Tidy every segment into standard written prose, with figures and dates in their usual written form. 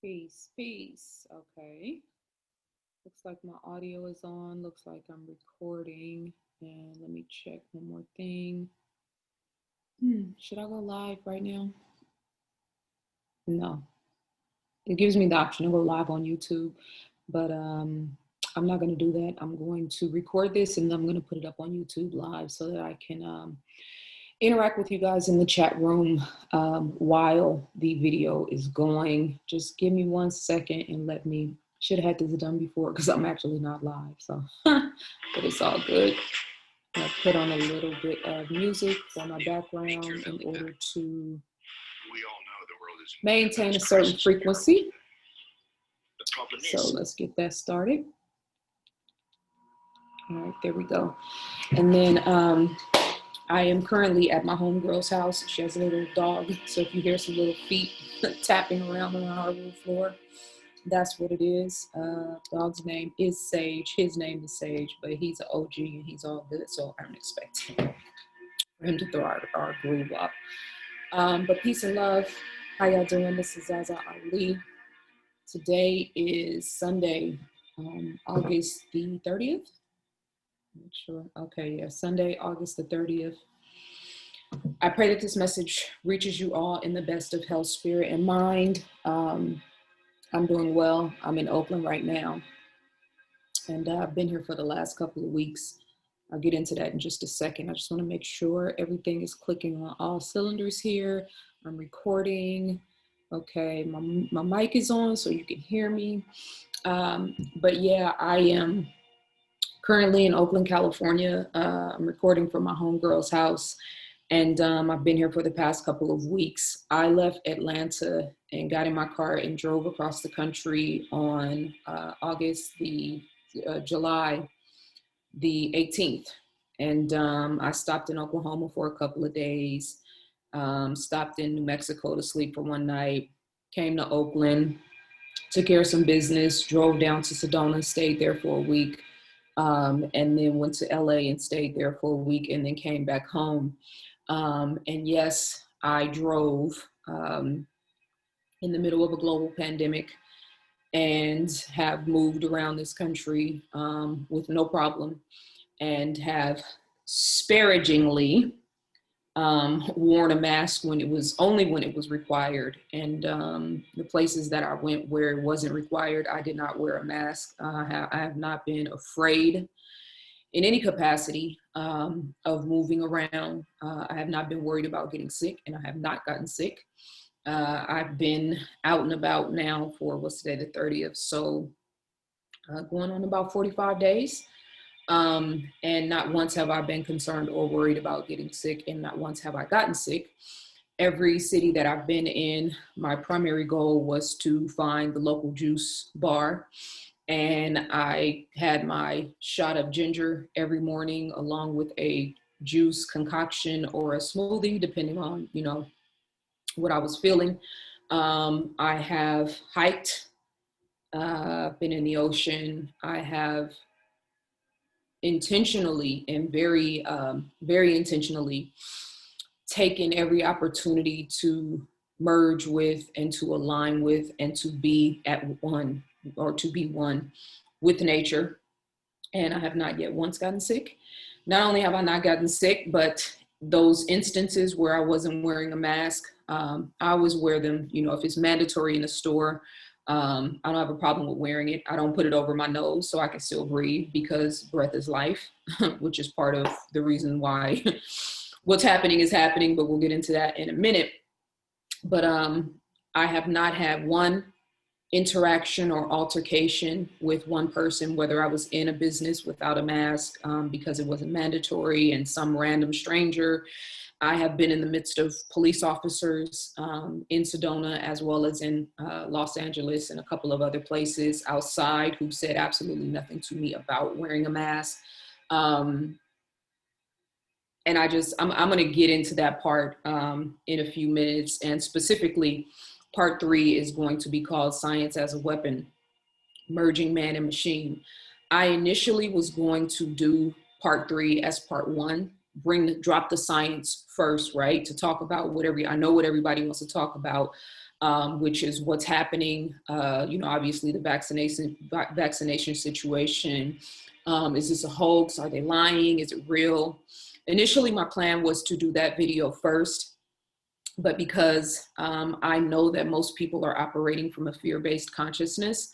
Peace, peace. Okay. Looks like my audio is on. Looks like I'm recording. And let me check one more thing. Should I go live right now? No. It gives me the option to go live on YouTube, but I'm not going to do that. I'm going to record this and I'm going to put it up on YouTube live so that I can interact with you guys in the chat room while the video is going. Just give me 1 second and let me, should have had this done before because I'm actually not live, so, but it's all good. I'm gonna put on a little bit of music for my background in order to maintain a certain frequency. So let's get that started. All right, there we go. And then I am currently at my homegirl's house. She has a little dog, so if you hear some little feet tapping around on the hardwood floor, that's what it is. Dog's name is Sage. His name is Sage, but he's an OG and he's all good, so I don't expect for him to throw our groove up. But peace and love. How y'all doing? This is ZaZa Ali. Today is Sunday, August the 30th. Not sure. Okay, yeah, Sunday, August the 30th. I pray that this message reaches you all in the best of health, spirit, and mind. I'm doing well. I'm in Oakland right now, and I've been here for the last couple of weeks. I'll get into that in just a second. I just want to make sure everything is clicking on all cylinders here. I'm recording. Okay, my mic is on so you can hear me. But yeah, I am currently in Oakland, California. I'm recording from my homegirl's house. And I've been here for the past couple of weeks. I left Atlanta and got in my car and drove across the country on July the 18th. And I stopped in Oklahoma for a couple of days, stopped in New Mexico to sleep for one night, came to Oakland, took care of some business, drove down to Sedona, stayed there for a week, and then went to LA and stayed there for a week and then came back home. And yes, I drove in the middle of a global pandemic and have moved around this country with no problem and have sparingly worn a mask when it was required. And the places that I went where it wasn't required, I did not wear a mask. I have not been afraid in any capacity of moving around. I have not been worried about getting sick, and I have not gotten sick. I've been out and about now for, what's today, the 30th, so going on about 45 days. And not once have I been concerned or worried about getting sick, and not once have I gotten sick. Every city that I've been in, my primary goal was to find the local juice bar. And I had my shot of ginger every morning along with a juice concoction or a smoothie, depending on, what I was feeling. I have hiked, been in the ocean. I have intentionally and very, very intentionally taken every opportunity to merge with and to align with and to be at one, or to be one with nature. And I have not yet once gotten sick. Not only have I not gotten sick, but those instances where I wasn't wearing a mask, I always wear them. If it's mandatory in the store, I don't have a problem with wearing it. I don't put it over my nose so I can still breathe, because breath is life, which is part of the reason why what's happening is happening, but we'll get into that in a minute. But I have not had one interaction or altercation with one person, whether I was in a business without a mask because it wasn't mandatory, and some random stranger. I have been in the midst of police officers in Sedona, as well as in Los Angeles and a couple of other places outside, who said absolutely nothing to me about wearing a mask. And I'm going to get into that part in a few minutes. And specifically, part 3 is going to be called Science as a Weapon, Merging Man and Machine. I initially was going to do part 3 as part 1, drop the science first, right? To talk about I know what everybody wants to talk about. which is what's happening. Obviously the vaccination situation. Is this a hoax? Are they lying? Is it real? Initially, my plan was to do that video first, but because I know that most people are operating from a fear-based consciousness,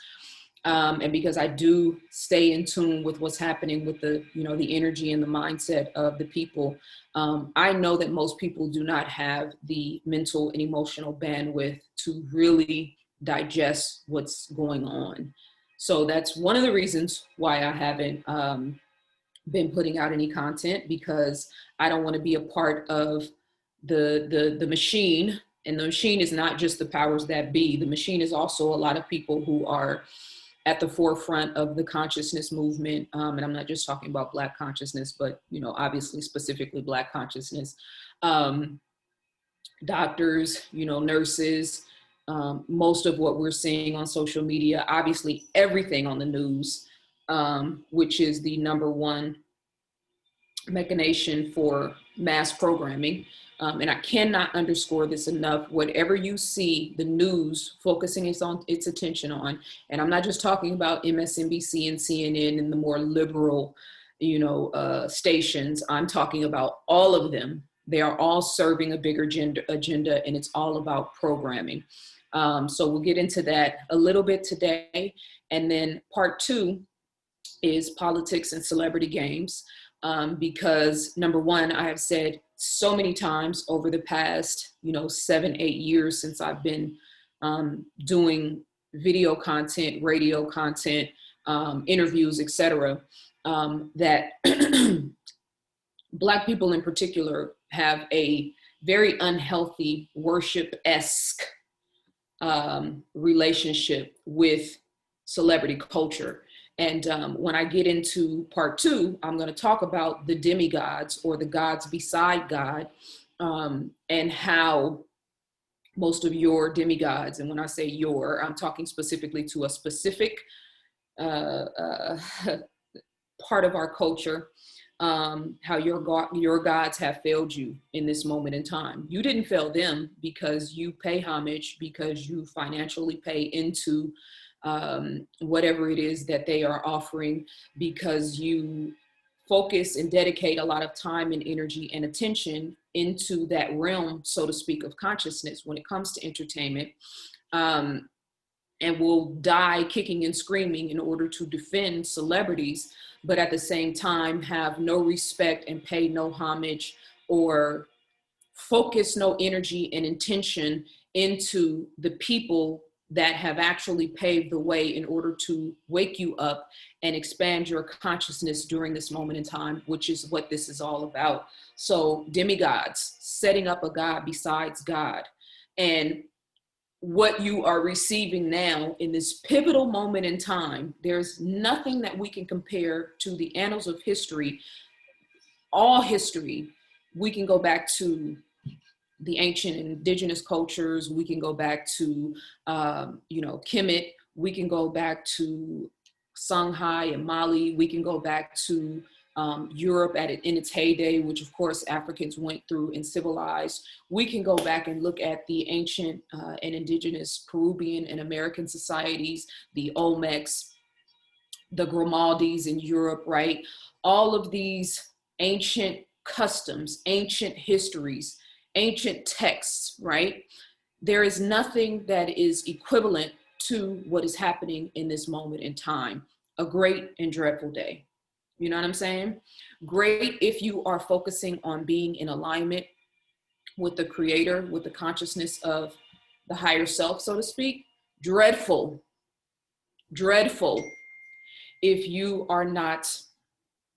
and because I do stay in tune with what's happening with the energy and the mindset of the people, I know that most people do not have the mental and emotional bandwidth to really digest what's going on. So that's one of the reasons why I haven't been putting out any content, because I don't want to be a part of the machine. And the machine is not just the powers that be. The machine is also a lot of people who are at the forefront of the consciousness movement. And I'm not just talking about Black consciousness, but, obviously specifically Black consciousness. Doctors, nurses, most of what we're seeing on social media, obviously everything on the news, which is the number one mechanism for mass programming. And I cannot underscore this enough. Whatever you see the news focusing its attention on, and I'm not just talking about MSNBC and CNN and the more liberal, stations. I'm talking about all of them. They are all serving a bigger agenda, and it's all about programming. So we'll get into that a little bit today. And then part 2 is politics and celebrity games. Because number one, I have said so many times over the past, 7-8 years since I've been doing video content, radio content, interviews, etc., that Black people in particular have a very unhealthy worship-esque relationship with celebrity culture. And when I get into part 2, I'm going to talk about the demigods, or the gods beside God, and how most of your demigods, and when I say your, I'm talking specifically to a specific part of our culture, how your gods have failed you in this moment in time. You didn't fail them because you pay homage, because you financially pay into whatever it is that they are offering, because you focus and dedicate a lot of time and energy and attention into that realm, so to speak, of consciousness when it comes to entertainment, and will die kicking and screaming in order to defend celebrities, but at the same time have no respect and pay no homage, or focus no energy and intention into the people that have actually paved the way in order to wake you up and expand your consciousness during this moment in time, which is what this is all about. So demigods, setting up a God besides God. And what you are receiving now in this pivotal moment in time, there's nothing that we can compare to the annals of history, all history. We can go back to the ancient indigenous cultures. We can go back to, Kemet. We can go back to Songhai and Mali. We can go back to Europe in its heyday, which of course Africans went through and civilized. We can go back and look at the ancient and indigenous Peruvian and American societies, the Olmecs, the Grimaldis in Europe, right? All of these ancient customs, ancient histories, ancient texts, right? There is nothing that is equivalent to what is happening in this moment in time. A great and dreadful day. You know what I'm saying? Great if you are focusing on being in alignment with the creator, with the consciousness of the higher self, so to speak. Dreadful if you are not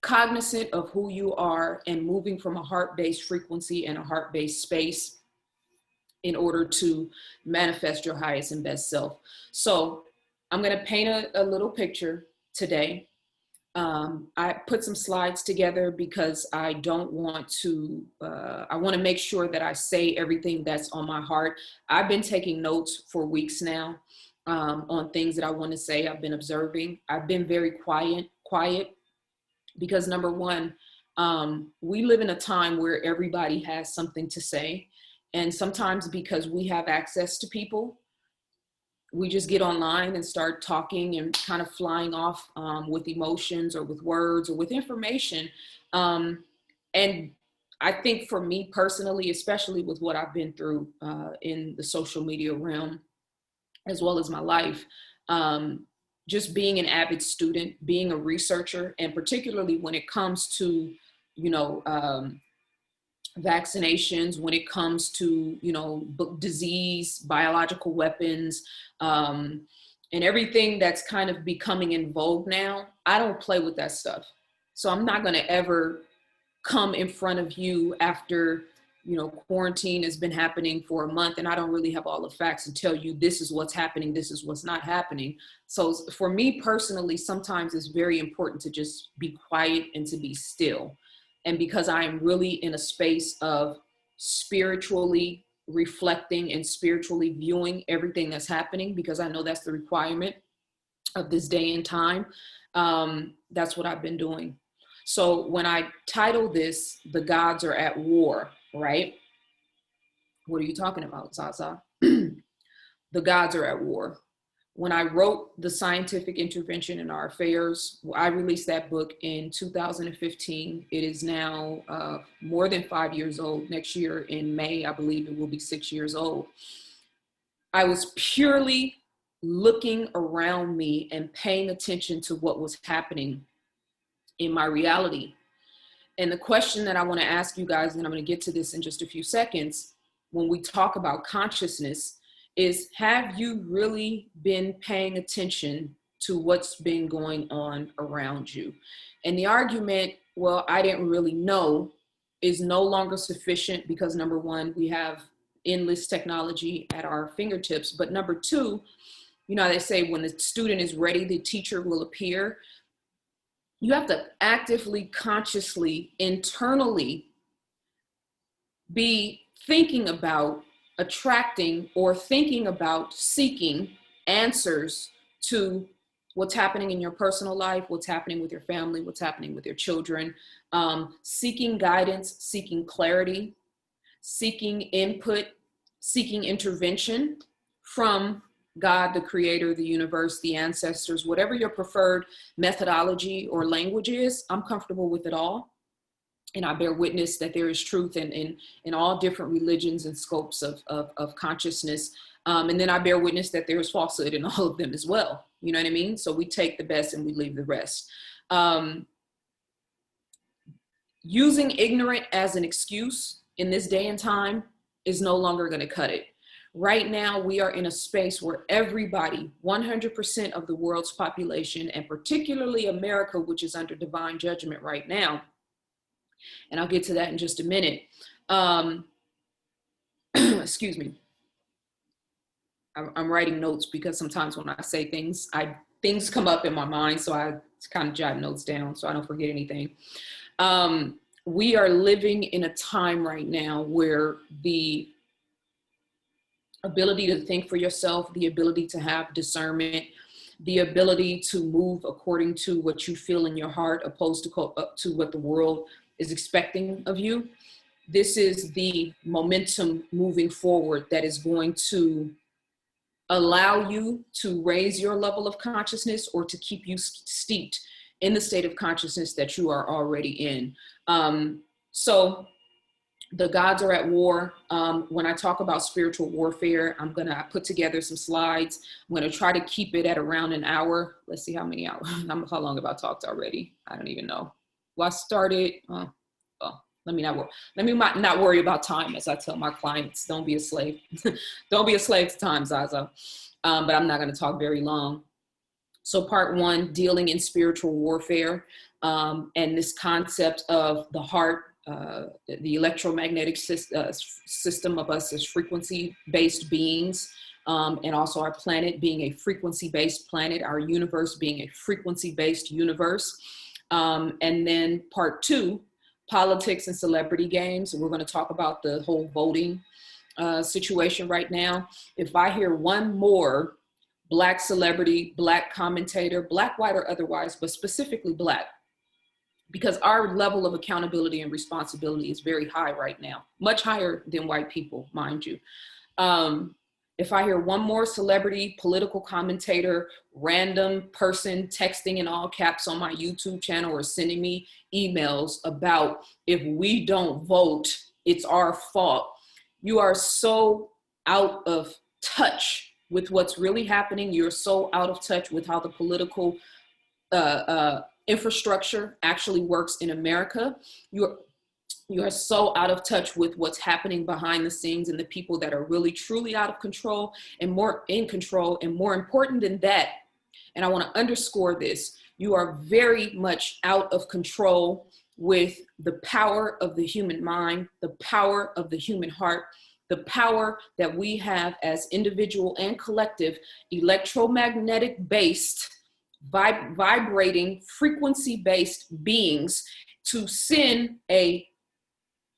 cognizant of who you are and moving from a heart-based frequency and a heart-based space in order to manifest your highest and best self. So I'm going to paint a little picture today. I put some slides together because I don't want to, I want to make sure that I say everything that's on my heart. I've been taking notes for weeks now on things that I want to say. I've been observing. I've been very quiet because number one, we live in a time where everybody has something to say. And sometimes because we have access to people, we just get online and start talking and kind of flying off with emotions or with words or with information. And I think for me personally, especially with what I've been through in the social media realm, as well as my life, just being an avid student, being a researcher, and particularly when it comes to, you know, vaccinations, when it comes to, you know, disease, biological weapons, and everything that's kind of becoming in vogue now, I don't play with that stuff. So I'm not going to ever come in front of you after, you know, quarantine has been happening for a month and I don't really have all the facts to tell you this is what's happening, this is what's not happening. So for me personally, sometimes it's very important to just be quiet and to be still. And because I am really in a space of spiritually reflecting and spiritually viewing everything that's happening, because I know that's the requirement of this day and time, that's what I've been doing. So when I title this, "The Gods Are at War," right? What are you talking about, ZaZa? The gods are at war. When I wrote The Scientific Intervention in Our Affairs, I released that book in 2015. It is now more than 5 years old. Next year in May, I believe it will be 6 years old. I was purely looking around me and paying attention to what was happening in my reality. And the question that I want to ask you guys, and I'm going to get to this in just a few seconds, when we talk about consciousness, is have you really been paying attention to what's been going on around you? And the argument, well, I didn't really know, is no longer sufficient because number one, we have endless technology at our fingertips. But number two, you know, they say when the student is ready, the teacher will appear. You have to actively, consciously, internally be thinking about attracting or thinking about seeking answers to what's happening in your personal life, what's happening with your family, what's happening with your children, seeking guidance, seeking clarity, seeking input, seeking intervention from God, the creator, the universe, the ancestors, whatever your preferred methodology or language is. I'm comfortable with it all. And I bear witness that there is truth in all different religions and scopes of consciousness. And then I bear witness that there is falsehood in all of them as well. You know what I mean? So we take the best and we leave the rest. Using ignorant as an excuse in this day and time is no longer going to cut it. Right now, we are in a space where everybody, 100% of the world's population, and particularly America, which is under divine judgment right now, and I'll get to that in just a minute. Excuse me. I'm writing notes because sometimes when I say things, things come up in my mind, so I kind of jot notes down so I don't forget anything. We are living in a time right now where the ability to think for yourself, the ability to have discernment, the ability to move according to what you feel in your heart, opposed to what the world is expecting of you. This is the momentum moving forward that is going to allow you to raise your level of consciousness or to keep you steeped in the state of consciousness that you are already in. So the gods are at war. When I talk about spiritual warfare, I put together some slides. I'm gonna try to keep it at around an hour. Let's see how many hours, how long have I talked already? I don't even know. Well, I started, let me not worry about time, as I tell my clients, don't be a slave. Don't be a slave to time, ZaZa. But I'm not gonna talk very long. So part one, dealing in spiritual warfare, and this concept of the heart, the electromagnetic system of us as frequency-based beings, and also our planet being a frequency-based planet, our universe being a frequency-based universe. And then part two, politics and celebrity games. We're going to talk about the whole voting situation right now. If I hear one more Black celebrity, Black commentator, Black, white, or otherwise, but specifically Black, because our level of accountability and responsibility is very high right now, much higher than white people, mind you. If I hear one more celebrity, political commentator, random person texting in all caps on my YouTube channel or sending me emails about if we don't vote, it's our fault, you are so out of touch with what's really happening. You're so out of touch with how the political infrastructure actually works in America. You're so out of touch with what's happening behind the scenes and the people that are really truly out of control and more in control. And more important than that, and I want to underscore this, you are very much out of control with the power of the human mind, the power of the human heart, the power that we have as individual and collective, electromagnetic based, vibrating, frequency based beings, to send a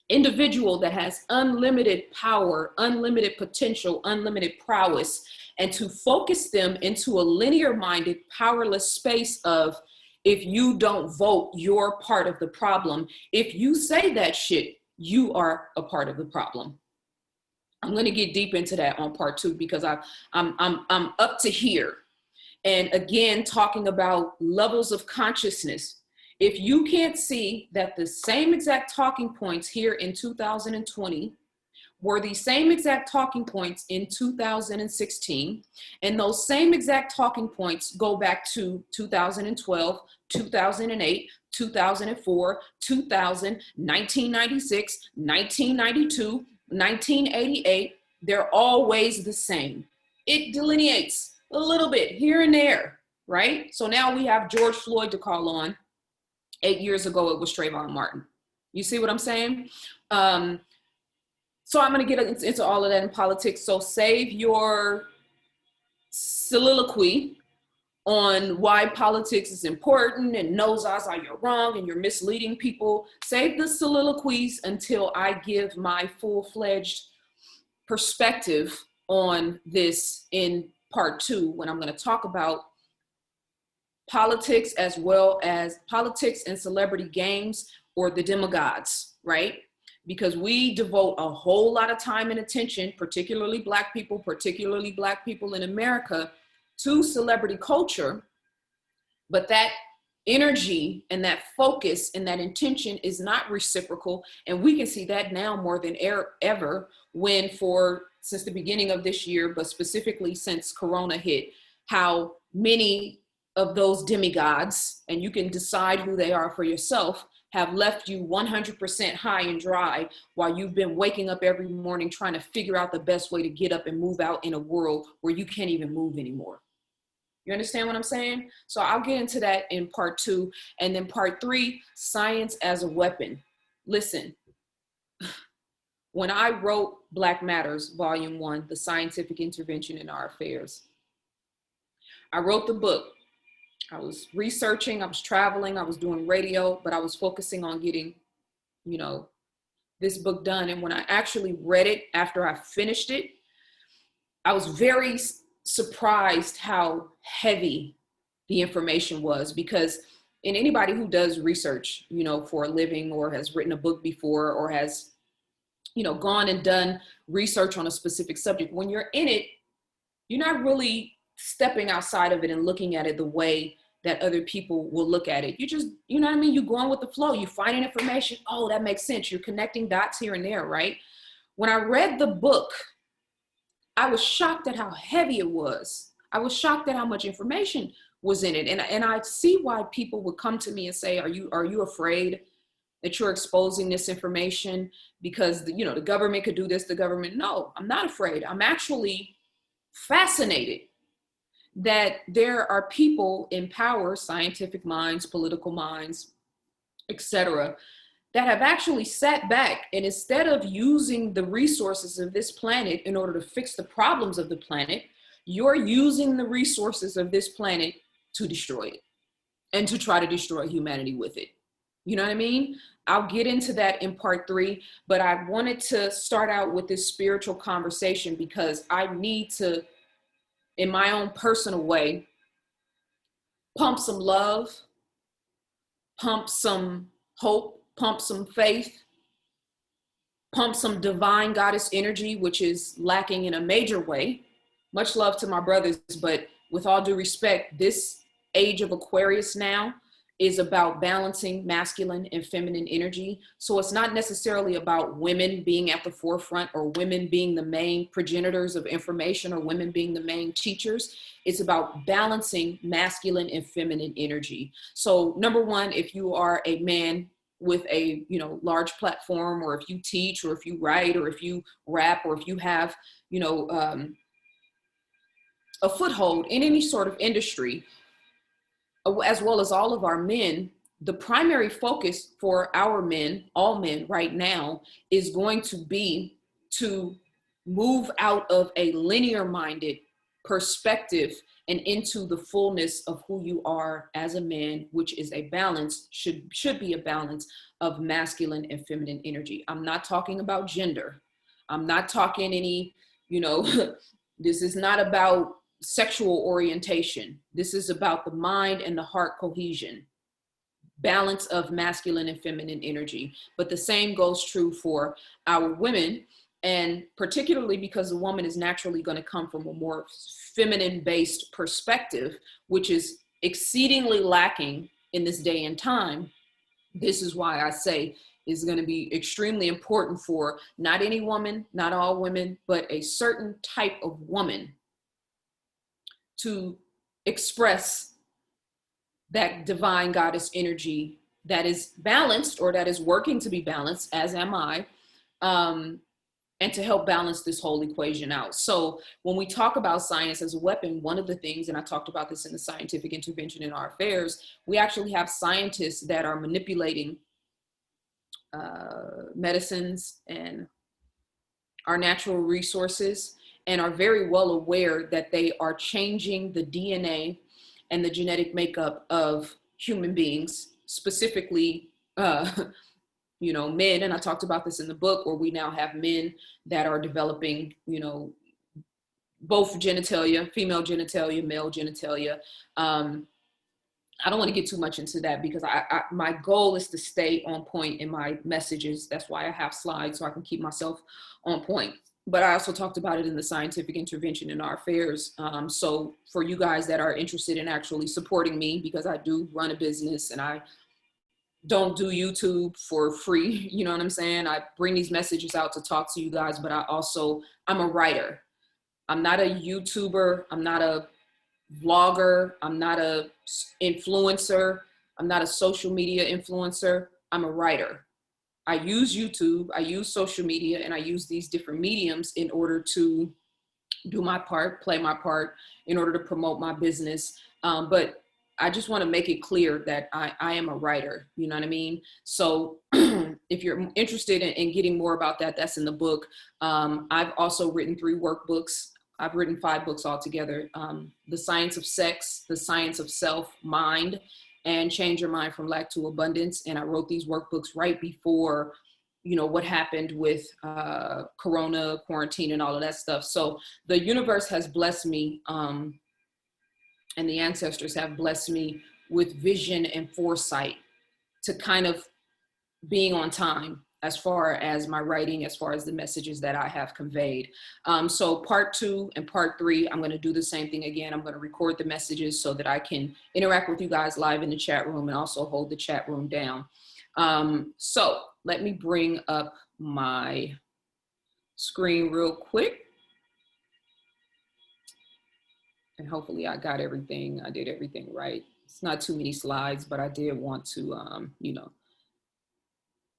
individual that has unlimited power, unlimited potential, unlimited prowess, and to focus them into a linear minded, powerless space of, if you don't vote, you're part of the problem. If you say that shit, you are a part of the problem. I'm going to get deep into that on part 2 because I'm up to here. And again, talking about levels of consciousness. If you can't see that the same exact talking points here in 2020 were the same exact talking points in 2016, and those same exact talking points go back to 2012, 2008, 2004, 2000, 1996, 1992, 1988, they're always the same. It delineates a little bit here and there, right? So now we have George Floyd to call on. 8 years ago, it was Trayvon Martin. You see what I'm saying? So I'm going to get into all of that in politics. So save your soliloquy on why politics is important and no, ZaZa, you're wrong and you're misleading people. Save the soliloquies until I give my full-fledged perspective on this in part 2, when I'm going to talk about politics, as well as politics and celebrity games, or the demigods, right? Because we devote a whole lot of time and attention, particularly Black people in America, to celebrity culture, but that energy and that focus and that intention is not reciprocal. And we can see that now more than ever when since the beginning of this year, but specifically since Corona hit, how many of those demigods, and you can decide who they are for yourself, have left you 100% high and dry while you've been waking up every morning trying to figure out the best way to get up and move out in a world where you can't even move anymore. You understand what I'm saying? So I'll get into that in part 2. And then part 3, science as a weapon. Listen, when I wrote Black Matters, Volume 1, The Scientific Intervention in Our Affairs, I wrote the book. I was researching, I was traveling, I was doing radio, but I was focusing on getting, this book done. And when I actually read it after I finished it, I was very surprised how heavy the information was, because in anybody who does research, for a living, or has written a book before, or has, gone and done research on a specific subject, when you're in it, you're not really stepping outside of it and looking at it the way that other people will look at it. You just, what I mean? You're going with the flow. You finding information. Oh, that makes sense. You're connecting dots here and there, right? When I read the book, I was shocked at how heavy it was. I was shocked at how much information was in it. And I see why people would come to me and say, are you afraid that you're exposing this information because the government could do this, the government? No, I'm not afraid. I'm actually fascinated that there are people in power, scientific minds, political minds, etc., that have actually sat back, and instead of using the resources of this planet in order to fix the problems of the planet, you're using the resources of this planet to destroy it and to try to destroy humanity with it. You know what I mean? I'll get into that in part 3, but I wanted to start out with this spiritual conversation because I need to, in my own personal way, pump some love, pump some hope, pump some faith, pump some divine goddess energy, which is lacking in a major way, much love to my brothers, but with all due respect, this age of Aquarius now is about balancing masculine and feminine energy. So it's not necessarily about women being at the forefront or women being the main progenitors of information or women being the main teachers. It's about balancing masculine and feminine energy. So number one, if you are a man with a, you know, large platform, or if you teach, or if you write, or if you rap, or if you have, you know, a foothold in any sort of industry, as well as all of our men, the primary focus for our men, all men right now, is going to be to move out of a linear minded perspective and into the fullness of who you are as a man, which is a balance, should be a balance of masculine and feminine energy. I'm not talking about gender. I'm not talking any, you know, this is not about sexual orientation. This is about the mind and the heart cohesion, balance of masculine and feminine energy. But the same goes true for our women. And particularly because the woman is naturally going to come from a more feminine based perspective, which is exceedingly lacking in this day and time. This is why I say is going to be extremely important for not any woman, not all women, but a certain type of woman to express that divine goddess energy that is balanced, or that is working to be balanced, as am I, and to help balance this whole equation out. So when we talk about science as a weapon, one of the things, and I talked about this in the scientific intervention in our affairs, we actually have scientists that are manipulating medicines and our natural resources, and are very well aware that they are changing the DNA and the genetic makeup of human beings, specifically, you know, men. And I talked about this in the book, where we now have men that are developing, you know, both genitalia, female genitalia, male genitalia. I don't want to get too much into that, because my goal is to stay on point in my messages. That's why I have slides, so I can keep myself on point. But I also talked about it in the scientific intervention in our affairs. So for you guys that are interested in actually supporting me, because I do run a business and I don't do YouTube for free, you know what I'm saying? I bring these messages out to talk to you guys, but I'm a writer. I'm not a YouTuber. I'm not a vlogger. I'm not a influencer. I'm not a social media influencer. I'm a writer. I use YouTube, I use social media, and I use these different mediums in order to do my part, play my part, in order to promote my business. But I just want to make it clear that I am a writer, you know what I mean? So if you're interested in getting more about that, that's in the book. I've also written 3 workbooks. I've written 5 books altogether. The Science of Sex, The Science of Self, Mind, and Change Your Mind from Lack to Abundance. And I wrote these workbooks right before, you know, what happened with Corona, quarantine, and all of that stuff. So the universe has blessed me, and the ancestors have blessed me with vision and foresight to kind of being on time as far as my writing, as far as the messages that I have conveyed. So part 2 and part 3, I'm gonna do the same thing again. I'm gonna record the messages so that I can interact with you guys live in the chat room, and also hold the chat room down. So let me bring up my screen real quick. And hopefully I got everything, I did everything right. It's not too many slides, but I did want to, you know,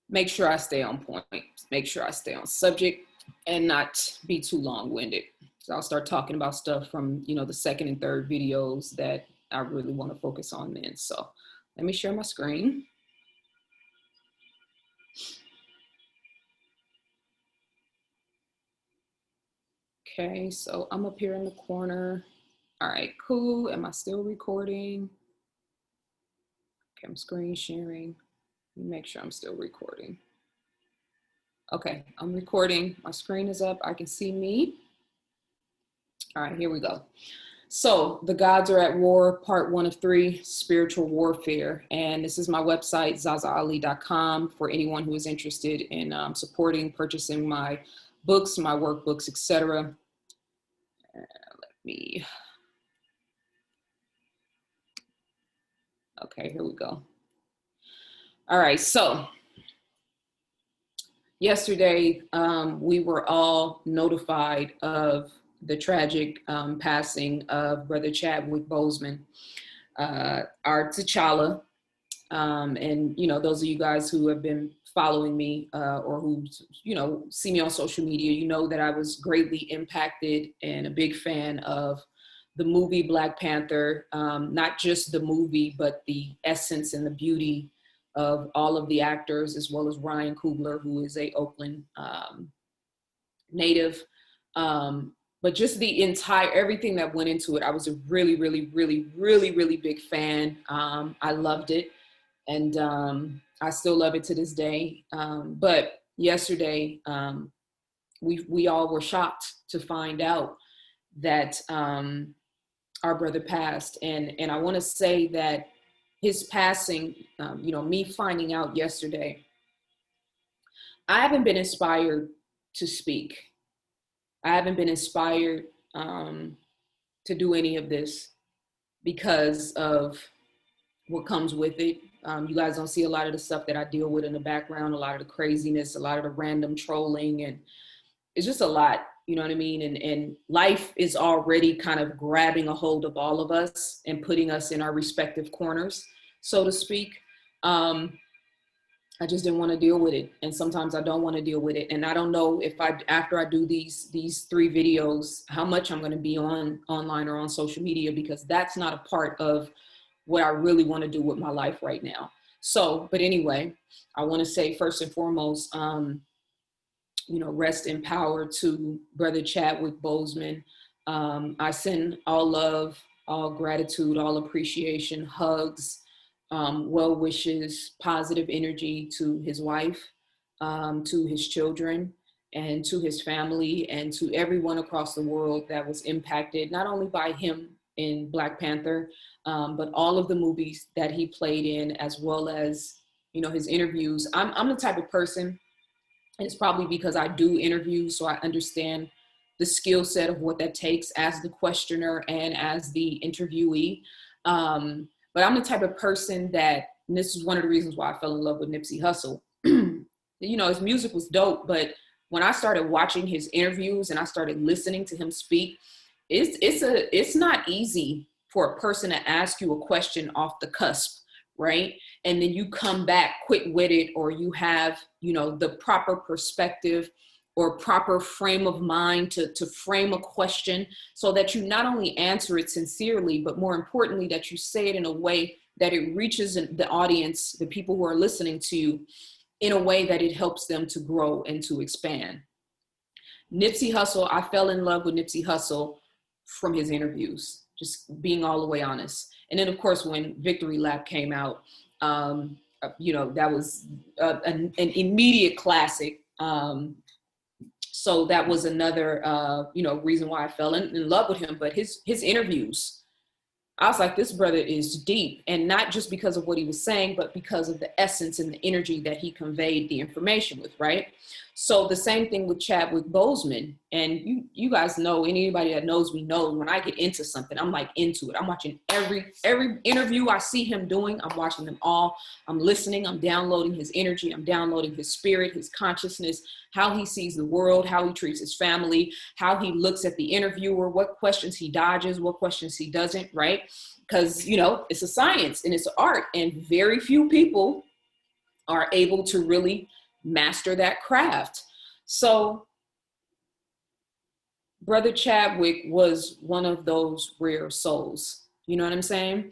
make sure I stay on point, make sure I stay on subject, and not be too long-winded. So I'll start talking about stuff from, you know, the 2nd and 3rd videos that I really want to focus on then. So let me share my screen. Okay, so I'm up here in the corner. All right, cool. Am I still recording? Okay, I'm screen sharing. Let me make sure I'm still recording. Okay, I'm recording. My screen is up. I can see me. All right, here we go. So the gods are at war, part 1 of 3, spiritual warfare. And this is my website, ZaZaAli.com, for anyone who is interested in supporting, purchasing my books, my workbooks, etc. Let me. Okay, here we go. All right, so yesterday we were all notified of the tragic passing of Brother Chadwick Boseman, our T'Challa. And, you know, those of you guys who have been following me or who, you know, see me on social media, you know that I was greatly impacted and a big fan of the movie Black Panther, not just the movie, but the essence and the beauty of all of the actors, as well as Ryan Coogler, who is a Oakland native. But just the entire, everything that went into it, I was a really, really, really, really, really big fan. I loved it. And I still love it to this day. But yesterday, we all were shocked to find out that our brother passed. And I want to say that his passing, you know, me finding out yesterday, I haven't been inspired to speak. I haven't been inspired to do any of this because of what comes with it. You guys don't see a lot of the stuff that I deal with in the background, a lot of the craziness, a lot of the random trolling, and it's just a lot, you know what I mean? And life is already kind of grabbing a hold of all of us and putting us in our respective corners, so to speak. I just didn't want to deal with it. And sometimes I don't want to deal with it. And I don't know if after I do these 3 videos, how much I'm going to be online or on social media, because that's not a part of what I really want to do with my life right now. So, but anyway, I want to say first and foremost, you know, rest in power to Brother Chadwick Boseman. I send all love, all gratitude, all appreciation, hugs, well wishes, positive energy to his wife, to his children, and to his family, and to everyone across the world that was impacted, not only by him in Black Panther, but all of the movies that he played in, as well as, you know, his interviews. I'm the type of person, and it's probably because I do interviews, so I understand the skill set of what that takes as the questioner and as the interviewee. But I'm the type of person that, and this is one of the reasons why I fell in love with Nipsey Hussle. You know, his music was dope, but when I started watching his interviews and I started listening to him speak, it's not easy for a person to ask you a question off the cusp, right? And then you come back quick-witted, or you have, you know, the proper perspective or proper frame of mind to frame a question, so that you not only answer it sincerely, but more importantly, that you say it in a way that it reaches the audience, the people who are listening to you, in a way that it helps them to grow and to expand. Nipsey Hussle, I fell in love with Nipsey Hussle from his interviews, just being all the way honest. And then, of course, when Victory Lap came out, you know, that was an immediate classic. So that was another, you know, reason why I fell in love with him. But his interviews, I was like, this brother is deep, and not just because of what he was saying, but because of the essence and the energy that he conveyed the information with, right? So the same thing with Chadwick Boseman. And you guys know, anybody that knows me knows, when I get into something, I'm like into it. I'm watching every interview I see him doing. I'm watching them all. I'm listening. I'm downloading his energy. I'm downloading his spirit, his consciousness, how he sees the world, how he treats his family, how he looks at the interviewer, what questions he dodges, what questions he doesn't, right? Because, you know, it's a science and it's an art, and very few people are able to really master that craft. So Brother Chadwick was one of those rare souls, you know what I'm saying?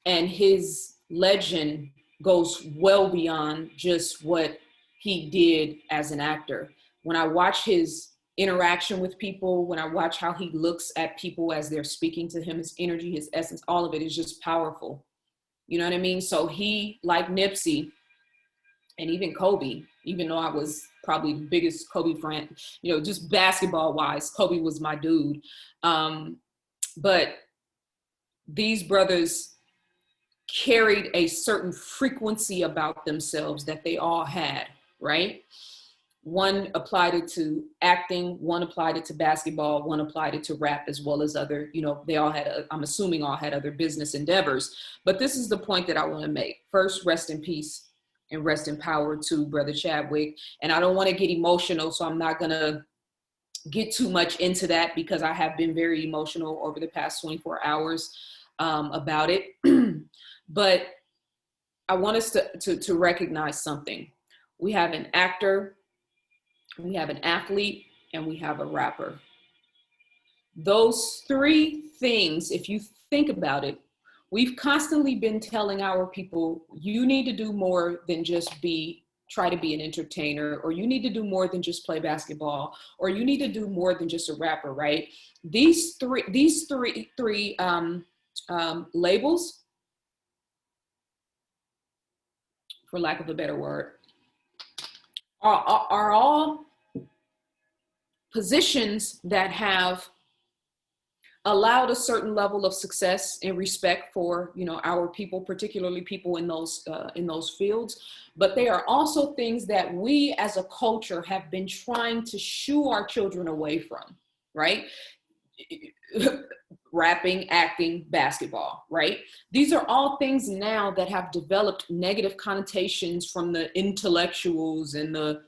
And his legend goes well beyond just what he did as an actor. When I watch his interaction with people, when I watch how he looks at people as they're speaking to him, his energy, his essence, all of it is just powerful. You know what I mean? So he, like Nipsey, and even Kobe, even though I was probably the biggest Kobe fan, you know, just basketball wise, Kobe was my dude. But these brothers carried a certain frequency about themselves that they all had, right? one applied it to acting, one applied it to basketball, one applied it to rap, as well as other, they all had, I'm assuming all had other business endeavors. But this is the point that I want to make. First, rest in peace and rest in power to Brother Chadwick. And I don't want to get emotional, so I'm not going to get too much into that, because I have been very emotional over the past 24 hours about it. But I want us to recognize something. We have an actor, we have an athlete, and we have a rapper. Those three things, if you think about it, we've constantly been telling our people, you need to do more than just try to be an entertainer, or you need to do more than just play basketball, or you need to do more than just a rapper, right? These three labels, for lack of a better word, are all positions that have allowed a certain level of success and respect for, our people, particularly people in those fields. But they are also things that we as a culture have been trying to shoo our children away from, right? Rapping, acting, basketball, right? These are all things now that have developed negative connotations from the intellectuals and the,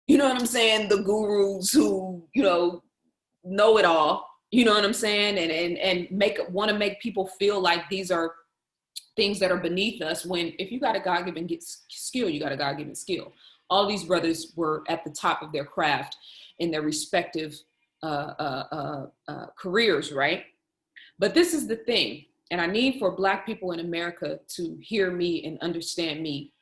you know what I'm saying, the gurus who, know it all, you know what I'm saying, and want to make people feel like these are things that are beneath us, when if you got a God-given skill, you got a God-given skill. All these brothers were at the top of their craft in their respective careers, right? But this is the thing, and I need for Black people in America to hear me and understand me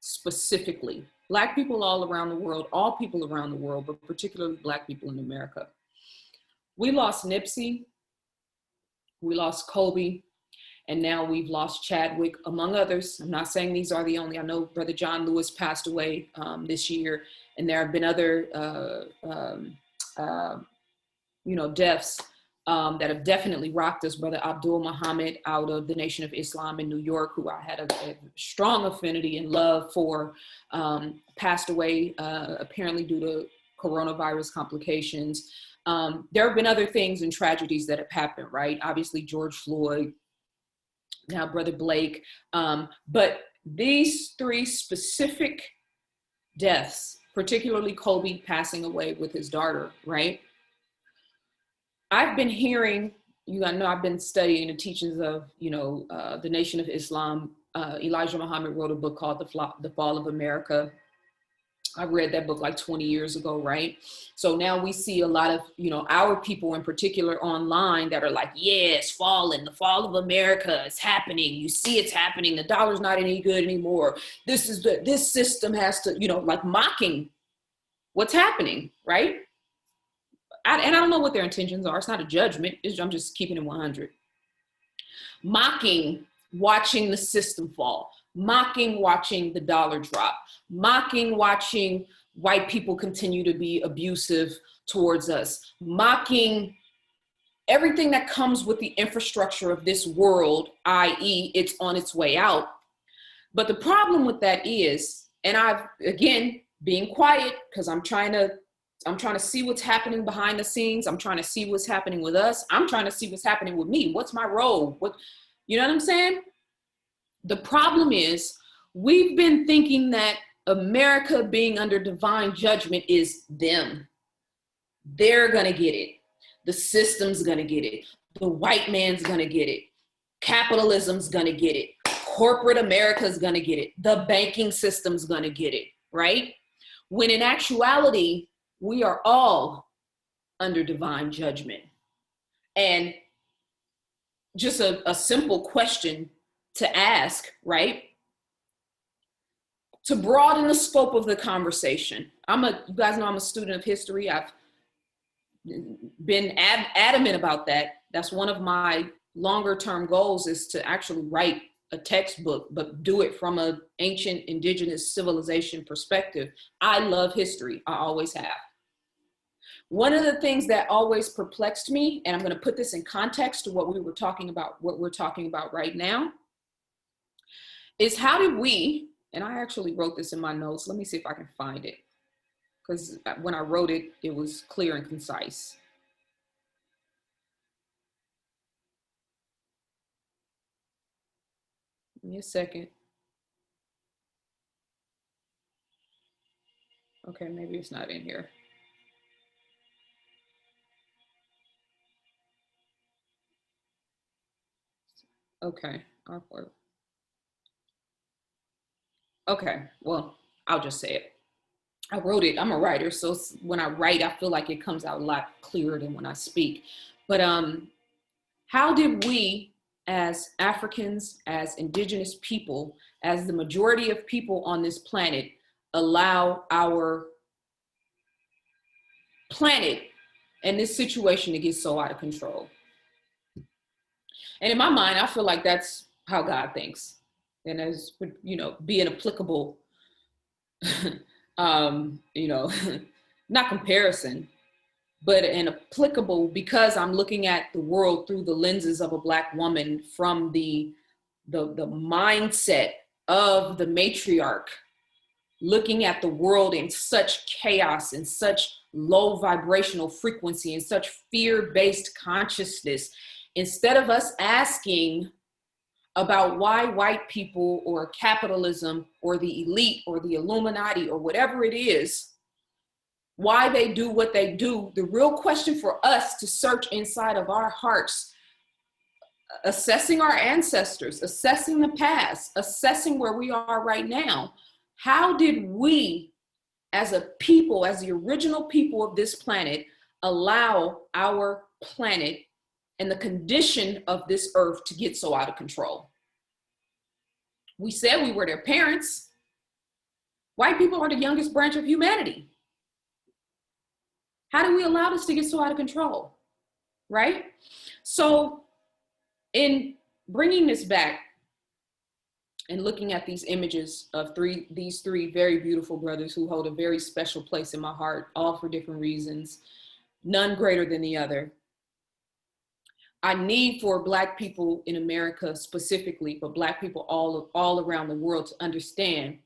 specifically. Black people all around the world, all people around the world, but particularly Black people in America. We lost Nipsey, we lost Kobe, and now we've lost Chadwick, among others. I'm not saying these are the only. I know Brother John Lewis passed away this year, and there have been other, deaths that have definitely rocked us. Brother Abdul Muhammad out of the Nation of Islam in New York, who I had a strong affinity and love for, passed away apparently due to coronavirus complications. There have been other things and tragedies that have happened, right? Obviously, George Floyd, now Brother Blake. But these three specific deaths, particularly Kobe passing away with his daughter, right? I've been hearing, I've been studying the teachings of, the Nation of Islam. Elijah Muhammad wrote a book called The Fall of America. I read that book like 20 years ago, right? So now we see a lot of, our people in particular online that are like, yeah, it's falling. The fall of America is happening. You see it's happening. The dollar's not any good anymore. This system has to, like mocking what's happening, right? And I don't know what their intentions are. It's not a judgment. I'm just keeping it 100. Mocking watching the system fall. Mocking watching the dollar drop. Mocking watching white people continue to be abusive towards us. Mocking everything that comes with the infrastructure of this world, i.e. it's on its way out. But the problem with that is, and I've, again, being quiet because I'm trying to see what's happening behind the scenes. I'm trying to see what's happening with us. I'm trying to see what's happening with me. What's my role? You know what I'm saying? The problem is we've been thinking that America being under divine judgment is them. They're going to get it. The system's going to get it. The white man's going to get it. Capitalism's going to get it. Corporate America's going to get it. The banking system's going to get it, right? When in actuality, we are all under divine judgment. And just a simple question to ask, right? To broaden the scope of the conversation. You guys know I'm a student of history. I've been adamant about that. That's one of my longer term goals, is to actually write a textbook, but do it from an ancient indigenous civilization perspective. I love history. I always have. One of the things that always perplexed me, and I'm going to put this in context to what we're talking about right now, is how did we, and I actually wrote this in my notes. Let me see if I can find it, because when I wrote it, it was clear and concise. Give me a second. Okay, maybe it's not in here. Okay, okay, well, I'll just say it. I wrote it. I'm a writer, so when I write, I feel like it comes out a lot clearer than when I speak. But how did we, as Africans, as indigenous people, as the majority of people on this planet, allow our planet and this situation to get so out of control? And in my mind, I feel like that's how God thinks. And as, you know, being applicable, you know, not comparison, but an applicable, because I'm looking at the world through the lenses of a Black woman from the mindset of the matriarch, looking at the world in such chaos and such low vibrational frequency and such fear-based consciousness. Instead of us asking about why white people or capitalism or the elite or the Illuminati or whatever it is, why they do what they do, the real question for us to search inside of our hearts, assessing our ancestors, assessing the past, assessing where we are right now. How did we, as a people, as the original people of this planet, allow our planet and the condition of this earth to get so out of control? We said we were their parents. White people are the youngest branch of humanity. How do we allow this to get so out of control, right? So in bringing this back and looking at these images of these three very beautiful brothers who hold a very special place in my heart, all for different reasons, none greater than the other. I need for Black people in America specifically, but Black people all around the world to understand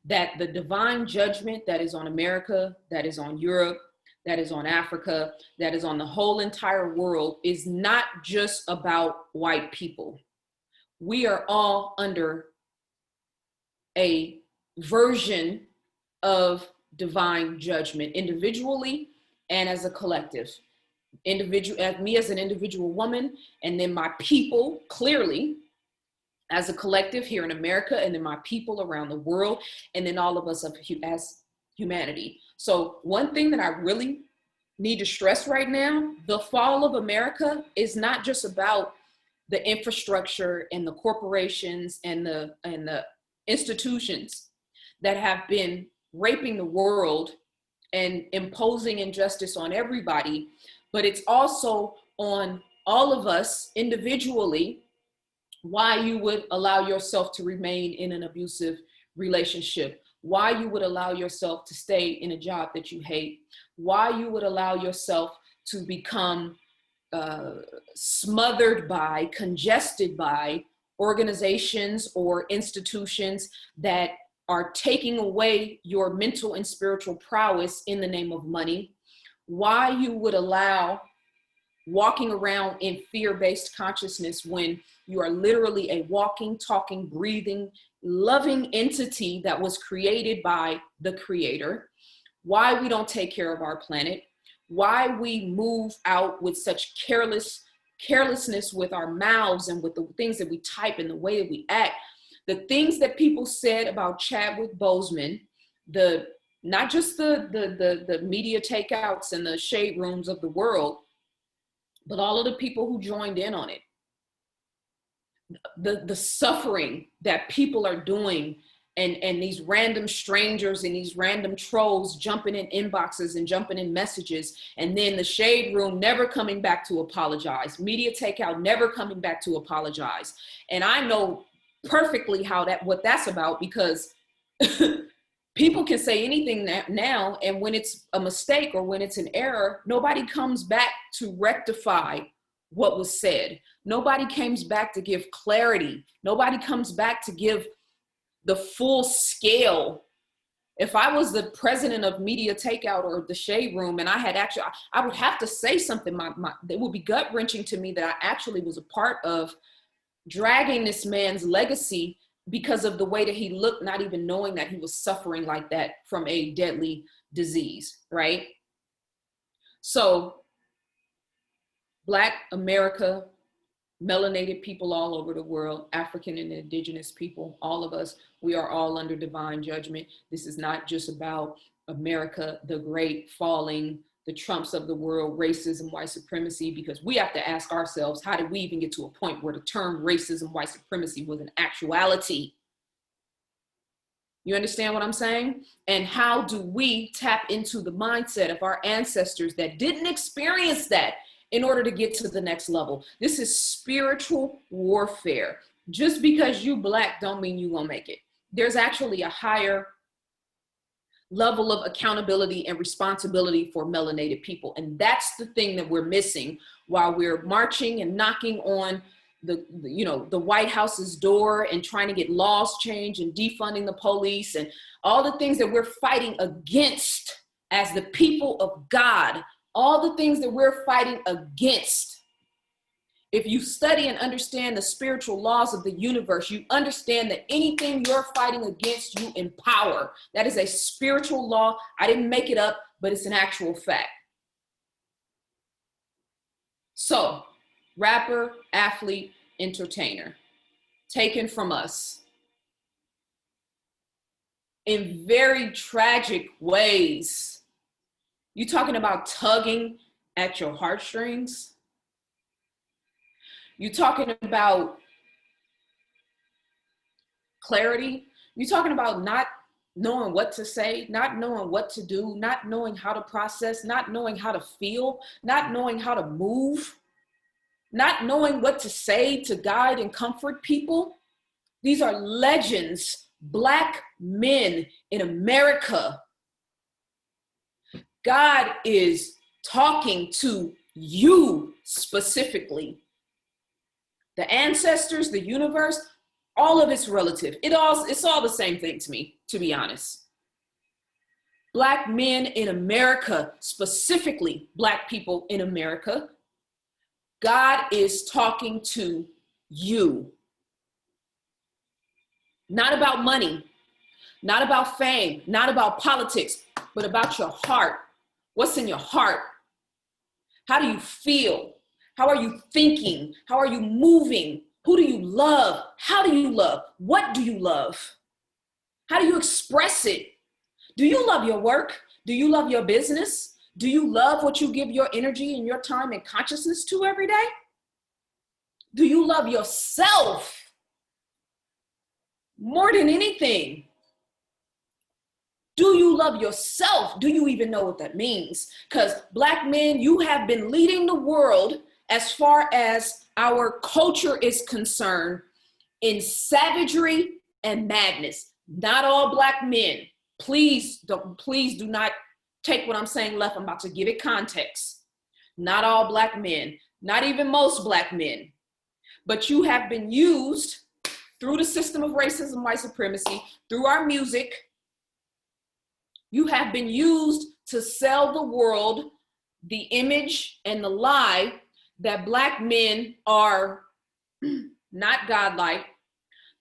that the divine judgment that is on America, that is on Europe, that is on Africa, that is on the whole entire world is not just about white people. We are all under a version of divine judgment individually and as a collective. Me as an individual woman, and then my people clearly as a collective here in America, and then my people around the world, and then all of us as humanity. So one thing that I really need to stress right now, the fall of America is not just about the infrastructure and the corporations and the institutions that have been raping the world and imposing injustice on everybody, but it's also on all of us individually, why you would allow yourself to remain in an abusive relationship, why you would allow yourself to stay in a job that you hate, why you would allow yourself to become smothered by, congested by organizations or institutions that are taking away your mental and spiritual prowess in the name of money, why you would allow walking around in fear-based consciousness when you are literally a walking, talking, breathing, loving entity that was created by the Creator, why we don't take care of our planet, why we move out with such carelessness with our mouths and with the things that we type and the way that we act. The things that people said about Chadwick Boseman, not just the media takeouts and the shade rooms of the world, but all of the people who joined in on it. The suffering that people are doing, and these random strangers and these random trolls jumping in inboxes and jumping in messages, and then the shade room never coming back to apologize, media takeout never coming back to apologize. And I know perfectly what that's about, because people can say anything now, and when it's a mistake or when it's an error, nobody comes back to rectify what was said. Nobody comes back to give clarity. Nobody comes back to give the full scale If I was the president of Media Takeout or the Shade Room, and I had actually, I would have to say something. It would be gut wrenching to me that I actually was a part of dragging this man's legacy because of the way that he looked, not even knowing that he was suffering like that from a deadly disease, right? So Black America, melanated people all over the world, African and indigenous people, all of us, we are all under divine judgment. This is not just about America, the great falling, the Trumps of the world, racism, white supremacy, because we have to ask ourselves, how did we even get to a point where the term racism, white supremacy was an actuality? You understand what I'm saying? And how do we tap into the mindset of our ancestors that didn't experience that in order to get to the next level? This is spiritual warfare. Just because you Black don't mean you gonna make it. There's actually a higher level of accountability and responsibility for melanated people. And that's the thing that we're missing while we're marching and knocking on the White House's door and trying to get laws changed and defunding the police and all the things that we're fighting against as the people of God, all the things that we're fighting against. If you study and understand the spiritual laws of the universe, you understand that anything you're fighting against, you empower. That is a spiritual law. I didn't make it up, but it's an actual fact. So, rapper, athlete, entertainer, taken from us in very tragic ways. You talking about tugging at your heartstrings? You talking about clarity? You talking about not knowing what to say, not knowing what to do, not knowing how to process, not knowing how to feel, not knowing how to move, not knowing what to say to guide and comfort people? These are legends, Black men in America. God is talking to you specifically. The ancestors, the universe, all of it's relative. It's all the same thing to me, to be honest. Black men in America, specifically Black people in America, God is talking to you. Not about money, not about fame, not about politics, but about your heart. What's in your heart? How do you feel? How are you thinking? How are you moving? Who do you love? How do you love? What do you love? How do you express it? Do you love your work? Do you love your business? Do you love what you give your energy and your time and consciousness to every day? Do you love yourself more than anything? Do you love yourself? Do you even know what that means? Because Black men, you have been leading the world as far as our culture is concerned in savagery and madness. Not all Black men. Please do not take what I'm saying left. I'm about to give it context. Not all Black men, not even most Black men, but you have been used through the system of racism, white supremacy, through our music. You have been used to sell the world the image and the lie that Black men are not godlike,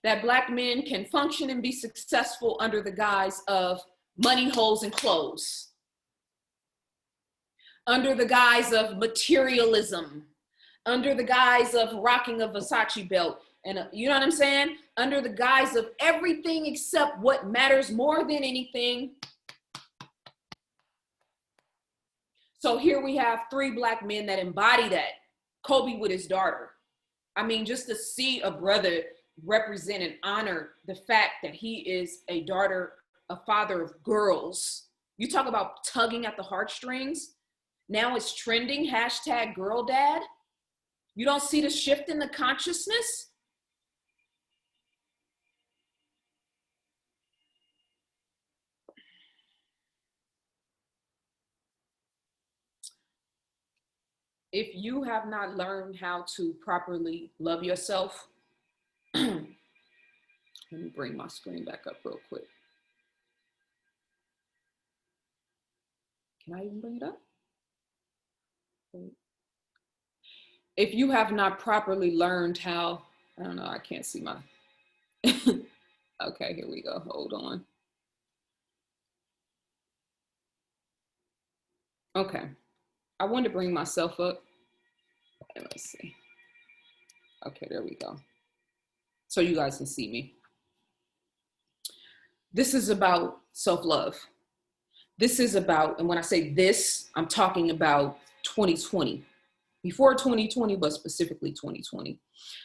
that Black men can function and be successful under the guise of money, hoes, and clothes, under the guise of materialism, under the guise of rocking a Versace belt, and you know what I'm saying? Under the guise of everything except what matters more than anything. So here we have 3 Black men that embody that. Kobe with his daughter. I mean, just to see a brother represent and honor the fact that he is a father of girls. You talk about tugging at the heartstrings. Now it's trending, hashtag girl dad. You don't see the shift in the consciousness? If you have not learned how to properly love yourself, let me bring my screen back up real quick. Can I even bring it up? If you have not properly learned how, I don't know, I can't see my, okay, here we go, hold on. Okay, I wanted to bring myself up. Let's see. Okay, there we go. So you guys can see me. This is about self-love. This is about, and when I say this, I'm talking about 2020. Before 2020, but specifically 2020.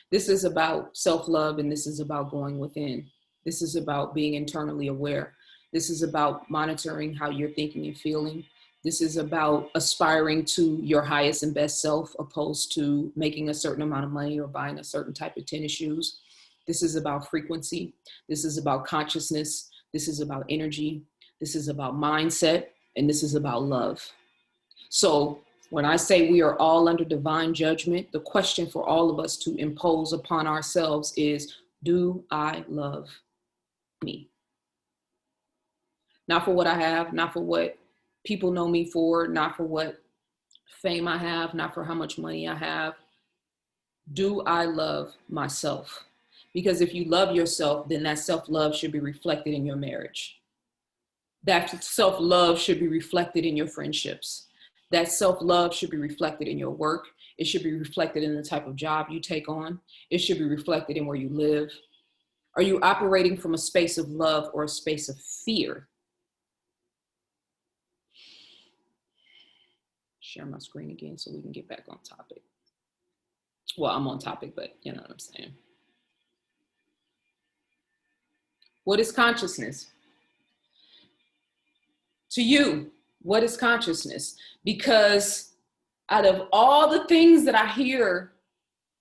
This is about self-love, and this is about going within. This is about being internally aware. This is about monitoring how you're thinking and feeling. This is about aspiring to your highest and best self, opposed to making a certain amount of money or buying a certain type of tennis shoes. This is about frequency. This is about consciousness. This is about energy. This is about mindset, and this is about love. So when I say we are all under divine judgment, the question for all of us to impose upon ourselves is, do I love me? Not for what I have, not for what people know me for, not for what fame I have, not for how much money I have. Do I love myself? Because if you love yourself, then that self-love should be reflected in your marriage. That self-love should be reflected in your friendships. That self-love should be reflected in your work. It should be reflected in the type of job you take on. It should be reflected in where you live. Are you operating from a space of love or a space of fear? Share my screen again so we can get back on topic. Well, I'm on topic, but you know what I'm saying. What is consciousness? To you, what is consciousness? Because out of all the things that I hear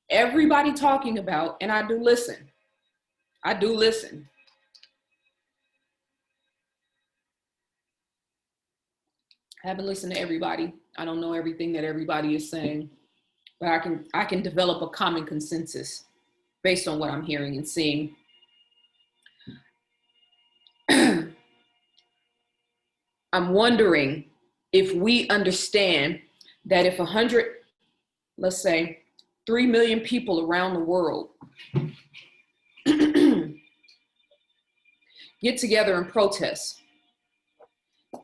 everybody talking about, and I do listen. I haven't listened to everybody. I don't know everything that everybody is saying, but I can develop a common consensus based on what I'm hearing and seeing. I'm wondering if we understand that if 100, let's say 3 million people around the world get together and protest,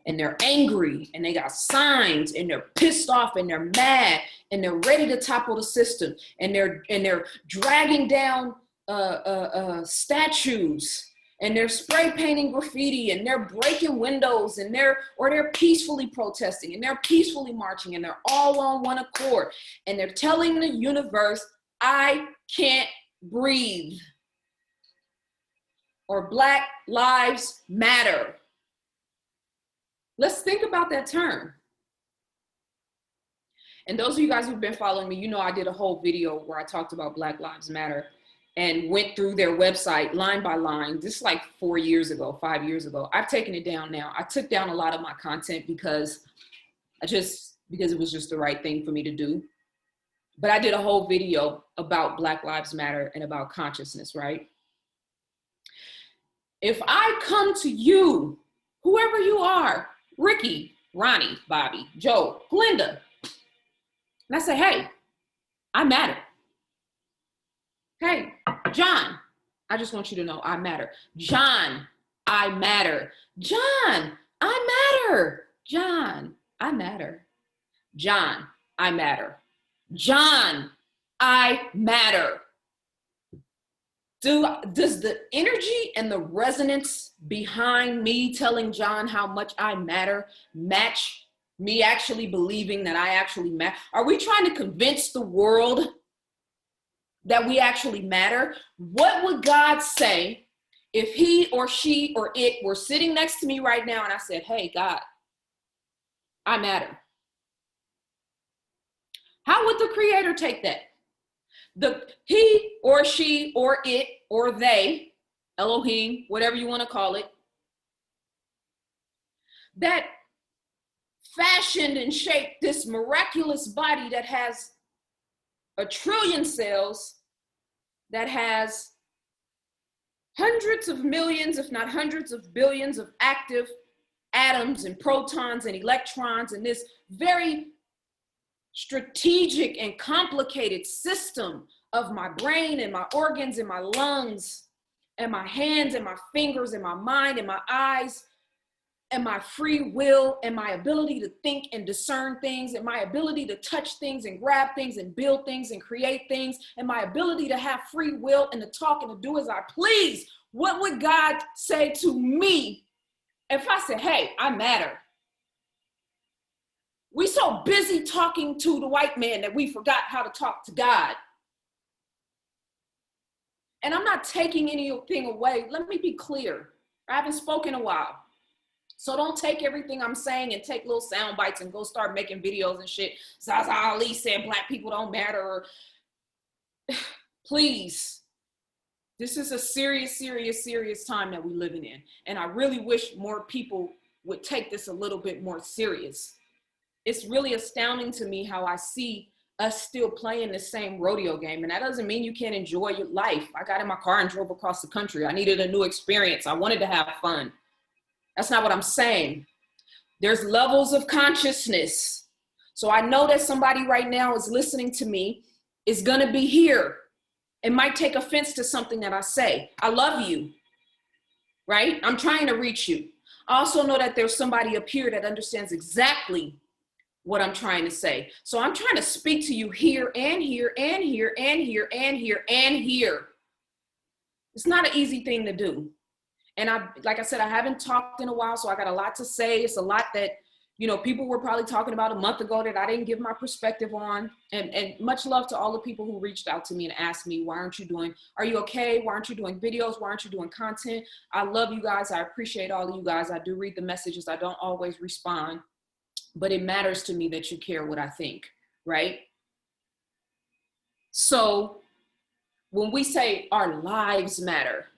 and they're angry and they got signs and they're pissed off and they're mad and they're ready to topple the system, and they're dragging down statues, and they're spray painting graffiti, and they're breaking windows, and they're peacefully protesting, and they're peacefully marching, and they're all on one accord, and they're telling the universe, I can't breathe, or Black Lives Matter. Let's think about that term. And those of you guys who've been following me, you know I did a whole video where I talked about Black Lives Matter and went through their website line by line, just like 4 years ago, 5 years ago. I've taken it down now. I took down a lot of my content because it was just the right thing for me to do. But I did a whole video about Black Lives Matter and about consciousness, right? If I come to you, whoever you are, Ricky, Ronnie, Bobby, Joe, Glenda, and I say, hey, I matter. Hey, John, I just want you to know I matter. John, I matter. John, I matter. John, I matter. John, I matter. John, I matter. Does the energy and the resonance behind me telling John how much I matter match me actually believing that I actually matter? Are we trying to convince the world that we actually matter? What would God say if he or she or it were sitting next to me right now and I said, hey, God, I matter? How would the Creator take that? He or she or it or they, Elohim, whatever you want to call it, that fashioned and shaped this miraculous body that has 1 trillion cells, that has hundreds of millions, if not hundreds of billions of active atoms and protons and electrons and this very strategic and complicated system of my brain and my organs and my lungs and my hands and my fingers and my mind and my eyes and my free will and my ability to think and discern things and my ability to touch things and grab things and build things and create things and my ability to have free will and to talk and to do as I please. What would God say to me if I said, hey, I matter? We so busy talking to the white man that we forgot how to talk to God. And I'm not taking anything away. Let me be clear. I haven't spoken in a while. So don't take everything I'm saying and take little sound bites and go start making videos and shit. ZaZa Ali said black people don't matter. Please. This is a serious, serious, serious time that we're living in. And I really wish more people would take this a little bit more serious. It's really astounding to me how I see us still playing the same rodeo game. And that doesn't mean you can't enjoy your life. I got in my car and drove across the country. I needed a new experience. I wanted to have fun. That's not what I'm saying. There's levels of consciousness. So I know that somebody right now is listening to me, is gonna be here. It might take offense to something that I say. I love you, right? I'm trying to reach you. I also know that there's somebody up here that understands exactly what I'm trying to say. So I'm trying to speak to you here and here and here and here and here and here. It's not an easy thing to do. And like I said, I haven't talked in a while, so I got a lot to say. It's a lot that, you know, people were probably talking about a month ago that I didn't give my perspective on. And much love to all the people who reached out to me and asked me, are you okay? Why aren't you doing videos? Why aren't you doing content? I love you guys. I appreciate all of you guys. I do read the messages. I don't always respond, but it matters to me that you care what I think, right? So when we say our lives matter,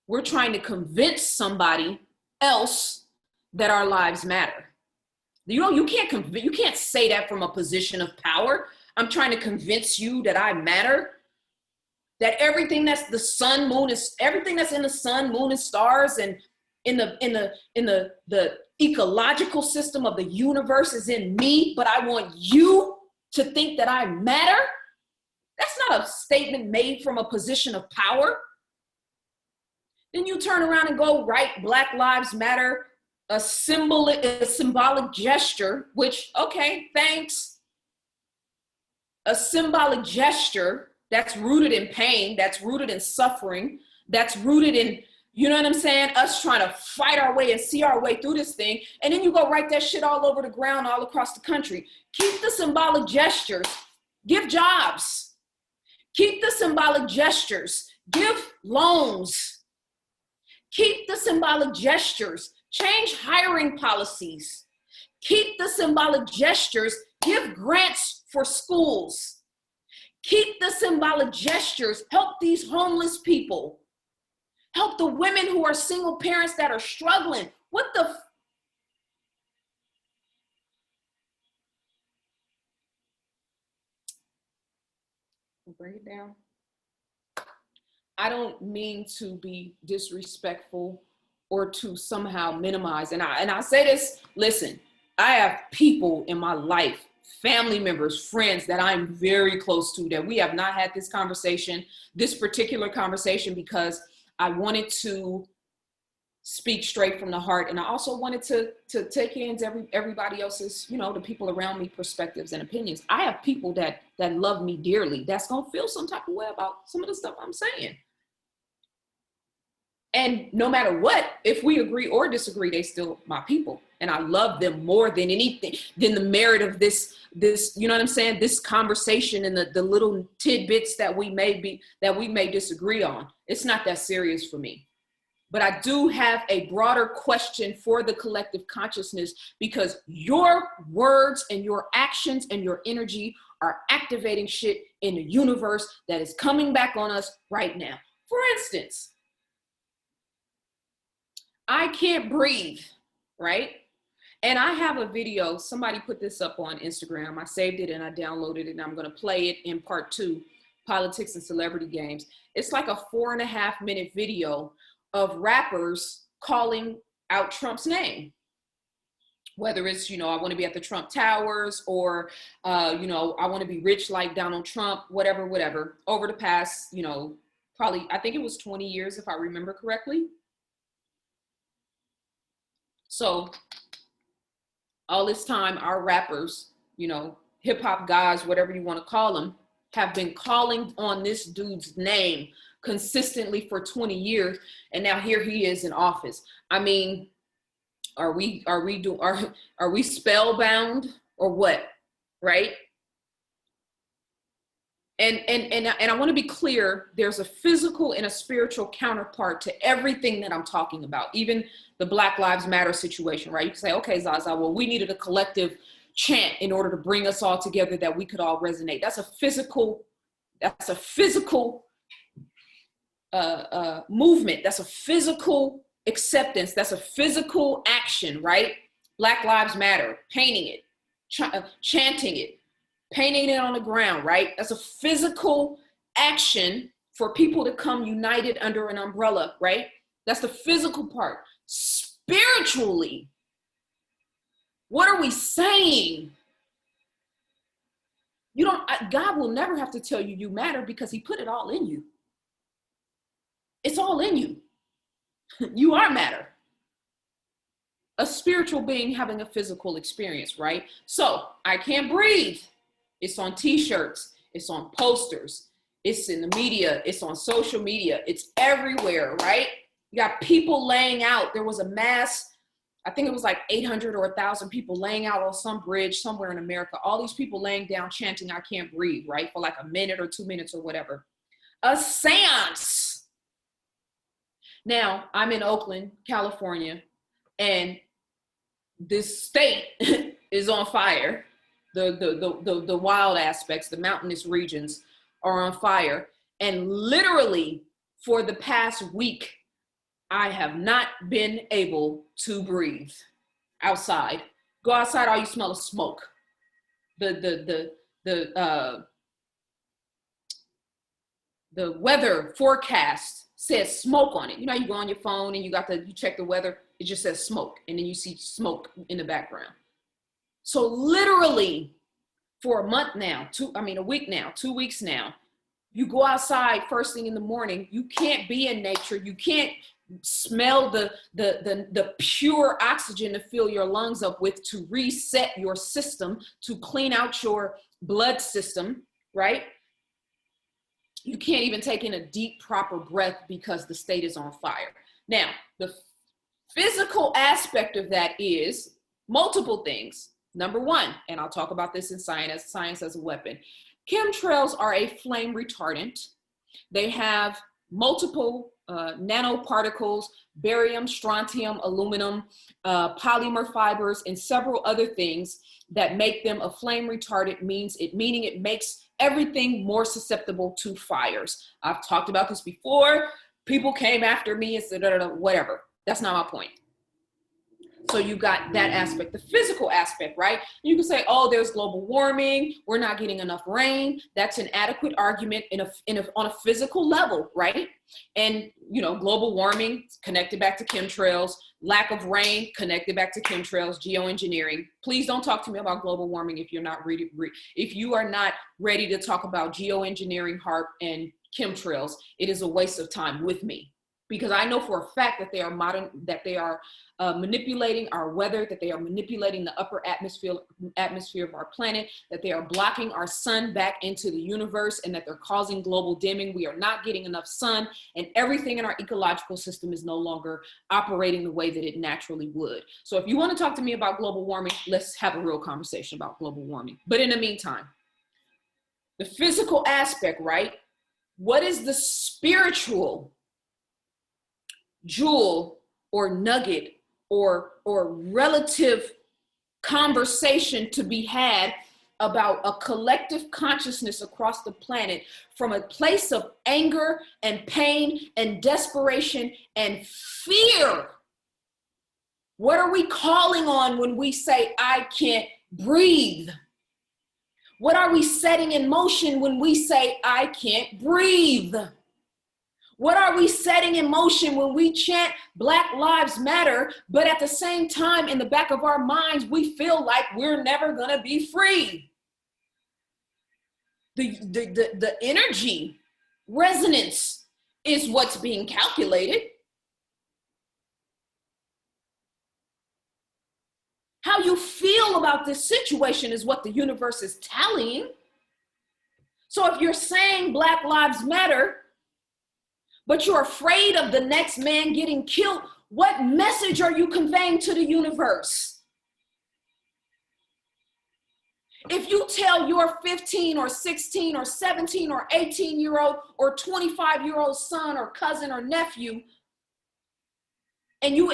we're trying to convince somebody else that our lives matter. You know, you can't say that from a position of power. I'm trying to convince you that I matter, that everything that's the sun, moon, is everything that's in the sun, moon, and stars, and in the ecological system of the universe is in me, but I want you to think that I matter. That's not a statement made from a position of power. Then you turn around and go write Black Lives Matter, a symbolic gesture, which, okay, thanks. A symbolic gesture that's rooted in pain, that's rooted in suffering, that's rooted in, you know what I'm saying, us trying to fight our way and see our way through this thing. And then you go write that shit all over the ground, all across the country. Keep the symbolic gestures. Give jobs. Keep the symbolic gestures. Give loans. Keep the symbolic gestures. Change hiring policies. Keep the symbolic gestures. Give grants for schools. Keep the symbolic gestures. Help these homeless people. Help the women who are single parents that are struggling. What the bring it down. I don't mean to be disrespectful or to somehow minimize. And I say this, listen, I have people in my life, family members, friends that I'm very close to, that we have not had this particular conversation, because I wanted to speak straight from the heart. And I also wanted to take into everybody else's, you know, the people around me, perspectives and opinions. I have people that love me dearly, that's gonna feel some type of way about some of the stuff I'm saying. And no matter what, if we agree or disagree, they still my people. And I love them more than anything, than the merit of this, you know what I'm saying? This conversation and the little tidbits that we may disagree on. It's not that serious for me. But I do have a broader question for the collective consciousness, because your words and your actions and your energy are activating shit in the universe that is coming back on us right now. For instance, I can't breathe, right? And I have a video, somebody put this up on Instagram. I saved it and I downloaded it, and I'm gonna play it in part 2, Politics and Celebrity Games. It's like a 4.5-minute video of rappers calling out Trump's name. Whether it's, I want to be at the Trump Towers, or, I want to be rich like Donald Trump, whatever, over the past, probably, I think it was 20 years, if I remember correctly. So all this time, our rappers, hip hop guys, whatever you want to call them, have been calling on this dude's name consistently for 20 years. And now here he is in office. I mean, are we spellbound or what? Right? And I want to be clear, there's a physical and a spiritual counterpart to everything that I'm talking about, even the Black Lives Matter situation, right? You can say, okay, ZaZa, well, we needed a collective chant in order to bring us all together that we could all resonate. That's a physical movement. That's a physical acceptance. That's a physical action, right? Black Lives Matter, painting it, chanting it, painting it on the ground, right? That's a physical action for people to come united under an umbrella, right? That's the physical part. Spiritually, what are we saying? God will never have to tell you you matter, because he put it all in you. It's all in you. You are matter. A spiritual being having a physical experience, right? So I can't breathe. It's on t-shirts. It's on posters. It's in the media. It's on social media. It's everywhere, right? You got people laying out. There was a mass, I think it was like 800 or 1,000 people laying out on some bridge somewhere in America. All these people laying down chanting, I can't breathe, right? For like a minute or 2 minutes or whatever. A seance. Now, I'm in Oakland, California, and this state is on fire. The wild aspects, the mountainous regions are on fire. And literally for the past week, I have not been able to breathe outside. Go outside, all you smell is smoke. The weather forecast says smoke on it. You know, you go on your phone and you check the weather, it just says smoke, and then you see smoke in the background. So literally for a month now, a week now, 2 weeks now, you go outside first thing in the morning, you can't be in nature, you can't smell the pure oxygen to fill your lungs up with, to reset your system, to clean out your blood system, right? You can't even take in a deep, proper breath because the state is on fire. Now, the physical aspect of that is multiple things. Number one, and I'll talk about this in science as a weapon. Chemtrails are a flame retardant. They have multiple nanoparticles, barium, strontium, aluminum, polymer fibers, and several other things that make them a flame retardant, meaning it makes everything more susceptible to fires. I've talked about this before. People came after me and said, whatever. That's not my point. So you got that aspect, the physical aspect, right? You can say, oh, there's global warming. We're not getting enough rain. That's an adequate argument on a physical level, right? And, global warming connected back to chemtrails, lack of rain connected back to chemtrails, geoengineering. Please don't talk to me about global warming if you're not if you are not ready to talk about geoengineering, HAARP, and chemtrails. It is a waste of time with me. Because I know for a fact that they are manipulating our weather, that they are manipulating the upper atmosphere of our planet, that they are blocking our sun back into the universe, and that they're causing global dimming. We are not getting enough sun, and everything in our ecological system is no longer operating the way that it naturally would. So if you want to talk to me about global warming, let's have a real conversation about global warming. But in the meantime, the physical aspect, right? What is the spiritual jewel or nugget or relative conversation to be had about a collective consciousness across the planet from a place of anger and pain and desperation and fear? What are we calling on when we say, I can't breathe? What are we setting in motion when we say, I can't breathe? What are we setting in motion when we chant Black Lives Matter, but at the same time, in the back of our minds, we feel like we're never gonna be free? The energy resonance is what's being calculated. How you feel about this situation is what the universe is tallying. So if you're saying Black Lives Matter, but you're afraid of the next man getting killed, what message are you conveying to the universe? If you tell your 15 or 16 or 17 or 18-year-old or 25-year-old son or cousin or nephew, and you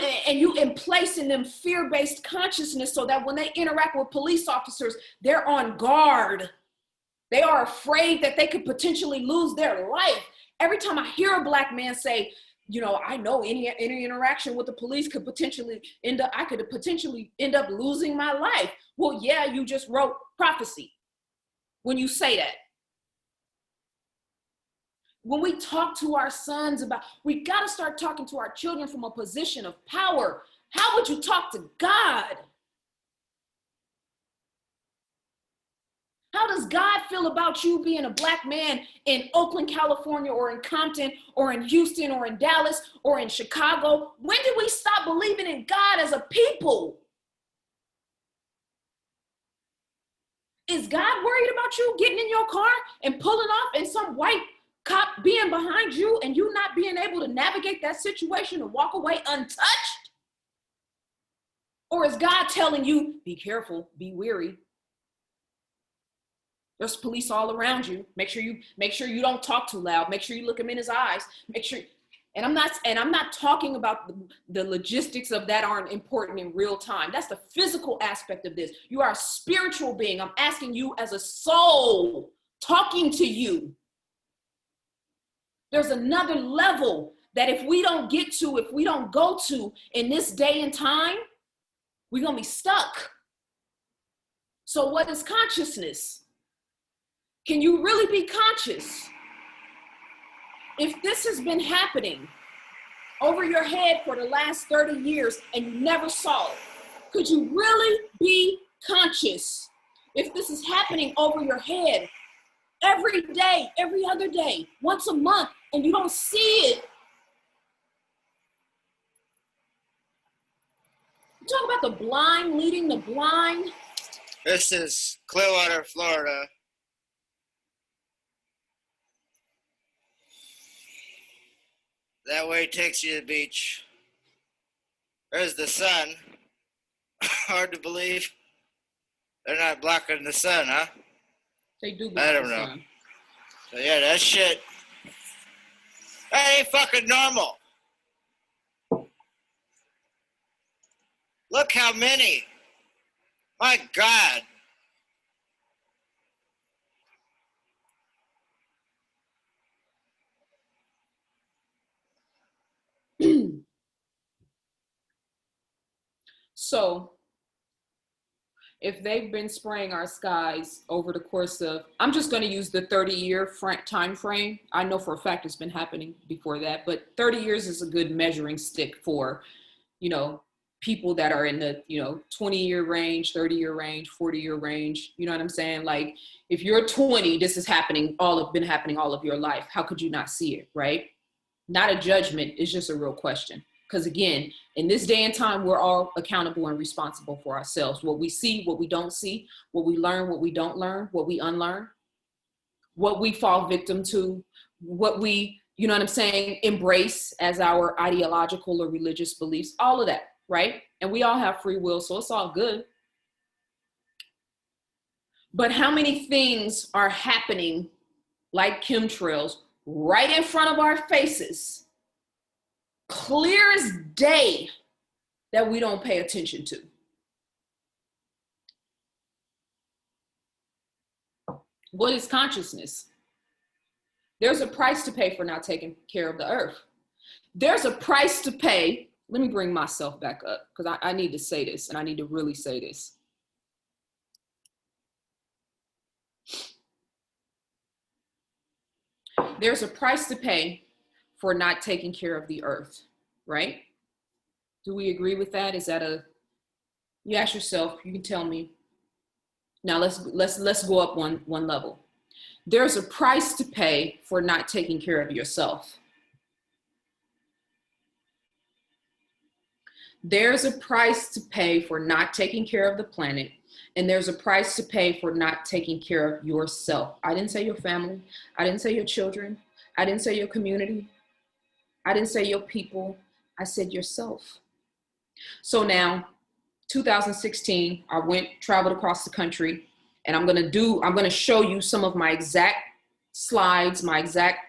place in them fear-based consciousness so that when they interact with police officers, they're on guard. They are afraid that they could potentially lose their life. Every time I hear a Black man say, you know, I know any interaction with the police could potentially end up losing my life. Well, yeah, you just wrote prophecy when you say that. When we talk to our sons about, we got to start talking to our children from a position of power. How would you talk to God? How does God feel about you being a Black man in Oakland, California, or in Compton, or in Houston, or in Dallas, or in Chicago? When did we stop believing in God as a people? Is God worried about you getting in your car and pulling off and some white cop being behind you and you not being able to navigate that situation and walk away untouched? Or is God telling you, be careful, be wary? There's police all around you. Make sure you don't talk too loud. Make sure you look him in his eyes. Make sure, and I'm not talking about the logistics of that aren't important in real time. That's the physical aspect of this. You are a spiritual being. I'm asking you as a soul, talking to you. There's another level that if we don't go to in this day and time, we're gonna be stuck. So what is consciousness? Can you really be conscious? If this has been happening over your head for the last 30 years and you never saw it, could you really be conscious? If this is happening over your head every day, every other day, once a month, and you don't see it, you talk about the blind leading the blind. This is Clearwater, Florida. That way takes you to the beach. There's the sun. Hard to believe. They're not blocking the sun, huh? They do block I don't the know. sun. So yeah, that shit, that ain't fucking normal. Look how many. My God. So if they've been spraying our skies over the course of, I'm just going to use the 30-year time frame. I know for a fact it's been happening before that, but 30 years is a good measuring stick for, you know, people that are in the, 20-year range, 30-year range, 40-year range. You know what I'm saying? Like, if you're 20, this is been happening all of your life. How could you not see it, right? Not a judgment. It's just a real question. Because again, in this day and time, we're all accountable and responsible for ourselves. What we see, what we don't see, what we learn, what we don't learn, what we unlearn, what we fall victim to, what we, you know what I'm saying, embrace as our ideological or religious beliefs, all of that, right? And we all have free will, so it's all good. But how many things are happening like chemtrails right in front of our faces, clear as day, that we don't pay attention to? What is consciousness? There's a price to pay for not taking care of the earth. There's a price to pay. Let me bring myself back up because I need to say this, and I need to really say this. There's a price to pay for not taking care of the earth, right? Do we agree with that? Is that you ask yourself, you can tell me. Now let's go up one level. There's a price to pay for not taking care of yourself. There's a price to pay for not taking care of the planet, and there's a price to pay for not taking care of yourself. I didn't say your family. I didn't say your children. I didn't say your community. I didn't say your people. I said yourself. So now, 2016, I traveled across the country, and I'm gonna show you some of my exact slides, my exact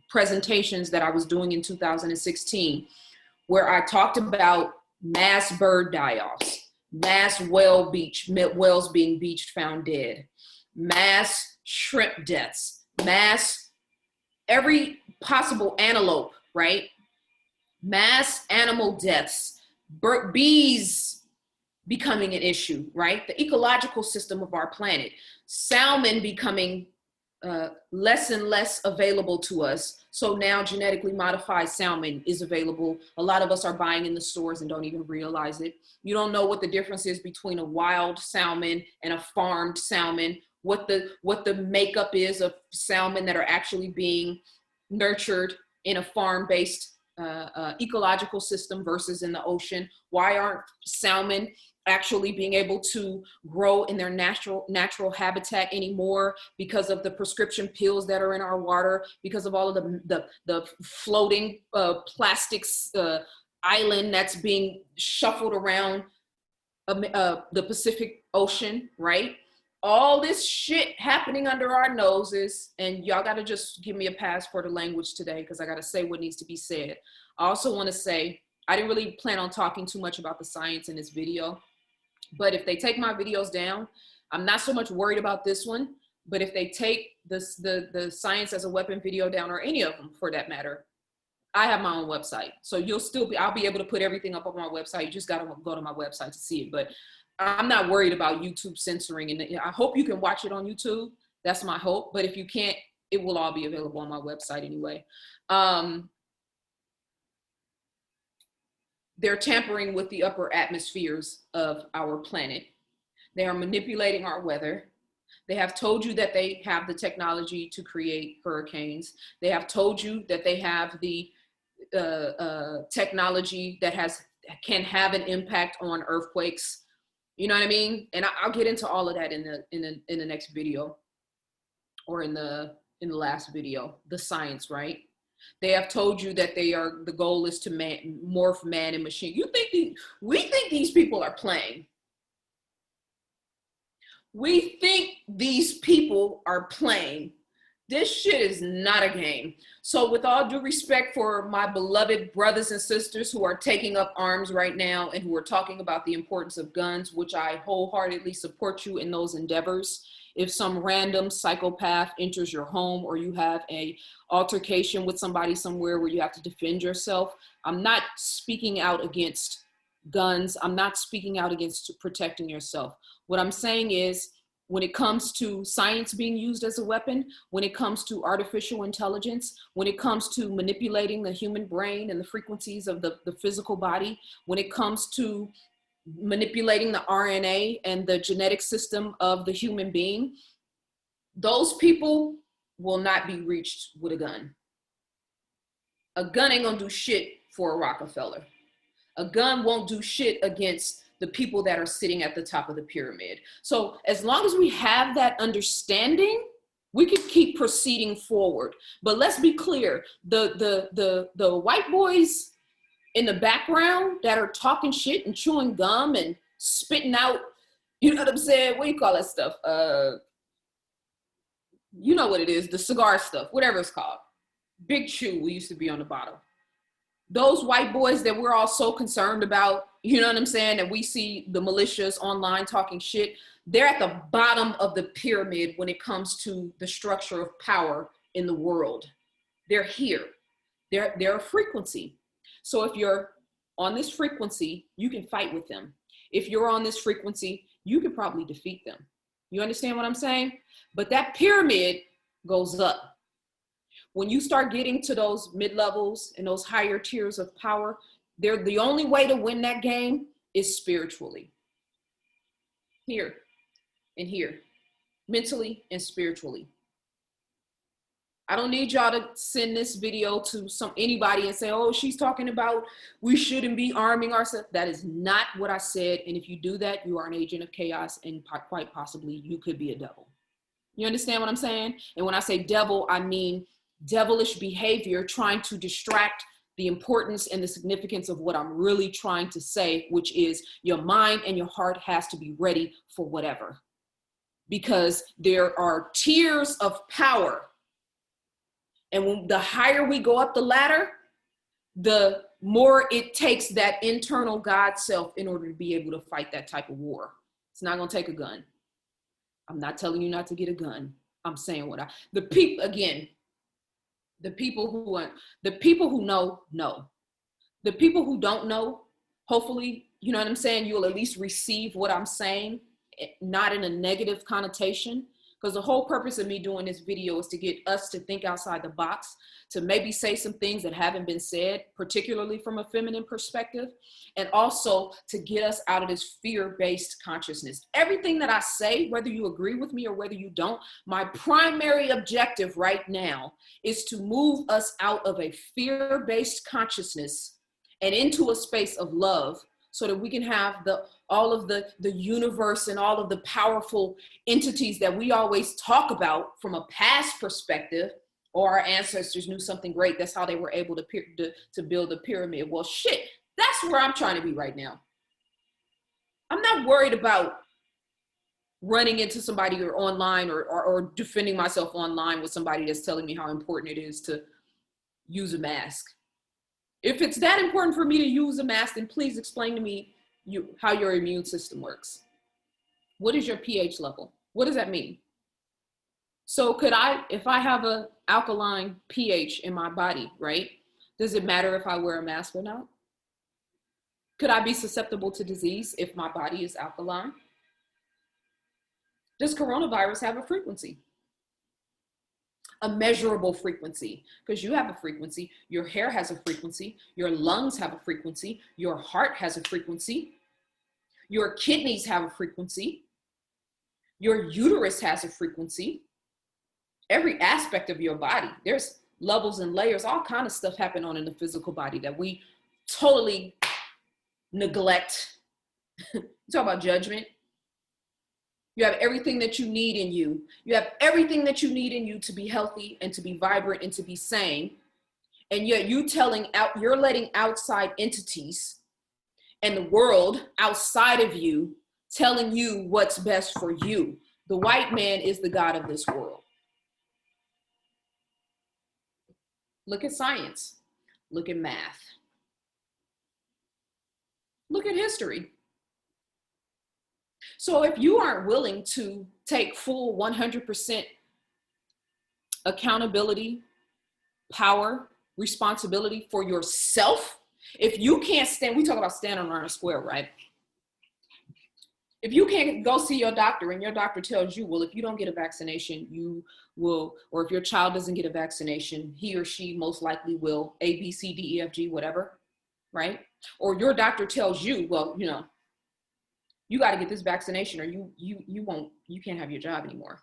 presentations that I was doing in 2016, where I talked about mass bird die-offs, mass whales being beached found dead, mass shrimp deaths, mass every possible antelope, right? Mass animal deaths, bees becoming an issue, right? The ecological system of our planet, salmon becoming less and less available to us. So now genetically modified salmon is available. A lot of us are buying in the stores and don't even realize it. You don't know what the difference is between a wild salmon and a farmed salmon, what the makeup is of salmon that are actually being nurtured in a farm-based ecological system versus in the ocean. Why aren't salmon actually being able to grow in their natural habitat anymore? Because of the prescription pills that are in our water, because of all of the floating plastics island that's being shuffled around the Pacific Ocean, right? All this shit happening under our noses, and y'all got to just give me a pass for the language today, because I got to say what needs to be said. I also want to say, I didn't really plan on talking too much about the science in this video, but if they take my videos down, I'm not so much worried about this one, but if they take the science as a weapon video down, or any of them for that matter, I have my own website. So I'll be able to put everything up on my website. You just got to go to my website to see it. But I'm not worried about YouTube censoring, and I hope you can watch it on YouTube. That's my hope. But if you can't, it will all be available on my website anyway. They're tampering with the upper atmospheres of our planet. They are manipulating our weather. They have told you that they have the technology to create hurricanes. They have told you that they have the technology that can have an impact on earthquakes. You know what I mean? And I'll get into all of that in the next video, or in the last video, the science, right? They have told you that the goal is to morph man and machine. We think these people are playing. We think these people are playing. This shit is not a game. So with all due respect for my beloved brothers and sisters who are taking up arms right now and who are talking about the importance of guns, which I wholeheartedly support you in those endeavors. If some random psychopath enters your home, or you have a altercation with somebody somewhere where you have to defend yourself, I'm not speaking out against guns. I'm not speaking out against protecting yourself. What I'm saying is, when it comes to science being used as a weapon, when it comes to artificial intelligence, when it comes to manipulating the human brain and the frequencies of the physical body, when it comes to manipulating the RNA and the genetic system of the human being, those people will not be reached with a gun. A gun ain't gonna do shit for a Rockefeller. A gun won't do shit against the people that are sitting at the top of the pyramid. So as long as we have that understanding, we could keep proceeding forward. But let's be clear, the white boys in the background that are talking shit and chewing gum and spitting out, you know what I'm saying? What do you call that stuff? You know what it is, the cigar stuff, whatever it's called. Big Chew, we used to be on the bottom. Those white boys that we're all so concerned about, you know what I'm saying? And we see the militias online talking shit. They're at the bottom of the pyramid when it comes to the structure of power in the world. They're here. They're a frequency. So if you're on this frequency, you can fight with them. If you're on this frequency, you can probably defeat them. You understand what I'm saying? But that pyramid goes up. When you start getting to those mid-levels and those higher tiers of power, the only way to win that game is spiritually. Here and here, mentally and spiritually. I don't need y'all to send this video to anybody and say, oh, she's talking about we shouldn't be arming ourselves. That is not what I said. And if you do that, you are an agent of chaos, and quite possibly you could be a devil. You understand what I'm saying? And when I say devil, I mean devilish behavior trying to distract the importance and the significance of what I'm really trying to say, which is your mind and your heart has to be ready for whatever. Because there are tiers of power. And when the higher we go up the ladder, the more it takes that internal God self in order to be able to fight that type of war. It's not going to take a gun. I'm not telling you not to get a gun. I'm saying the people who know. The people who don't know, hopefully, you know what I'm saying, you'll at least receive what I'm saying, not in a negative connotation. Because the whole purpose of me doing this video is to get us to think outside the box, to maybe say some things that haven't been said, particularly from a feminine perspective, and also to get us out of this fear-based consciousness. Everything that I say, whether you agree with me or whether you don't, my primary objective right now is to move us out of a fear-based consciousness and into a space of love, so that we can have all of the universe and all of the powerful entities that we always talk about from a past perspective, or our ancestors knew something great. That's how they were able to build a pyramid. Well, shit, that's where I'm trying to be right now. I'm not worried about running into somebody or online or defending myself online with somebody that's telling me how important it is to use a mask. If it's that important for me to use a mask, then please explain to me how your immune system works. What is your pH level? What does that mean? So if I have an alkaline pH in my body, right? Does it matter if I wear a mask or not? Could I be susceptible to disease if my body is alkaline? Does coronavirus have a frequency? A measurable frequency, because you have a frequency, your hair has a frequency, your lungs have a frequency, your heart has a frequency, your kidneys have a frequency, your uterus has a frequency. Every aspect of your body, there's levels and layers, all kind of stuff happen on in the physical body that we totally neglect. You talk about judgment. You have everything that you need in you. You have everything that you need in you to be healthy and to be vibrant and to be sane. And yet you're letting outside entities and the world outside of you telling you what's best for you. The white man is the God of this world. Look at science. Look at math. Look at history. So if you aren't willing to take full 100% accountability, power, responsibility for yourself, if you can't stand, we talk about standing around a square, right? If you can't go see your doctor and your doctor tells you, well, if you don't get a vaccination, you will, or if your child doesn't get a vaccination, he or she most likely will, A, B, C, D, E, F, G, whatever, right? Or your doctor tells you, well, you got to get this vaccination or you can't have your job anymore.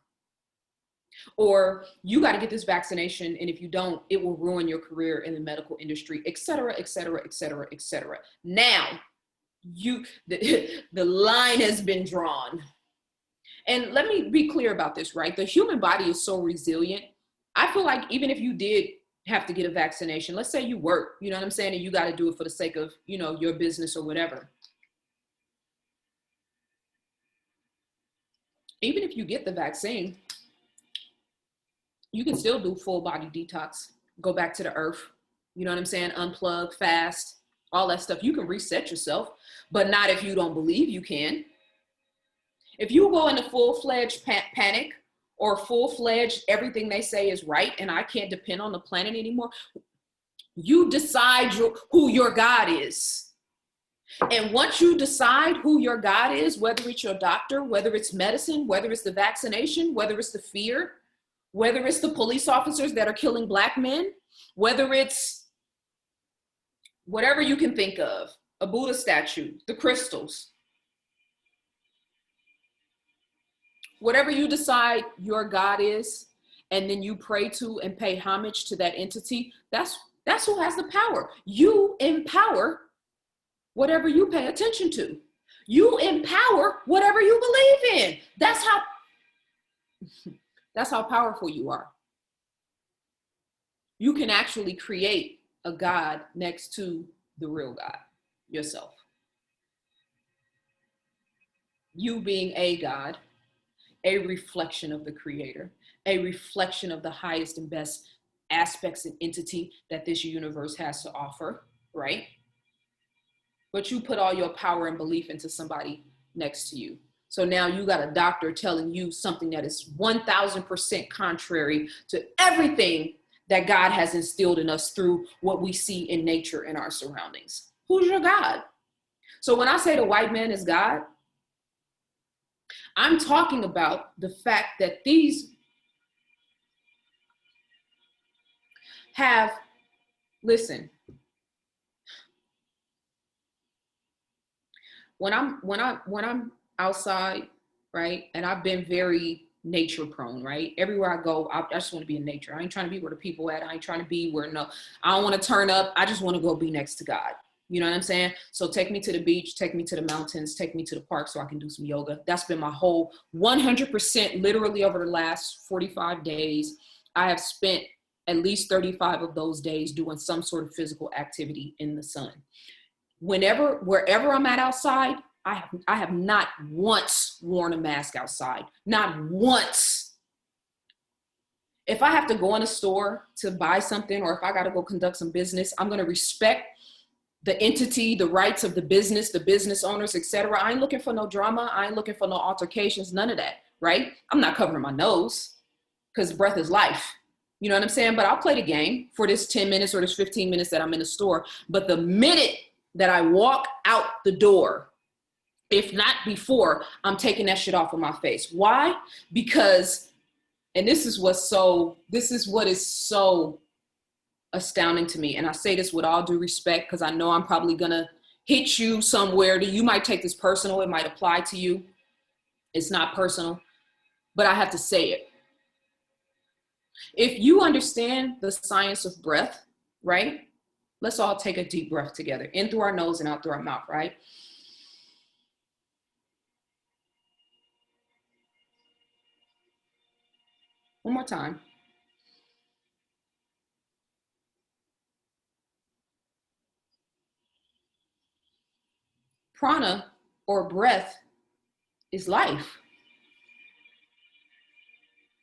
Or you got to get this vaccination, and if you don't, it will ruin your career in the medical industry, et cetera, et cetera, et cetera, et cetera. Now, the line has been drawn. And let me be clear about this, right? The human body is so resilient. I feel like even if you did have to get a vaccination, let's say you work, you know what I'm saying, and you got to do it for the sake of, your business or whatever. Even if you get the vaccine, you can still do full body detox, go back to the earth, you know what I'm saying, unplug, fast, all that stuff. You can reset yourself, but not if you don't believe you can. If you go into full-fledged panic or full-fledged everything they say is right and I can't depend on the planet anymore, you decide who your God is. And once you decide who your God is, whether it's your doctor, whether it's medicine, whether it's the vaccination, whether it's the fear, whether it's the police officers that are killing Black men, whether it's whatever you can think of, a Buddha statue, the crystals, whatever you decide your God is, and then you pray to and pay homage to that entity, that's who has the power. You empower whatever you pay attention to. You empower whatever you believe in. That's how powerful you are. You can actually create a God next to the real God, yourself. You being a God, a reflection of the Creator, a reflection of the highest and best aspects and entity that this universe has to offer, right? But you put all your power and belief into somebody next to you. So now you got a doctor telling you something that is 1000% contrary to everything that God has instilled in us through what we see in nature and our surroundings. Who's your God? So when I say the white man is God, I'm talking about the fact that these have, listen, when I'm outside, right, and I've been very nature prone, right? Everywhere I go, I just want to be in nature. I ain't trying to be where the people at. I ain't trying to be where, no, I don't want to turn up. I just want to go be next to God. You know what I'm saying? So take me to the beach, take me to the mountains, take me to the park so I can do some yoga. That's been my whole 100%, literally over the last 45 days. I have spent at least 35 of those days doing some sort of physical activity in the sun. Wherever I'm at outside, I have not once worn a mask outside, not once. If I have to go in a store to buy something, or if I got to go conduct some business, I'm going to respect the entity, the rights of the business owners, etc. I ain't looking for no drama. I ain't looking for no altercations, none of that, right? I'm not covering my nose because breath is life. You know what I'm saying? But I'll play the game for this 10 minutes or this 15 minutes that I'm in the store. But the minute that I walk out the door, if not before, I'm taking that shit off of my face. Why? Because, and this is what is so astounding to me. And I say this with all due respect, because I know I'm probably going to hit you somewhere that you might take this personal. It might apply to you. It's not personal, but I have to say it. If you understand the science of breath, right? Let's all take a deep breath together, in through our nose and out through our mouth, right? One more time. Prana, or breath, is life.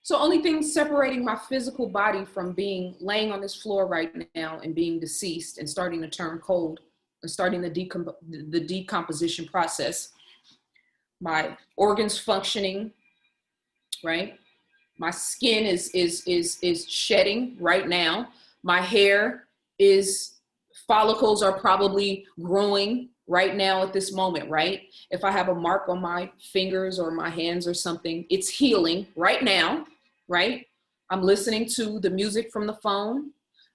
So only thing separating my physical body from being laying on this floor right now and being deceased and starting to turn cold and starting the decomposition process, my organs functioning, right? My skin is shedding right now. My hair follicles are probably growing right now at this moment, right? If I have a mark on my fingers or my hands or something, it's healing right now, right? I'm listening to the music from the phone.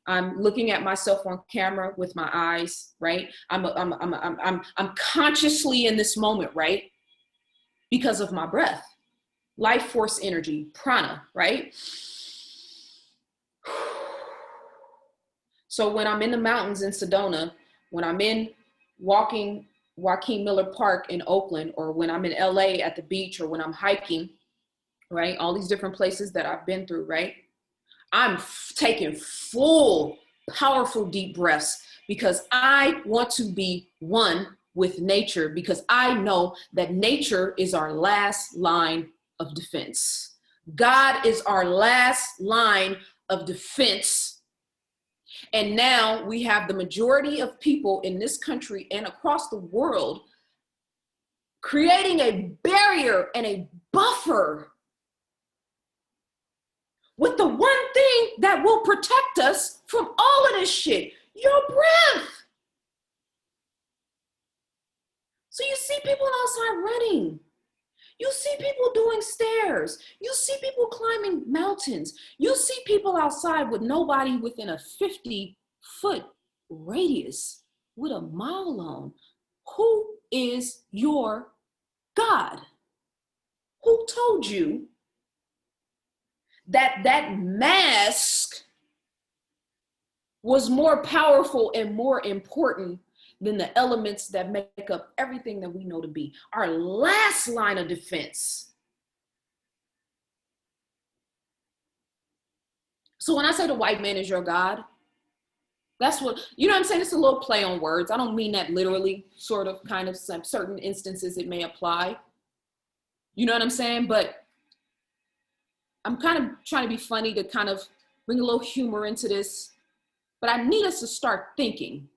I'm looking at myself on camera with my eyes, right? I'm consciously in this moment, right? Because of my breath. Life force energy, prana, right? So when I'm in the mountains in Sedona, when I'm in walking Joaquin Miller Park in Oakland, or when I'm in LA at the beach, or when I'm hiking, right? All these different places that I've been through, right? I'm taking full, powerful deep breaths because I want to be one with nature, because I know that nature is our last line of defense. God is our last line of defense. And now we have the majority of people in this country and across the world creating a barrier and a buffer with the one thing that will protect us from all of this shit, your breath. So you see people outside running. You see people doing stairs. You see people climbing mountains. You see people outside with nobody within a 50-foot radius with a mile on. Who is your God? Who told you that that mask was more powerful and more important than the elements that make up everything that we know to be our last line of defense? So when I say the white man is your God, that's what, you know what I'm saying? It's a little play on words. I don't mean that literally, sort of, kind of, some certain instances it may apply. You know what I'm saying? But I'm kind of trying to be funny to kind of bring a little humor into this. But I need us to start thinking.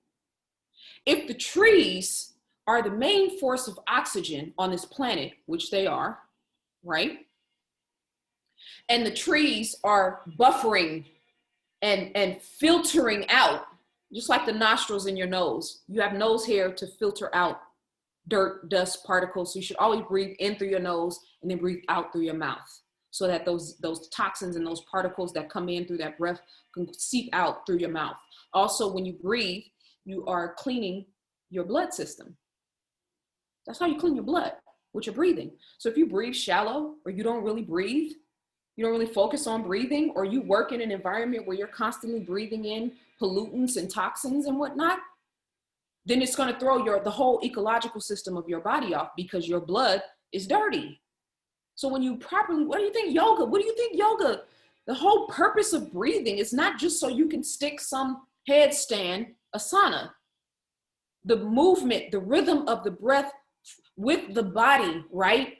If the trees are the main force of oxygen on this planet, which they are, right? And the trees are buffering and filtering out, just like the nostrils in your nose. You have nose hair to filter out dirt, dust, particles. So you should always breathe in through your nose and then breathe out through your mouth, so that those toxins and those particles that come in through that breath can seep out through your mouth. Also, when you breathe, you are cleaning your blood system. That's how you clean your blood, with your breathing. So if you breathe shallow, or you don't really breathe, you don't really focus on breathing, or you work in an environment where you're constantly breathing in pollutants and toxins and whatnot, then it's going to throw the whole ecological system of your body off, because your blood is dirty. So when you properly, what do you think yoga, the whole purpose of breathing is not just so you can stick some headstand asana. The movement, the rhythm of the breath with the body, right,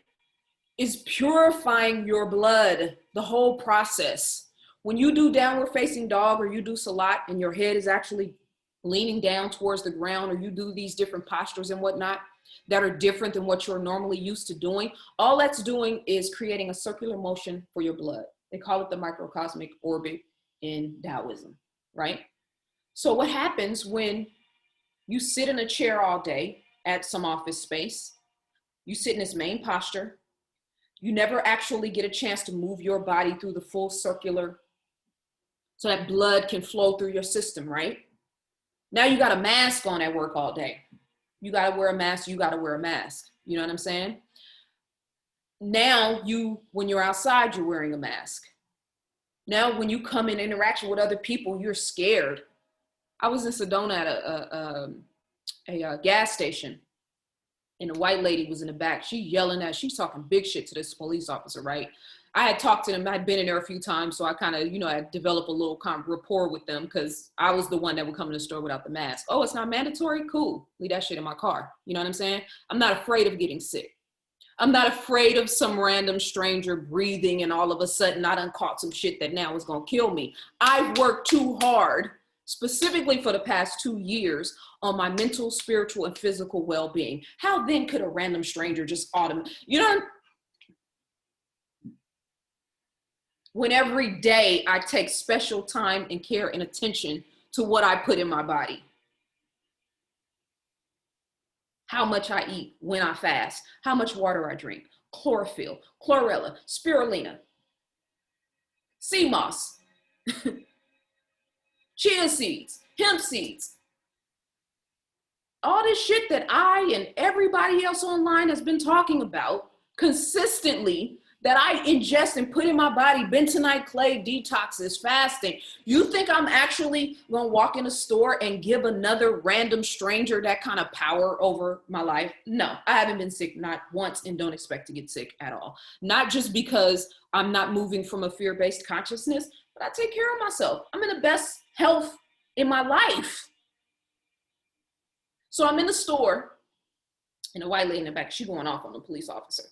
is purifying your blood, the whole process. When you do downward facing dog, or you do salat and your head is actually leaning down towards the ground, or you do these different postures and whatnot that are different than what you're normally used to doing, all that's doing is creating a circular motion for your blood. They call it the microcosmic orbit in Taoism, right? So what happens when you sit in a chair all day at some office space? You sit in this main posture. You never actually get a chance to move your body through the full circular, so that blood can flow through your system, right? Now you got a mask on at work all day. You got to wear a mask. You got to wear a mask. You know what I'm saying? Now when you're outside, you're wearing a mask. Now, when you come in interaction with other people, you're scared. I was in Sedona at a gas station, and a white lady was in the back. She's talking big shit to this police officer, right? I had talked to them. I'd been in there a few times, so I kind of, I developed a little kind of rapport with them, because I was the one that would come in the store without the mask. Oh, it's not mandatory? Cool. Leave that shit in my car. You know what I'm saying? I'm not afraid of getting sick. I'm not afraid of some random stranger breathing and all of a sudden I done caught some shit that now is going to kill me. I've worked too hard, specifically for the past 2 years, on my mental, spiritual, and physical well-being. How then could a random stranger just when every day I take special time and care and attention to what I put in my body? How much I eat, when I fast, how much water I drink, chlorophyll, chlorella, spirulina, sea moss, chia seeds, hemp seeds. All this shit that I and everybody else online has been talking about consistently, that I ingest and put in my body: bentonite clay detoxes, fasting. You think I'm actually gonna walk in a store and give another random stranger that kind of power over my life? No, I haven't been sick, not once, and don't expect to get sick at all. Not just because I'm not moving from a fear-based consciousness, but I take care of myself. I'm in the best health in my life. So I'm in the store, and a white lady in the back, she's going off on the police officer.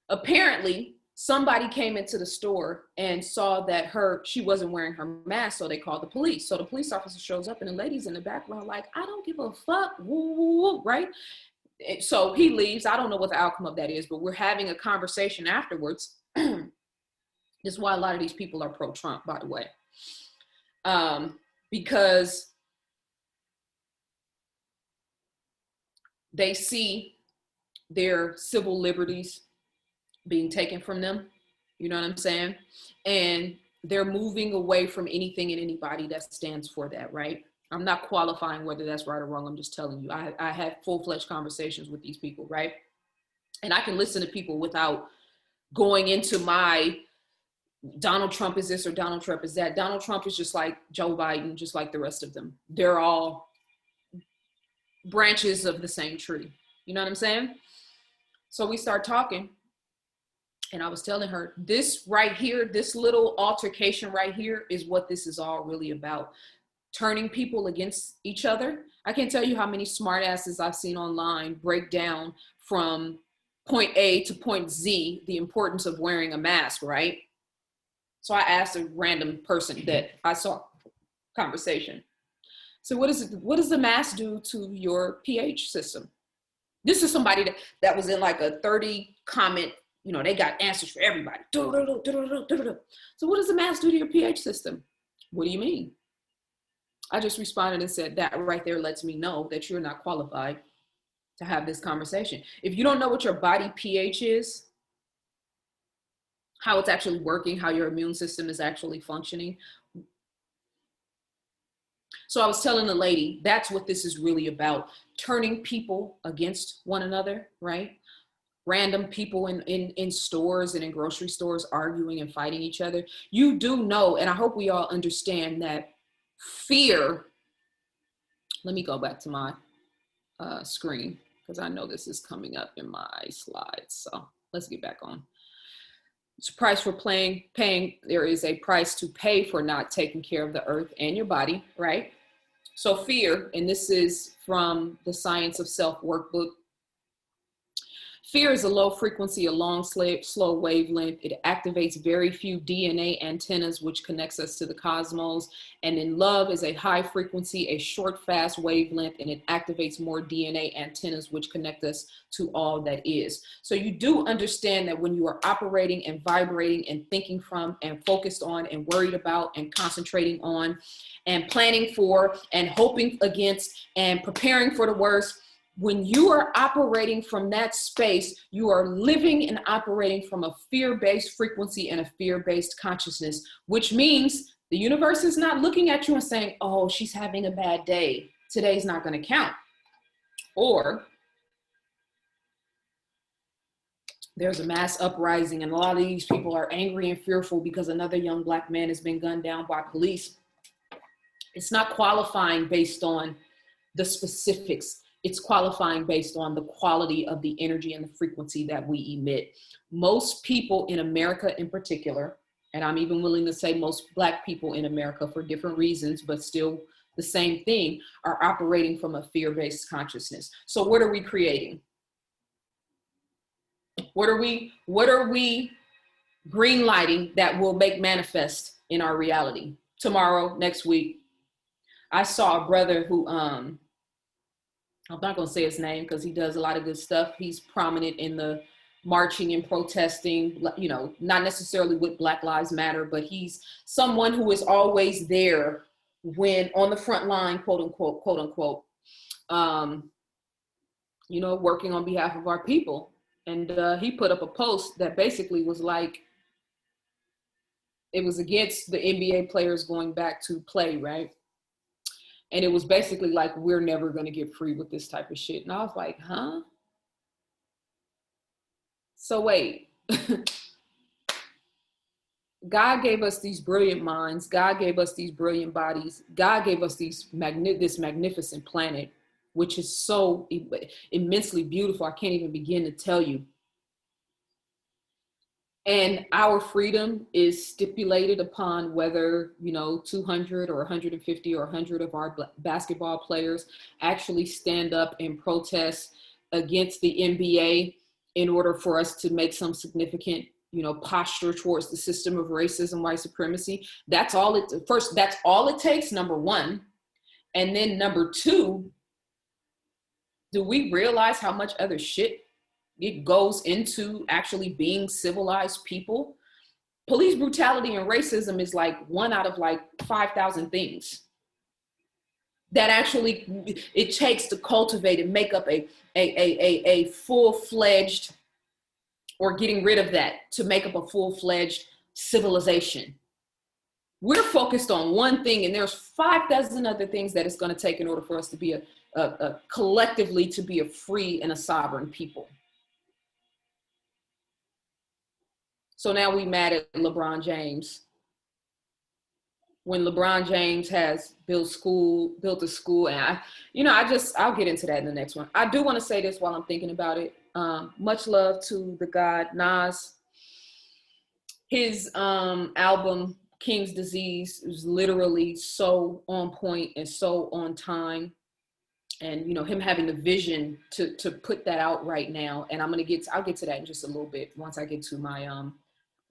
Apparently, somebody came into the store and saw that she wasn't wearing her mask, so they called the police. So the police officer shows up, and the ladies in the background like, I don't give a fuck, woo, woo, woo, right? So he leaves. I don't know what the outcome of that is, but we're having a conversation afterwards. This is why a lot of these people are pro-Trump, by the way. Because they see their civil liberties being taken from them. You know what I'm saying? And they're moving away from anything and anybody that stands for that, right? I'm not qualifying whether that's right or wrong. I'm just telling you, I had full-fledged conversations with these people, right? And I can listen to people without going into my Donald Trump is this or Donald Trump is that. Donald Trump is just like Joe Biden, just like the rest of them. They're all branches of the same tree. You know what I'm saying? So we start talking, and I was telling her, this right here, this little altercation right here is what this is all really about. Turning people against each other. I can't tell you how many smartasses I've seen online break down from point A to point Z the importance of wearing a mask, right? So I asked a random person that I saw conversation. So what does the mask do to your pH system? This is somebody that was in like a 30 comment, you know, they got answers for everybody. So what does the mask do to your pH system? What do you mean? I just responded and said, that right there lets me know that you're not qualified to have this conversation. If you don't know what your body pH is, how it's actually working, how your immune system is actually functioning. So I was telling the lady, that's what this is really about. Turning people against one another, right? Random people in stores and in grocery stores arguing and fighting each other. You do know, and I hope we all understand that fear, let me go back to my screen because I know this is coming up in my slides. So let's get back on. It's a price for paying. There is a price to pay for not taking care of the earth and your body, right? So fear, and this is from the Science of Self workbook. Fear is a low frequency, a long, slow wavelength. It activates very few DNA antennas, which connects us to the cosmos. And then love is a high frequency, a short, fast wavelength, and it activates more DNA antennas, which connect us to all that is. So you do understand that when you are operating and vibrating and thinking from and focused on and worried about and concentrating on and planning for and hoping against and preparing for the worst, when you are operating from that space, you are living and operating from a fear-based frequency and a fear-based consciousness, which means the universe is not looking at you and saying, oh, she's having a bad day. Today's not going to count. Or there's a mass uprising and a lot of these people are angry and fearful because another young Black man has been gunned down by police. It's not qualifying based on the specifics. It's qualifying based on the quality of the energy and the frequency that we emit. Most people in America in particular, and I'm even willing to say most Black people in America for different reasons, but still the same thing, are operating from a fear-based consciousness. So what are we creating? What are we green lighting that will make manifest in our reality? Tomorrow, next week, I saw a brother who, I'm not going to say his name because he does a lot of good stuff. He's prominent in the marching and protesting, you know, not necessarily with Black Lives Matter, but he's someone who is always there when on the front line, quote unquote, you know, working on behalf of our people. And he put up a post that basically was like, it was against the NBA players going back to play, right? And it was basically like, we're never going to get free with this type of shit. And I was like, huh? So wait, God gave us these brilliant minds. God gave us these brilliant bodies. God gave us this magnificent planet, which is so immensely beautiful. I can't even begin to tell you. And our freedom is stipulated upon whether, you know, 200 or 150 or 100 of our basketball players actually stand up and protest against the NBA in order for us to make some significant, you know, posture towards the system of racism, white supremacy. That's all it takes, number one. And then number two, do we realize how much other shit it goes into actually being civilized people? Police brutality and racism is like one out of like 5,000 things that actually it takes to cultivate and make up a full-fledged or getting rid of that to make up a full-fledged civilization. We're focused on one thing, and there's 5,000 other things that it's going to take in order for us to be collectively to be a free and a sovereign people. So now we mad at LeBron James. When LeBron James has built a school, and I'll get into that in the next one. I do want to say this while I'm thinking about it. Much love to the God Nas. His album King's Disease is literally so on point and so on time. And him having the vision to put that out right now. And I'll get to that in just a little bit once I get to my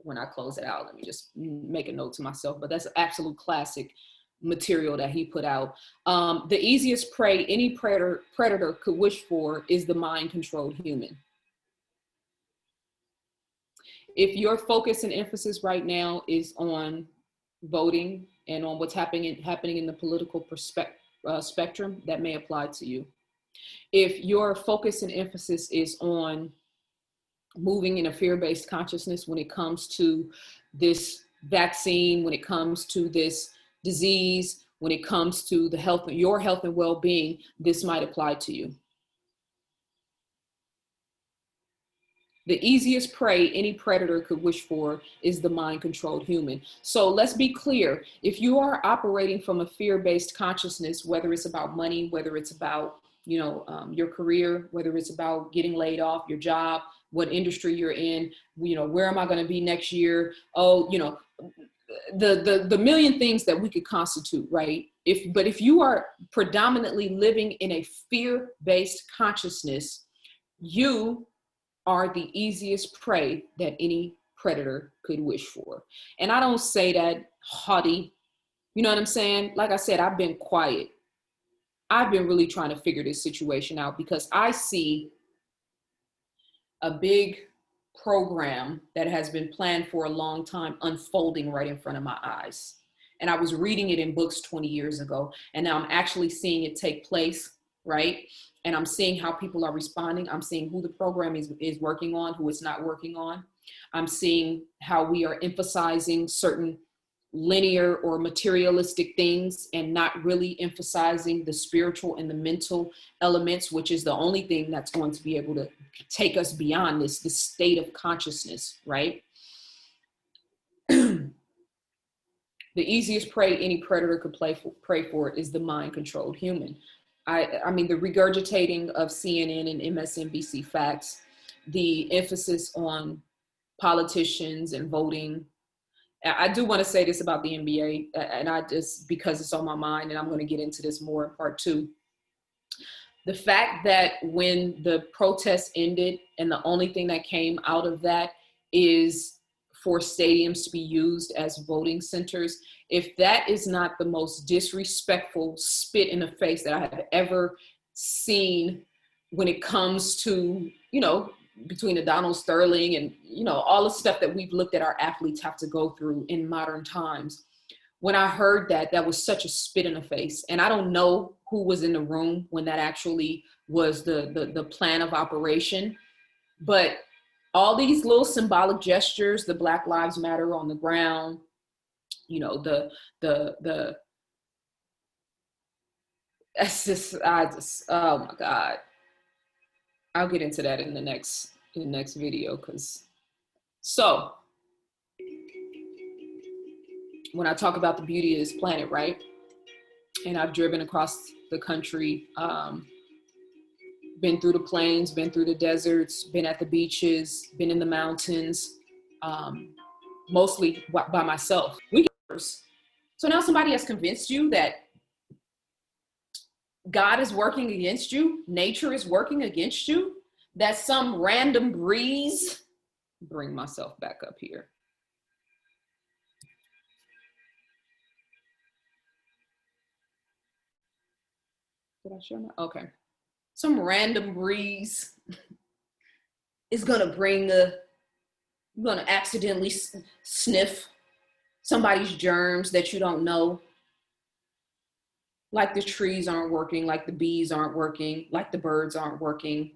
when I close it out. Let me just make a note to myself. But that's absolute classic material that he put out. The easiest prey any predator could wish for is the mind-controlled human. If your focus and emphasis right now is on voting and on what's happening in the political spectrum, that may apply to you. If your focus and emphasis is on moving in a fear-based consciousness when it comes to this vaccine, when it comes to this disease, when it comes to your health and well-being, this might apply to you. The easiest prey any predator could wish for is the mind-controlled human. So let's be clear. If you are operating from a fear-based consciousness, whether it's about money, whether it's about your career, whether it's about getting laid off, your job, what industry you're in, where am I going to be next year? Oh, the million things that we could constitute, right? But if you are predominantly living in a fear-based consciousness, you are the easiest prey that any predator could wish for. And I don't say that haughty, you know what I'm saying? Like I said, I've been quiet. I've been really trying to figure this situation out because I see a big program that has been planned for a long time unfolding right in front of my eyes. And I was reading it in books 20 years ago, and now I'm actually seeing it take place, right? And I'm seeing how people are responding. I'm seeing who the program is working on, who it's not working on. I'm seeing how we are emphasizing certain linear or materialistic things and not really emphasizing the spiritual and the mental elements, which is the only thing that's going to be able to take us beyond this state of consciousness, right? The easiest prey any predator could pray for is the mind-controlled human. I mean, the regurgitating of CNN and MSNBC facts, the emphasis on politicians and voting. I do want to say this about the NBA, and because it's on my mind, and I'm going to get into this more in part 2. The fact that when the protests ended and the only thing that came out of that is for stadiums to be used as voting centers, if that is not the most disrespectful spit in the face that I have ever seen when it comes to, between the Donald Sterling and, all the stuff that we've looked at our athletes have to go through in modern times. When I heard that was such a spit in the face. And I don't know who was in the room when that actually was the plan of operation, but all these little symbolic gestures, the Black Lives Matter on the ground, oh my God. I'll get into that in the next video. So when I talk about the beauty of this planet, right? And I've driven across the country, been through the plains, been through the deserts, been at the beaches, been in the mountains, mostly by myself. So now somebody has convinced you that God is working against you, nature is working against you, that some random breeze, bring myself back up here. Did I share my, okay. Some random breeze is gonna you're gonna accidentally sniff somebody's germs that you don't know. Like the trees aren't working, like the bees aren't working, like the birds aren't working.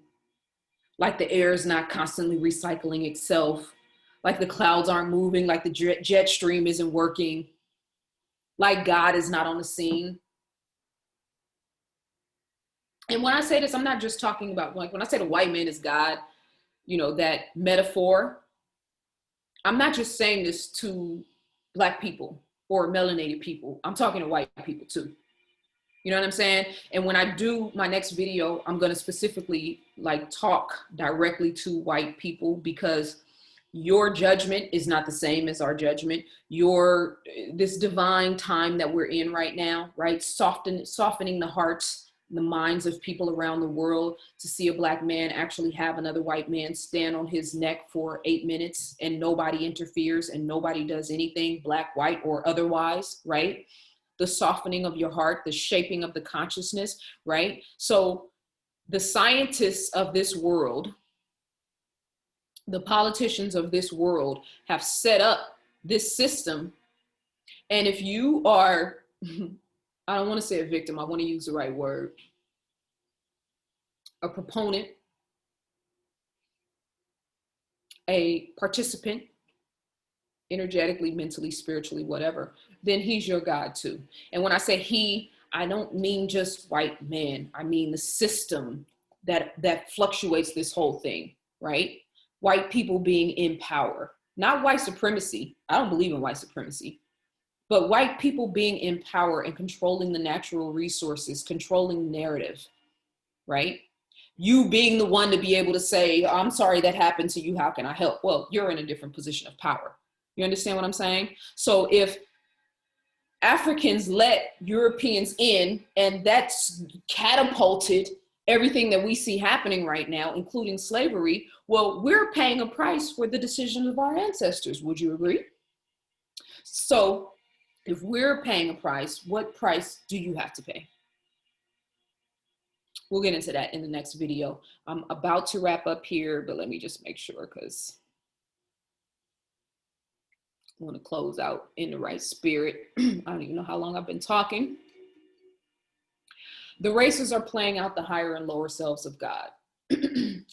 like the air is not constantly recycling itself, like the clouds aren't moving, like the jet stream isn't working, like God is not on the scene. And when I say this, I'm not just talking about, like, when I say the white man is God, you know, that metaphor, I'm not just saying this to Black people or melanated people. I'm talking to white people too. You know what I'm saying? And when I do my next video, I'm going to specifically like talk directly to white people, because your judgment is not the same as our judgment. This divine time that we're in right now, right? Softening the hearts, the minds of people around the world to see a Black man actually have another white man stand on his neck for 8 minutes and nobody interferes and nobody does anything, Black, white, or otherwise, right? The softening of your heart, the shaping of the consciousness, right? So the scientists of this world, the politicians of this world have set up this system. And if you are, I don't want to say a victim, I want to use the right word, a proponent, a participant, energetically, mentally, spiritually, whatever, then he's your God too. And when I say he, I don't mean just white men. I mean the system that fluctuates this whole thing, right? White people being in power, not white supremacy. I don't believe in white supremacy, but white people being in power and controlling the natural resources, controlling narrative, right? You being the one to be able to say, oh, I'm sorry that happened to you. How can I help? Well, you're in a different position of power. You understand what I'm saying? So if Africans let Europeans in, and that's catapulted everything that we see happening right now, including slavery, well, we're paying a price for the decisions of our ancestors. Would you agree? So if we're paying a price, what price do you have to pay? We'll get into that in the next video. I'm about to wrap up here, but let me just make sure, because I want to close out in the right spirit. I don't even know how long I've been talking. The races are playing out the higher and lower selves of God.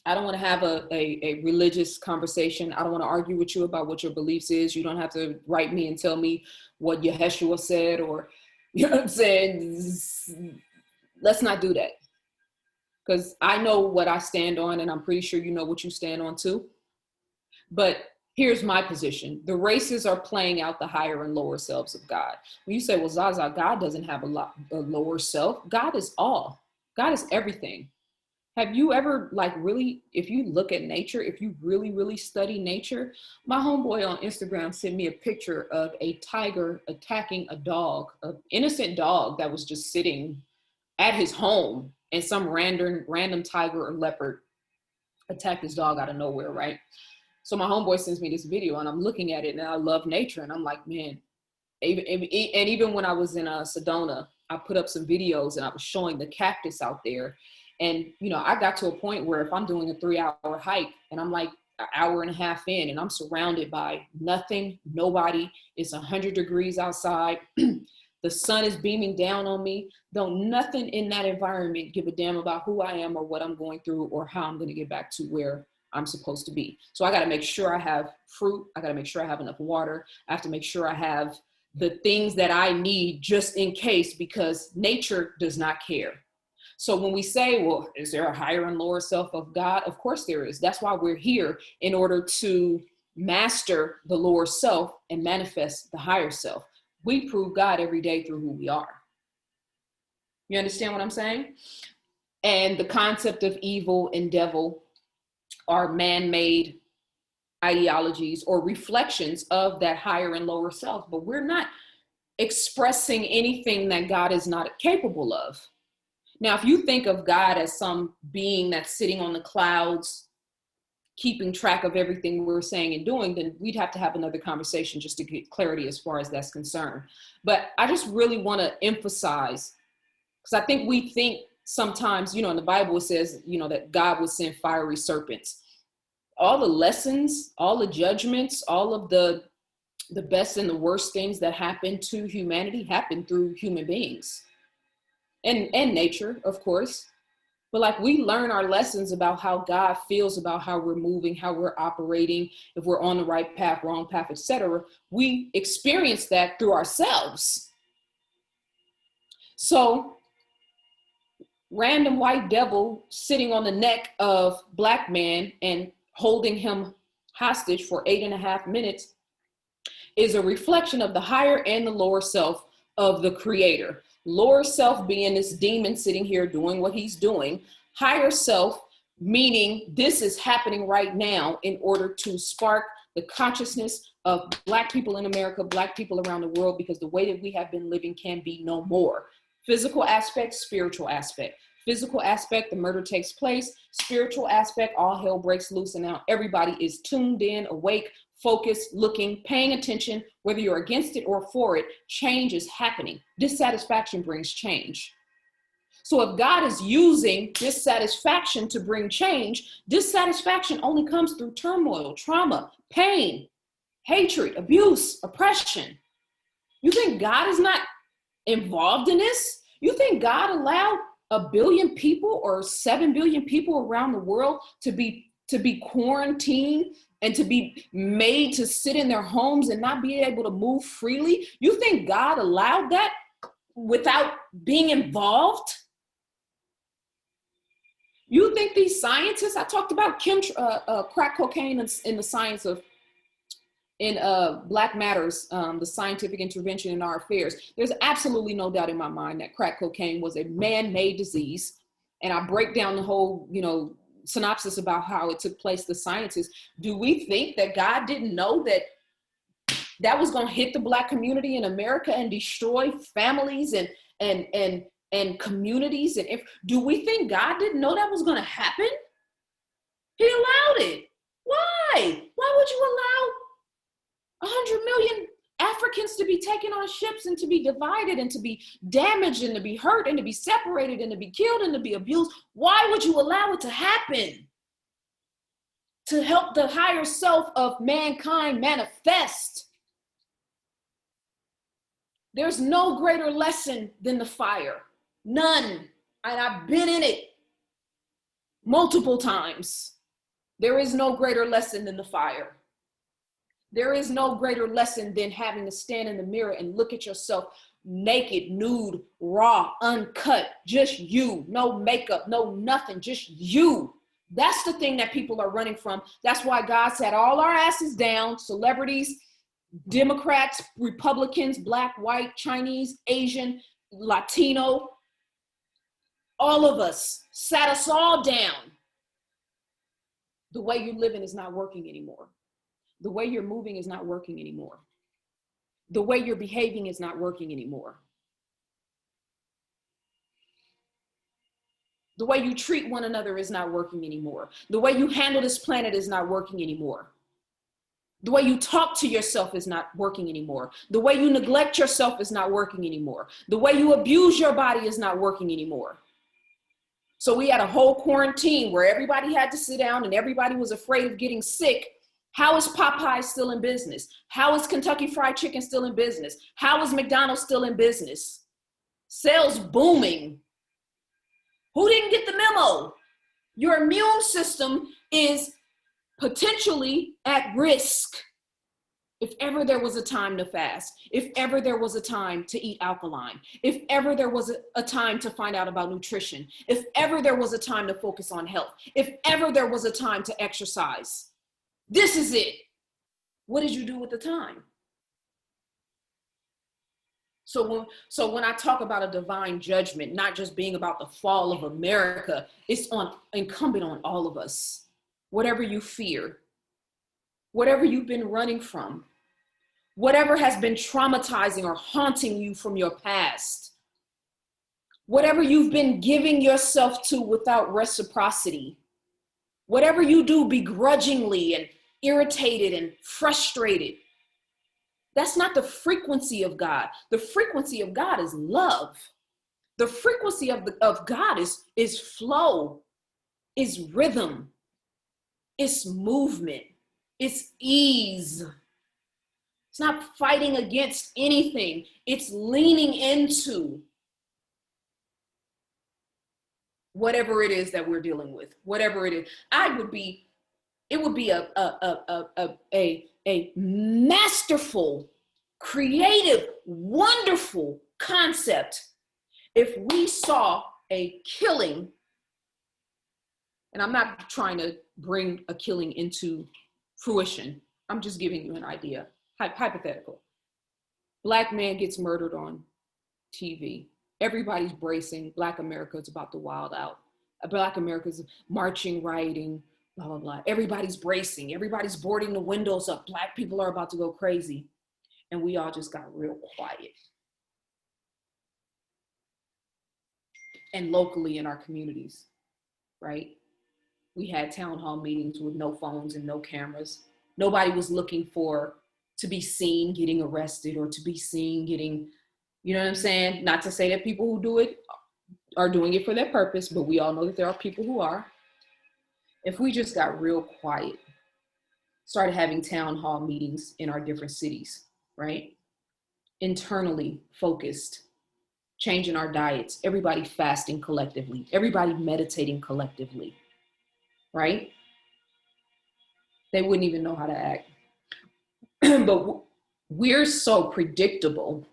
I don't want to have a religious conversation. I don't want to argue with you about what your beliefs is. You don't have to write me and tell me what Yeshua said, or, you know what I'm saying? Let's not do that. Because I know what I stand on, and I'm pretty sure you know what you stand on too. But here's my position. The races are playing out the higher and lower selves of God. When you say, well, ZaZa, God doesn't have a lower self. God is all. God is everything. Have you ever, like, really, if you look at nature, if you really, really study nature, my homeboy on Instagram sent me a picture of a tiger attacking a dog, an innocent dog that was just sitting at his home, and some random tiger or leopard attacked his dog out of nowhere, right? So my homeboy sends me this video, and I'm looking at it, and I love nature, and I'm like, man. Even when I was in Sedona, I put up some videos, and I was showing the cactus out there. And, you know, I got to a point where if I'm doing a 3-hour hike and I'm like an hour and a half in, and I'm surrounded by nothing, nobody, it's 100 degrees outside, the sun is beaming down on me, don't nothing in that environment give a damn about who I am or what I'm going through or how I'm going to get back to where I'm supposed to be. So I got to make sure I have fruit. I got to make sure I have enough water. I have to make sure I have the things that I need just in case, because nature does not care. So when we say, well, is there a higher and lower self of God? Of course there is. That's why we're here, in order to master the lower self and manifest the higher self. We prove God every day through who we are. You understand what I'm saying? And the concept of evil and devil are man-made ideologies or reflections of that higher and lower self, but we're not expressing anything that God is not capable of. Now, if you think of God as some being that's sitting on the clouds, keeping track of everything we're saying and doing, then we'd have to have another conversation just to get clarity as far as that's concerned. But I just really want to emphasize, because I think we think sometimes, you know, in the Bible it says, you know, that God would send fiery serpents. All the lessons, all the judgments, all of the best and the worst things that happen to humanity happen through human beings and nature, of course. But like we learn our lessons about how God feels about how we're moving, how we're operating, if we're on the right path, wrong path, etc. We experience that through ourselves. So random white devil sitting on the neck of black man and holding him hostage for 8.5 minutes is a reflection of the higher and the lower self of the creator. Lower self being this demon sitting here doing what he's doing. Higher self meaning this is happening right now in order to spark the consciousness of Black people in America, Black people around the world, because the way that we have been living can be no more. Physical aspect, spiritual aspect. Physical aspect, the murder takes place. Spiritual aspect, all hell breaks loose, and now everybody is tuned in, awake, focused, looking, paying attention, whether you're against it or for it. Change is happening. Dissatisfaction brings change. So if God is using dissatisfaction to bring change, dissatisfaction only comes through turmoil, trauma, pain, hatred, abuse, oppression. You think God is not involved in this? You think God allowed 1 billion people or 7 billion people around the world to be quarantined and to be made to sit in their homes and not be able to move freely? You think God allowed that without being involved? You think these scientists, I talked about crack cocaine in the science of, in Black Matters, the scientific intervention in our affairs. There's absolutely no doubt in my mind that crack cocaine was a man-made disease. And I break down the whole, synopsis about how it took place, the sciences. Do we think that God didn't know that that was going to hit the Black community in America and destroy families and communities? And do we think God didn't know that was going to happen? He allowed it. Why? Why would you allow 100 million Africans to be taken on ships and to be divided and to be damaged and to be hurt and to be separated and to be killed and to be abused? Why would you allow it to happen? To help the higher self of mankind manifest. There's no greater lesson than the fire. None. And I've been in it multiple times. There is no greater lesson than the fire. There is no greater lesson than having to stand in the mirror and look at yourself naked, nude, raw, uncut, just you, no makeup, no nothing, just you. That's the thing that people are running from. That's why God sat all our asses down, celebrities, Democrats, Republicans, Black, white, Chinese, Asian, Latino, all of us sat us all down. The way you're living is not working anymore. The way you're moving is not working anymore. The way you're behaving is not working anymore. The way you treat one another is not working anymore. The way you handle this planet is not working anymore. The way you talk to yourself is not working anymore. The way you neglect yourself is not working anymore. The way you abuse your body is not working anymore. So we had a whole quarantine where everybody had to sit down and everybody was afraid of getting sick. How is Popeye still in business? How is Kentucky Fried Chicken still in business? How is McDonald's still in business? Sales booming. Who didn't get the memo? Your immune system is potentially at risk. If ever there was a time to fast, if ever there was a time to eat alkaline, if ever there was a time to find out about nutrition, if ever there was a time to focus on health, if ever there was a time to exercise, this is it. What did you do with the time? So when I talk about a divine judgment, not just being about the fall of America, it's incumbent on all of us. Whatever you fear, whatever you've been running from, whatever has been traumatizing or haunting you from your past, whatever you've been giving yourself to without reciprocity, whatever you do begrudgingly and irritated and frustrated, that's not the frequency of God. The frequency of God is love. The frequency of God is flow, is rhythm, it's movement, it's ease. It's not fighting against anything. It's leaning into. whatever it is that we're dealing with, whatever it is. It would be a masterful, creative, wonderful concept if we saw a killing, and I'm not trying to bring a killing into fruition. I'm just giving you an idea, hypothetical. Black man gets murdered on TV. Everybody's bracing. Black America is about to wild out. Black America's marching, rioting, blah, blah, blah. Everybody's bracing. Everybody's boarding the windows up. Black people are about to go crazy. And we all just got real quiet. And locally in our communities, right? We had town hall meetings with no phones and no cameras. Nobody was looking to be seen getting arrested or to be seen getting, you know what I'm saying? Not to say that people who do it are doing it for their purpose, but we all know that there are people who are. If we just got real quiet, started having town hall meetings in our different cities, right? Internally focused, changing our diets, everybody fasting collectively, everybody meditating collectively, right? They wouldn't even know how to act. But we're so predictable.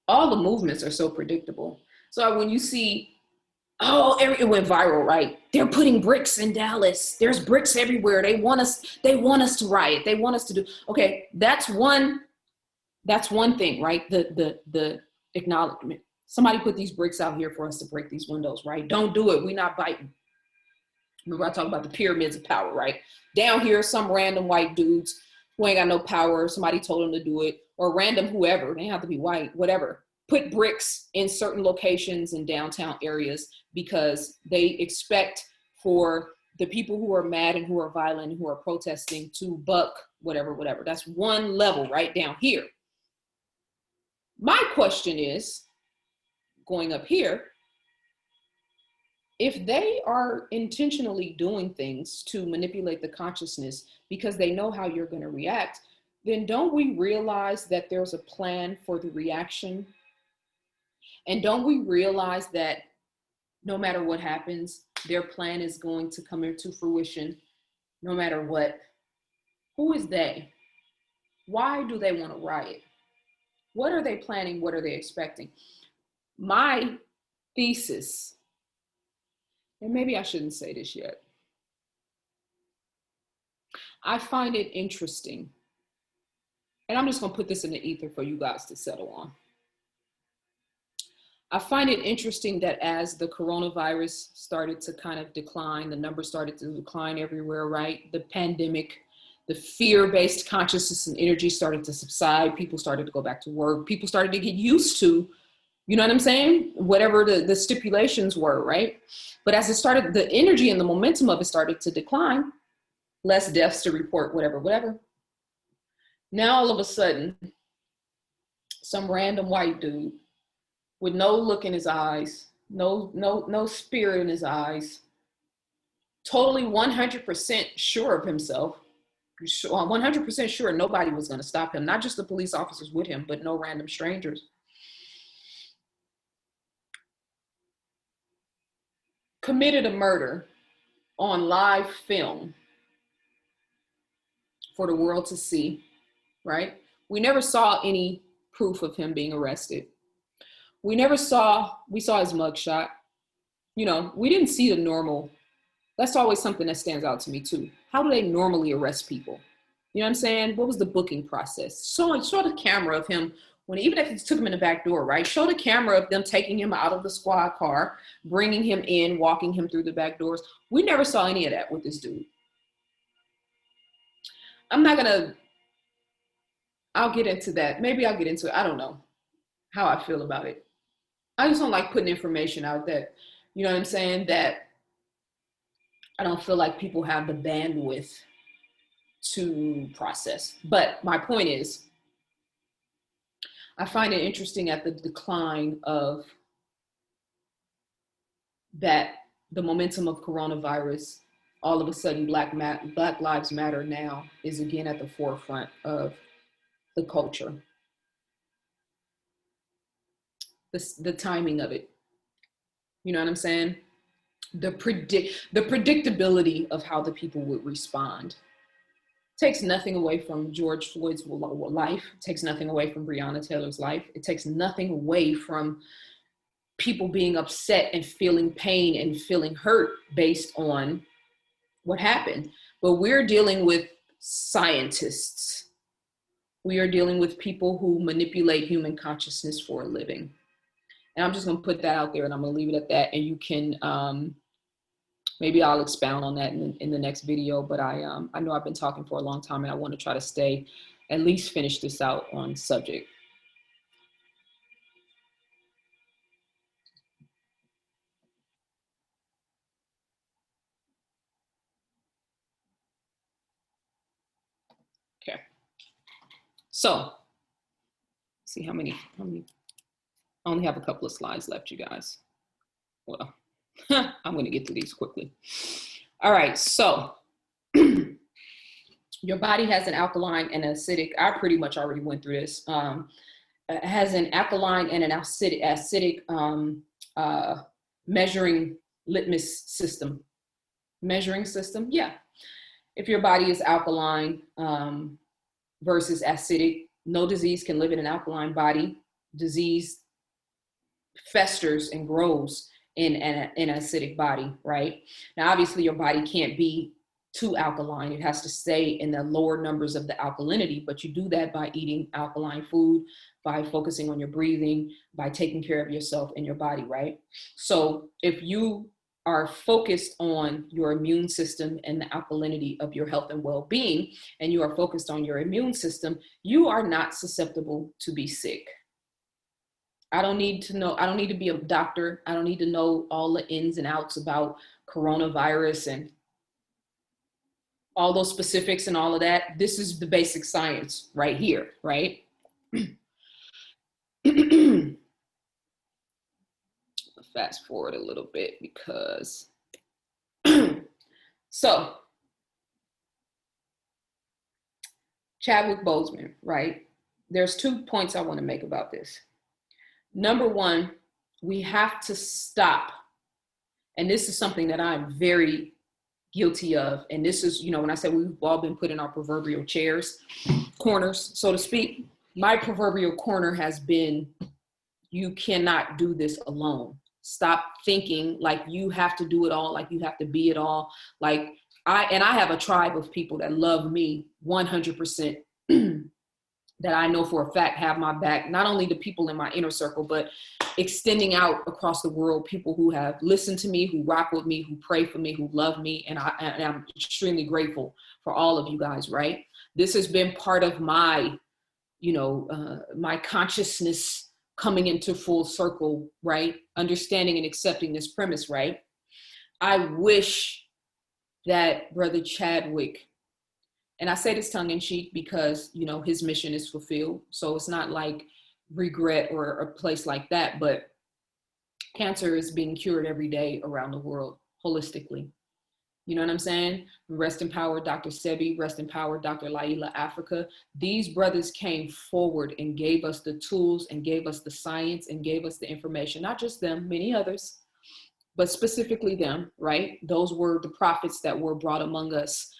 All the movements are so predictable. So when you see, it went viral, right? They're putting bricks in Dallas. There's bricks everywhere. They want us to riot. They want us to do, okay, that's one thing, right? The acknowledgement. Somebody put these bricks out here for us to break these windows, right? Don't do it. We're not biting. Remember I talked about the pyramids of power, right? Down here, some random white dudes who ain't got no power, somebody told them to do it, or random whoever, they have to be white, whatever, put bricks in certain locations in downtown areas because they expect for the people who are mad and who are violent and who are protesting to buck whatever. That's one level right down here. My question is, going up here, if they are intentionally doing things to manipulate the consciousness because they know how you're going to react, then don't we realize that there's a plan for the reaction? And don't we realize that no matter what happens, their plan is going to come into fruition no matter what? Who is they? Why do they want to riot? What are they planning? What are they expecting? My thesis, and maybe I shouldn't say this yet, I find it interesting, and I'm just going to put this in the ether for you guys to settle on. I find it interesting that as the coronavirus started to kind of decline, the numbers started to decline everywhere, right? The pandemic, the fear-based consciousness and energy started to subside. People started to go back to work. People started to get used to, you know what I'm saying? Whatever the stipulations were, right? But as it started, the energy and the momentum of it started to decline, less deaths to report, whatever. Now, all of a sudden, some random white dude with no look in his eyes, no spirit in his eyes, totally 100% sure of himself, 100% sure nobody was going to stop him, not just the police officers with him, but no random strangers, committed a murder on live film for the world to see, right? We never saw any proof of him being arrested. We saw his mugshot. You know, we didn't see the normal. That's always something that stands out to me too. How do they normally arrest people? You know what I'm saying? What was the booking process? Show the camera of him even if he took him in the back door, right? Show the camera of them taking him out of the squad car, bringing him in, walking him through the back doors. We never saw any of that with this dude. I'll get into that. Maybe I'll get into it. I don't know how I feel about it. I just don't like putting information out that, you know what I'm saying, that I don't feel like people have the bandwidth to process. But my point is, I find it interesting at the decline of that, the momentum of coronavirus, all of a sudden Black Lives Matter now is again at the forefront of the culture. The timing of it. You know what I'm saying? The predictability of how the people would respond takes nothing away from George Floyd's life, takes nothing away from Breonna Taylor's life. It takes nothing away from people being upset and feeling pain and feeling hurt based on what happened. But we're dealing with scientists. We are dealing with people who manipulate human consciousness for a living. And I'm just going to put that out there, and I'm going to leave it at that. And you can, maybe I'll expound on that in the next video. But I know I've been talking for a long time, and I want to try to stay, at least finish this out on subject. Okay. So, see how many, I only have a couple of slides left, you guys. Well, I'm going to get through these quickly. All right. So, your body has an alkaline and acidic. I pretty much already went through this. Has an alkaline and an acidic measuring litmus system. Measuring system, yeah. If your body is alkaline versus acidic, no disease can live in an alkaline body. Disease festers and grows in an acidic body, right? Now, obviously, your body can't be too alkaline. It has to stay in the lower numbers of the alkalinity, but you do that by eating alkaline food, by focusing on your breathing, by taking care of yourself and your body, right? So if you are focused on your immune system and the alkalinity of your health and well-being, and you are focused on your immune system, you are not susceptible to be sick. I don't need to know, I don't need to be a doctor. I don't need to know all the ins and outs about coronavirus and all those specifics and all of that. This is the basic science right here, right? Fast forward a little bit because, so Chadwick Boseman, right? There's 2 points I want to make about this. Number one, we have to stop. And this is something that I'm very guilty of. And this is, you know, when I said we've all been put in our proverbial corners, so to speak, my proverbial corner has been, you cannot do this alone. Stop thinking like you have to do it all, like you have to be it all. Like I have a tribe of people that love me 100%, that I know for a fact have my back, not only the people in my inner circle, but extending out across the world, people who have listened to me, who rock with me, who pray for me, who love me. And I'm extremely grateful for all of you guys, right? This has been part of my, you know, my consciousness coming into full circle, right? Understanding and accepting this premise, right? I wish that Brother Chadwick, and I say this tongue in cheek because, you know, his mission is fulfilled. So it's not like regret or a place like that, but cancer is being cured every day around the world holistically. You know what I'm saying? Rest in power, Dr. Sebi, rest in power, Dr. Laila Africa. These brothers came forward and gave us the tools and gave us the science and gave us the information, not just them, many others, but specifically them, right? Those were the prophets that were brought among us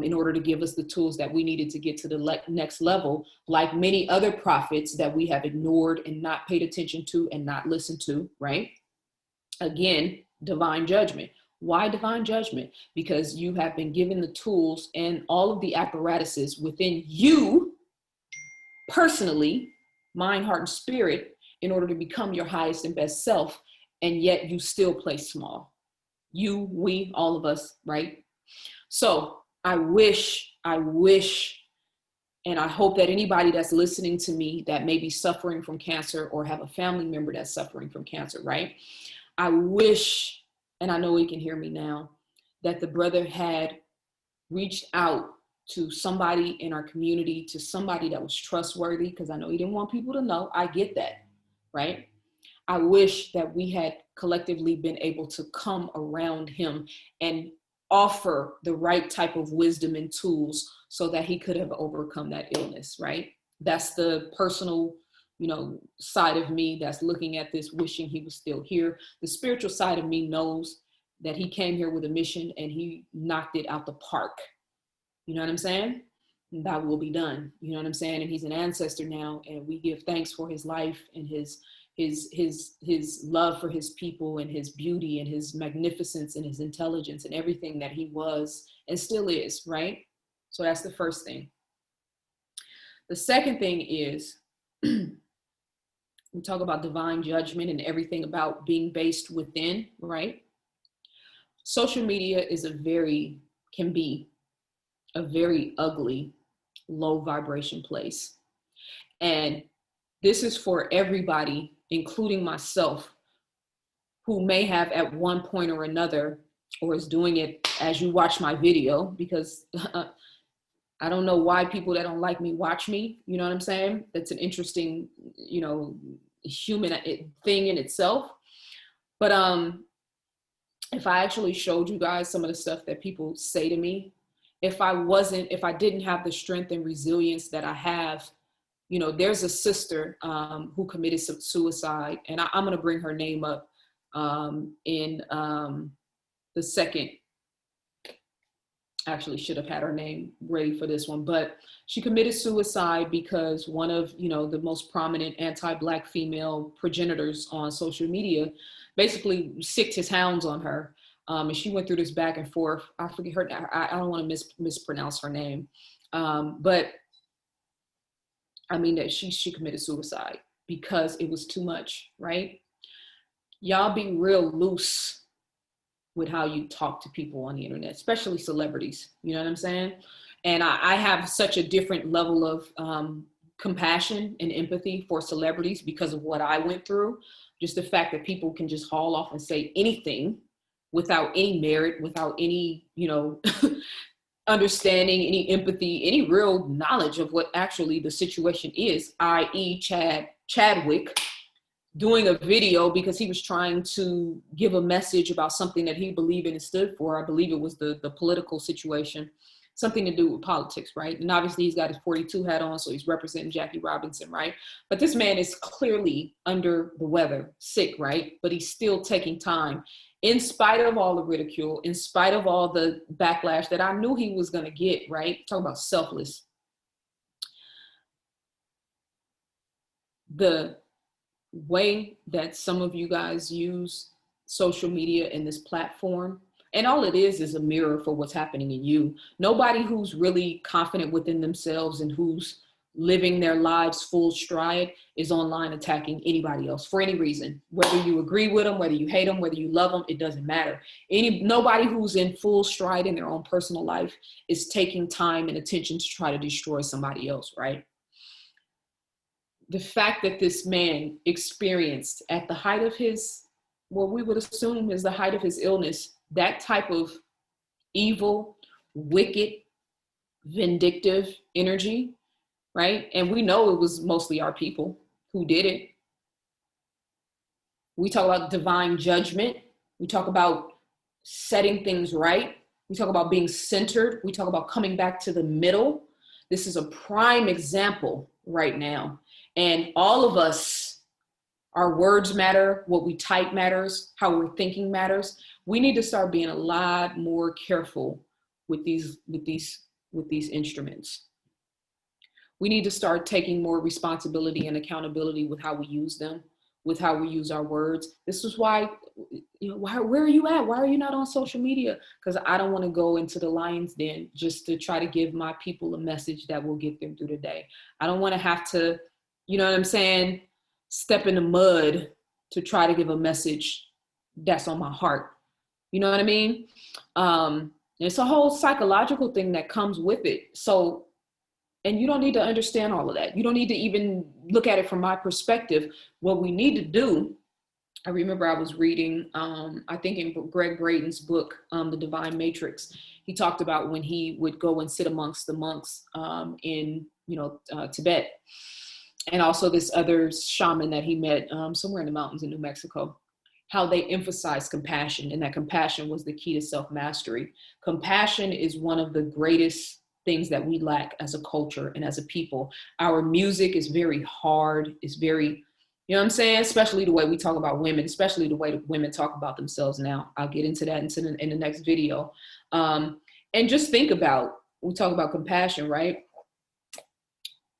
in order to give us the tools that we needed to get to the next level, like many other prophets that we have ignored and not paid attention to and not listened to, right? Again, divine judgment. Why divine judgment? Because you have been given the tools and all of the apparatuses within you personally, mind, heart, and spirit, in order to become your highest and best self, and yet you still play small. You, we, all of us, right? So I wish, and I hope that anybody that's listening to me that may be suffering from cancer or have a family member that's suffering from cancer, right? I wish, and I know he can hear me now, that the brother had reached out to somebody in our community, to somebody that was trustworthy, because I know he didn't want people to know. I get that, right? I wish that we had collectively been able to come around him and offer the right type of wisdom and tools so that he could have overcome that illness, right? That's the personal side of me that's looking at this, wishing he was still here. The spiritual side of me knows that he came here with a mission and he knocked it out the park. You know what I'm saying? And that will be done. You know what I'm saying? And he's an ancestor now, and we give thanks for his life and his love for his people and his beauty and his magnificence and his intelligence and everything that he was and still is, right? So that's the first thing. The second thing is we talk about divine judgment and everything about being based within, right? Social media can be a very ugly, low vibration place. And this is for everybody, including myself, who may have at one point or another, or is doing it as you watch my video, because I don't know why people that don't like me watch me. You know what I'm saying? That's an interesting, human thing in itself. But if I actually showed you guys some of the stuff that people say to me, if I didn't have the strength and resilience that I have, there's a sister who committed suicide, and I'm going to bring her name up in the second. Actually should have had her name ready for this one, but she committed suicide because one of, the most prominent anti-Black female progenitors on social media basically sicked his hounds on her. And she went through this back and forth. I forget her. I don't want to mispronounce her name. But I mean that she committed suicide because it was too much, right? Y'all be real loose with how you talk to people on the internet, especially celebrities. You know what I'm saying? And I have such a different level of compassion and empathy for celebrities because of what I went through. Just the fact that people can just haul off and say anything without any merit, without any, understanding, any empathy, any real knowledge of what actually the situation is, i.e. Chadwick doing a video because he was trying to give a message about something that he believed in and stood for. I believe it was the political situation, something to do with politics, right? And obviously he's got his 42 hat on, so he's representing Jackie Robinson, right? But this man is clearly under the weather, sick, right? But he's still taking time, in spite of all the ridicule, in spite of all the backlash that I knew he was going to get, right? Talk about selfless. The way that some of you guys use social media and this platform, and all it is a mirror for what's happening in you. Nobody who's really confident within themselves and who's living their lives full stride is online attacking anybody else for any reason. Whether you agree with them, whether you hate them, whether you love them, it doesn't matter. Nobody who's in full stride in their own personal life is taking time and attention to try to destroy somebody else, right? The fact that this man experienced at the height of his, what we would assume is the height of his illness, that type of evil, wicked, vindictive energy, right? And we know it was mostly our people who did it. We talk about divine judgment. We talk about setting things right. We talk about being centered. We talk about coming back to the middle. This is a prime example right now. And all of us, our words matter, what we type matters, how we're thinking matters. We need to start being a lot more careful with these instruments. We need to start taking more responsibility and accountability with how we use them, with how we use our words. This is why, where are you at? Why are you not on social media? Because I don't want to go into the lion's den just to try to give my people a message that will get them through the day. I don't want to have to, you know what I'm saying, step in the mud to try to give a message that's on my heart. You know what I mean? It's a whole psychological thing that comes with it. So, and you don't need to understand all of that. You don't need to even look at it from my perspective. What we need to do, I remember I was reading, I think in Greg Braden's book, The Divine Matrix, he talked about when he would go and sit amongst the monks in Tibet. And also this other shaman that he met somewhere in the mountains in New Mexico, how they emphasized compassion, and that compassion was the key to self-mastery. Compassion is one of the greatest things that we lack as a culture and as a people. Our music is very hard. It's very, you know what I'm saying? Especially the way we talk about women, especially the way that women talk about themselves now. I'll get into that in the next video. And just think about, we talk about compassion, right?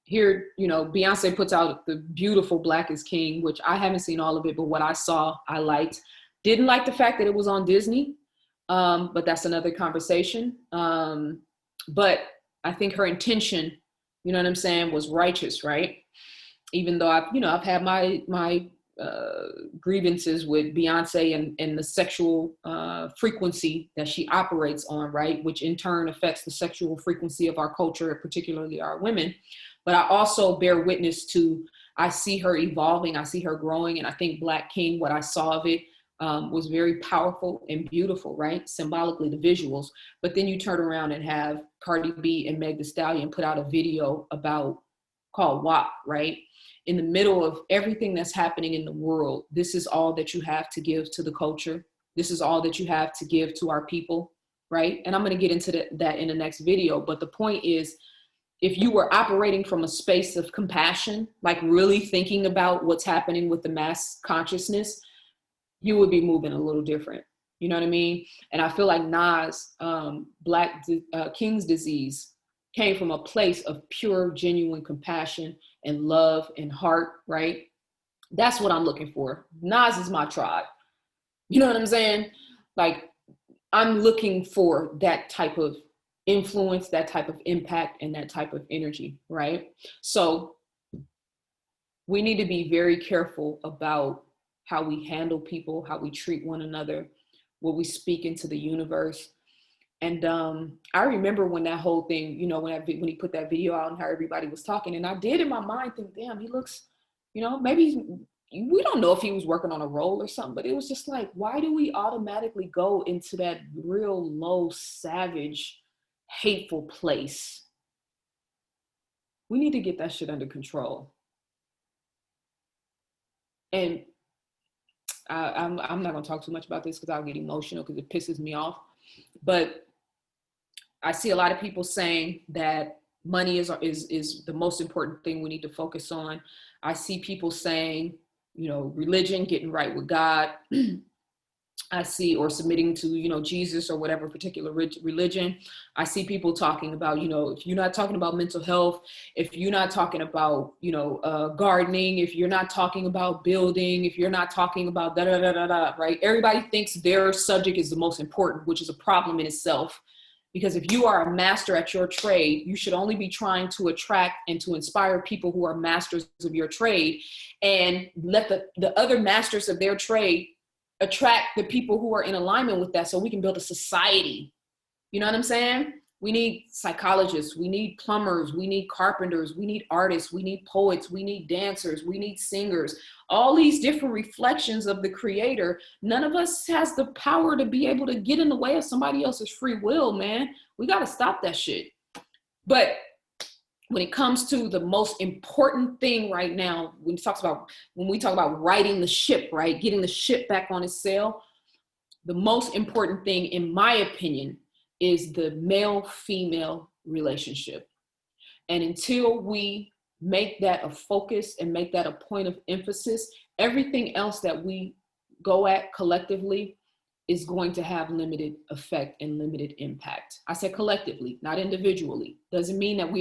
Here, you know, Beyonce puts out the beautiful Black is King, which I haven't seen all of it, but what I saw, I liked. Didn't like the fact that it was on Disney, but that's another conversation. But I think her intention, you know what I'm saying, was righteous, right? Even though I've had my grievances with Beyonce and the sexual frequency that she operates on, right? Which in turn affects the sexual frequency of our culture, particularly our women. But I also bear witness to, I see her evolving, I see her growing, and I think Black King, what I saw of it, was very powerful and beautiful, right? Symbolically, the visuals. But then you turn around and have Cardi B and Meg Thee Stallion put out a video called WAP, right? In the middle of everything that's happening in the world, this is all that you have to give to the culture. This is all that you have to give to our people, right? And I'm going to get into that in the next video. But the point is, if you were operating from a space of compassion, like really thinking about what's happening with the mass consciousness, you would be moving a little different. You know what I mean? And I feel like Nas, King's Disease, came from a place of pure, genuine compassion and love and heart, right? That's what I'm looking for. Nas is my tribe. You know what I'm saying? Like, I'm looking for that type of influence, that type of impact, and that type of energy, right? So we need to be very careful about how we handle people, how we treat one another, what we speak into the universe. And I remember when that whole thing, you know, when he put that video out and how everybody was talking, and I did in my mind think, damn, he looks, you know, maybe we don't know if he was working on a role or something, but it was just like, why do we automatically go into that real low, savage, hateful place? We need to get that shit under control. And I'm not going to talk too much about this because I'll get emotional because it pisses me off. But I see a lot of people saying that money is the most important thing we need to focus on. I see people saying, you know, religion, getting right with God. I see, or submitting to, you know, Jesus or whatever particular religion. I see people talking about, you know, if you're not talking about mental health, if you're not talking about, you know, gardening, if you're not talking about building, if you're not talking about da da da da da, right? Everybody thinks their subject is the most important, which is a problem in itself. Because if you are a master at your trade, you should only be trying to attract and to inspire people who are masters of your trade, and let the other masters of their trade attract the people who are in alignment with that, so we can build a society. You know what I'm saying? We need psychologists, we need plumbers, we need carpenters, we need artists, we need poets, we need dancers, we need singers, all these different reflections of the creator. None of us has the power to be able to get in the way of somebody else's free will, man. We got to stop that shit. But when it comes to the most important thing right now, when we talk about righting the ship, right, getting the ship back on its sail, the most important thing, in my opinion, is the male-female relationship. And until we make that a focus and make that a point of emphasis, everything else that we go at collectively is going to have limited effect and limited impact. I said collectively, not individually. Doesn't mean that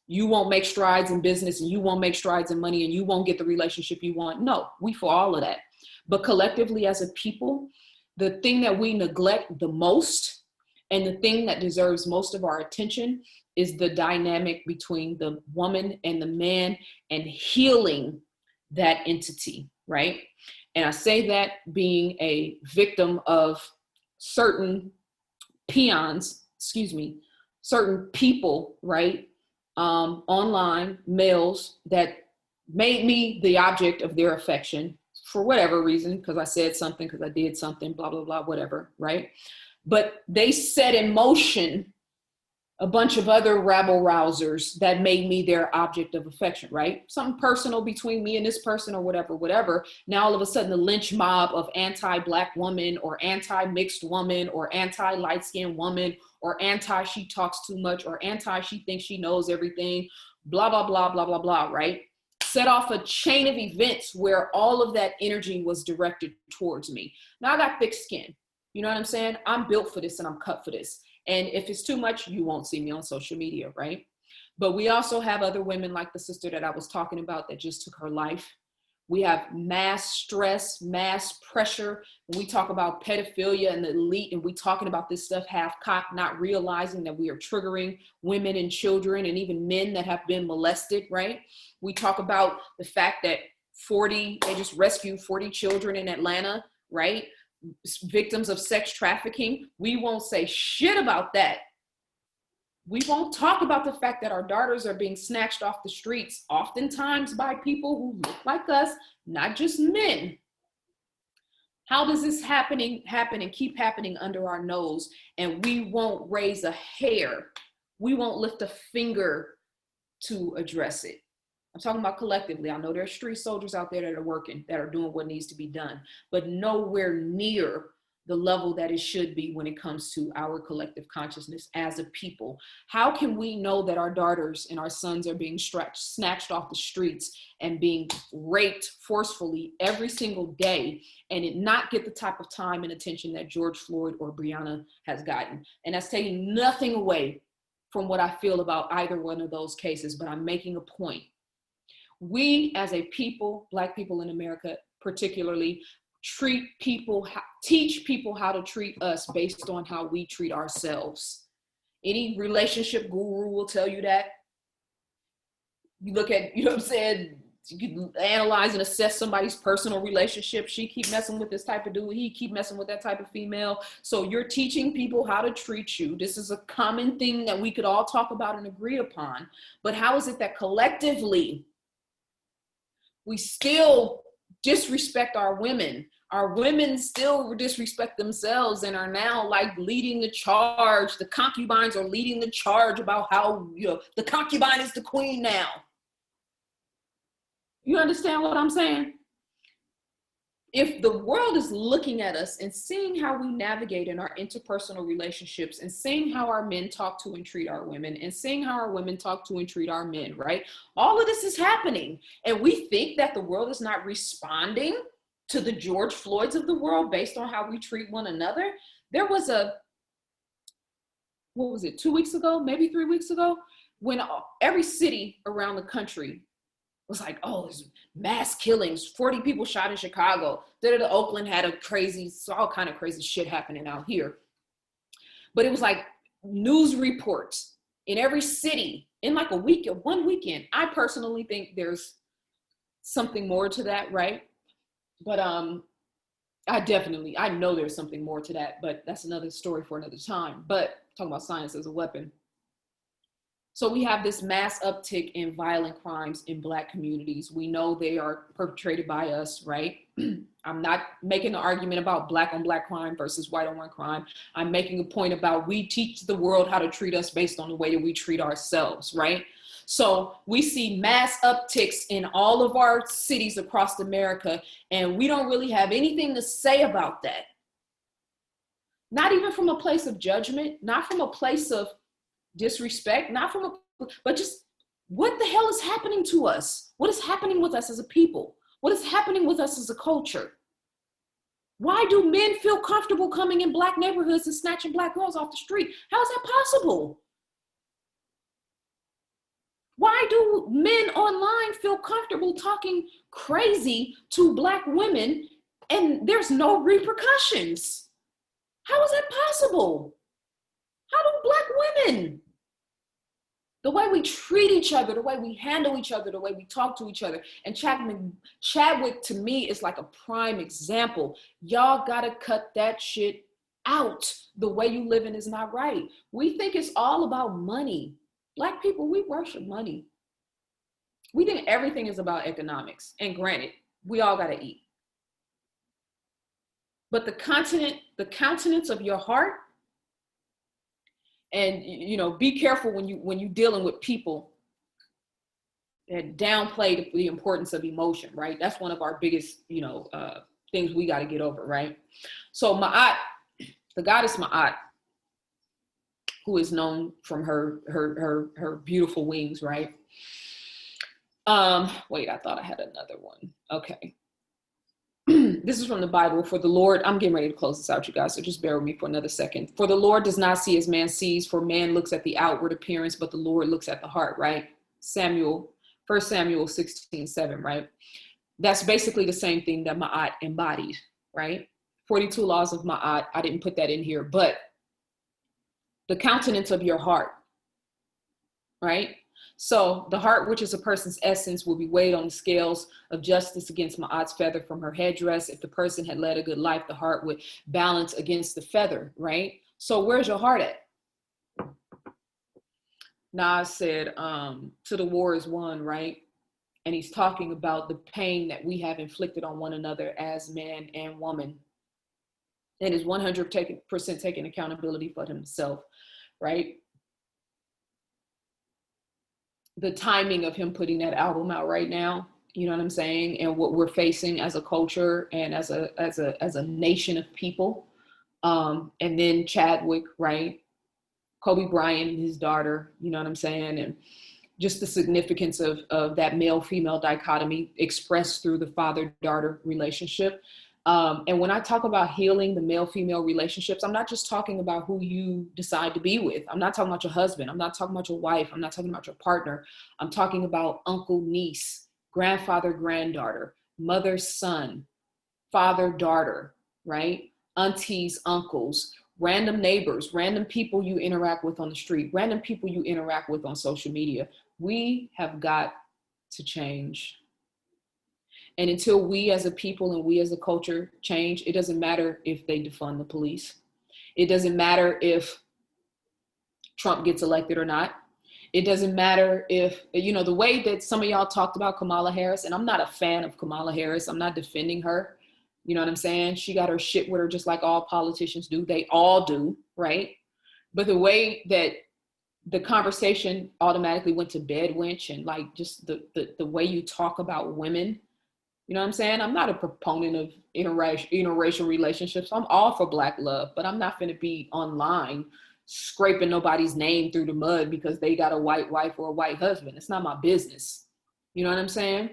you won't make strides in business and you won't make strides in money and you won't get the relationship you want. No, we for all of that. But collectively as a people, the thing that we neglect the most and the thing that deserves most of our attention is the dynamic between the woman and the man, and healing that entity, right? And I say that being a victim of certain certain people, right? Online, males that made me the object of their affection for whatever reason, because I said something, because I did something, blah, blah, blah, whatever, right? But they set in motion a bunch of other rabble rousers that made me their object of affection, right? Something personal between me and this person or whatever, whatever. Now all of a sudden the lynch mob of anti-Black woman or anti-mixed woman or anti-light-skinned woman or anti-she talks too much or anti-she thinks she knows everything, blah, blah, blah, blah, blah, blah, right? Set off a chain of events where all of that energy was directed towards me. Now I got thick skin. You know what I'm saying? I'm built for this and I'm cut for this. And if it's too much, you won't see me on social media, right? But we also have other women like the sister that I was talking about that just took her life. We have mass stress, mass pressure. When we talk about pedophilia and the elite, and we talking about this stuff half-cocked, not realizing that we are triggering women and children and even men that have been molested, right? We talk about the fact that they just rescued 40 children in Atlanta, right? Victims of sex trafficking. We won't say shit about that. We won't talk about the fact that our daughters are being snatched off the streets, oftentimes by people who look like us, not just men. How does this happen and keep happening under our nose, and we won't raise a hair? We won't lift a finger to address it. I'm talking about collectively. I know there are street soldiers out there that are working, that are doing what needs to be done, but nowhere near the level that it should be when it comes to our collective consciousness as a people. How can we know that our daughters and our sons are being snatched off the streets and being raped forcefully every single day and it not get the type of time and attention that George Floyd or Breonna has gotten? And that's taking nothing away from what I feel about either one of those cases, but I'm making a point. We as a people, Black people in America particularly, teach people how to treat us based on how we treat ourselves. Any relationship guru will tell you that. You look at, you know what I'm saying, you can analyze and assess somebody's personal relationship. She keep messing with this type of dude, he keep messing with that type of female. So you're teaching people how to treat you. This is a common thing that we could all talk about and agree upon. But how is it that collectively we still disrespect our women? Our women still disrespect themselves and are now like leading the charge. The concubines are leading the charge about how, you know, the concubine is the queen now. You understand what I'm saying? If the world is looking at us and seeing how we navigate in our interpersonal relationships and seeing how our men talk to and treat our women and seeing how our women talk to and treat our men, right? All of this is happening. And we think that the world is not responding to the George Floyds of the world based on how we treat one another. There was what was it, 2 weeks ago, maybe 3 weeks ago, when every city around the country was like, oh, there's mass killings, 40 people shot in Chicago. Oakland had all kind of crazy shit happening out here. But it was like news reports in every city in like one weekend. I personally think there's something more to that, right? But I know there's something more to that, but that's another story for another time. But talking about science as a weapon. So we have this mass uptick in violent crimes in Black communities. We know they are perpetrated by us, right? I'm not making an argument about Black on Black crime versus white on white crime. I'm making a point about we teach the world how to treat us based on the way that we treat ourselves, right? So we see mass upticks in all of our cities across America, and we don't really have anything to say about that. Not even from a place of judgment, not from a place of disrespect, but just what the hell is happening to us? What is happening with us as a people? What is happening with us as a culture? Why do men feel comfortable coming in Black neighborhoods and snatching Black girls off the street? How is that possible? Why do men online feel comfortable talking crazy to Black women and there's no repercussions? How is that possible? How do Black women? The way we treat each other, the way we handle each other, the way we talk to each other. And Chadwick to me is like a prime example. Y'all gotta cut that shit out. The way you living is not right. We think it's all about money. Black people, we worship money. We think everything is about economics. And granted, we all gotta eat. But the countenance of your heart And, be careful when you dealing with people that downplay the importance of emotion, right? That's one of our biggest, things we got to get over, right? So Ma'at, the goddess Ma'at, who is known from her beautiful wings, right? Wait, I thought I had another one. Okay. This is from the Bible. For the Lord, I'm getting ready to close this out, you guys, so just bear with me for another second. For the Lord does not see as man sees, for man looks at the outward appearance, but the Lord looks at the heart, right? 1 Samuel 16:7, right? That's basically the same thing that Ma'at embodied, right? 42 laws of Ma'at. I didn't put that in here, but the countenance of your heart, right? So the heart, which is a person's essence, will be weighed on the scales of justice against Ma'at's feather from her headdress. If the person had led a good life, the heart would balance against the feather, right? So where's your heart at? Nas said, to the war is won, right? And he's talking about the pain that we have inflicted on one another as man and woman. And is 100% taking accountability for himself, right? The timing of him putting that album out right now, you know what I'm saying, and what we're facing as a culture and as a nation of people, and then Chadwick, right, Kobe Bryant and his daughter, you know what I'm saying, and just the significance of that male-female dichotomy expressed through the father-daughter relationship. And when I talk about healing the male-female relationships, I'm not just talking about who you decide to be with. I'm not talking about your husband. I'm not talking about your wife. I'm not talking about your partner. I'm talking about uncle, niece, grandfather, granddaughter, mother, son, father, daughter, right? Aunties, uncles, random neighbors, random people you interact with on the street, random people you interact with on social media. We have got to change. And until we as a people and we as a culture change, it doesn't matter if they defund the police. It doesn't matter if Trump gets elected or not. It doesn't matter if, the way that some of y'all talked about Kamala Harris, and I'm not a fan of Kamala Harris. I'm not defending her. You know what I'm saying? She got her shit with her just like all politicians do. They all do, right? But the way that the conversation automatically went to bed wench and like just the way you talk about women, you know what I'm saying? I'm not a proponent of interracial relationships. I'm all for Black love, but I'm not going to be online scraping nobody's name through the mud because they got a white wife or a white husband. It's not my business. You know what I'm saying?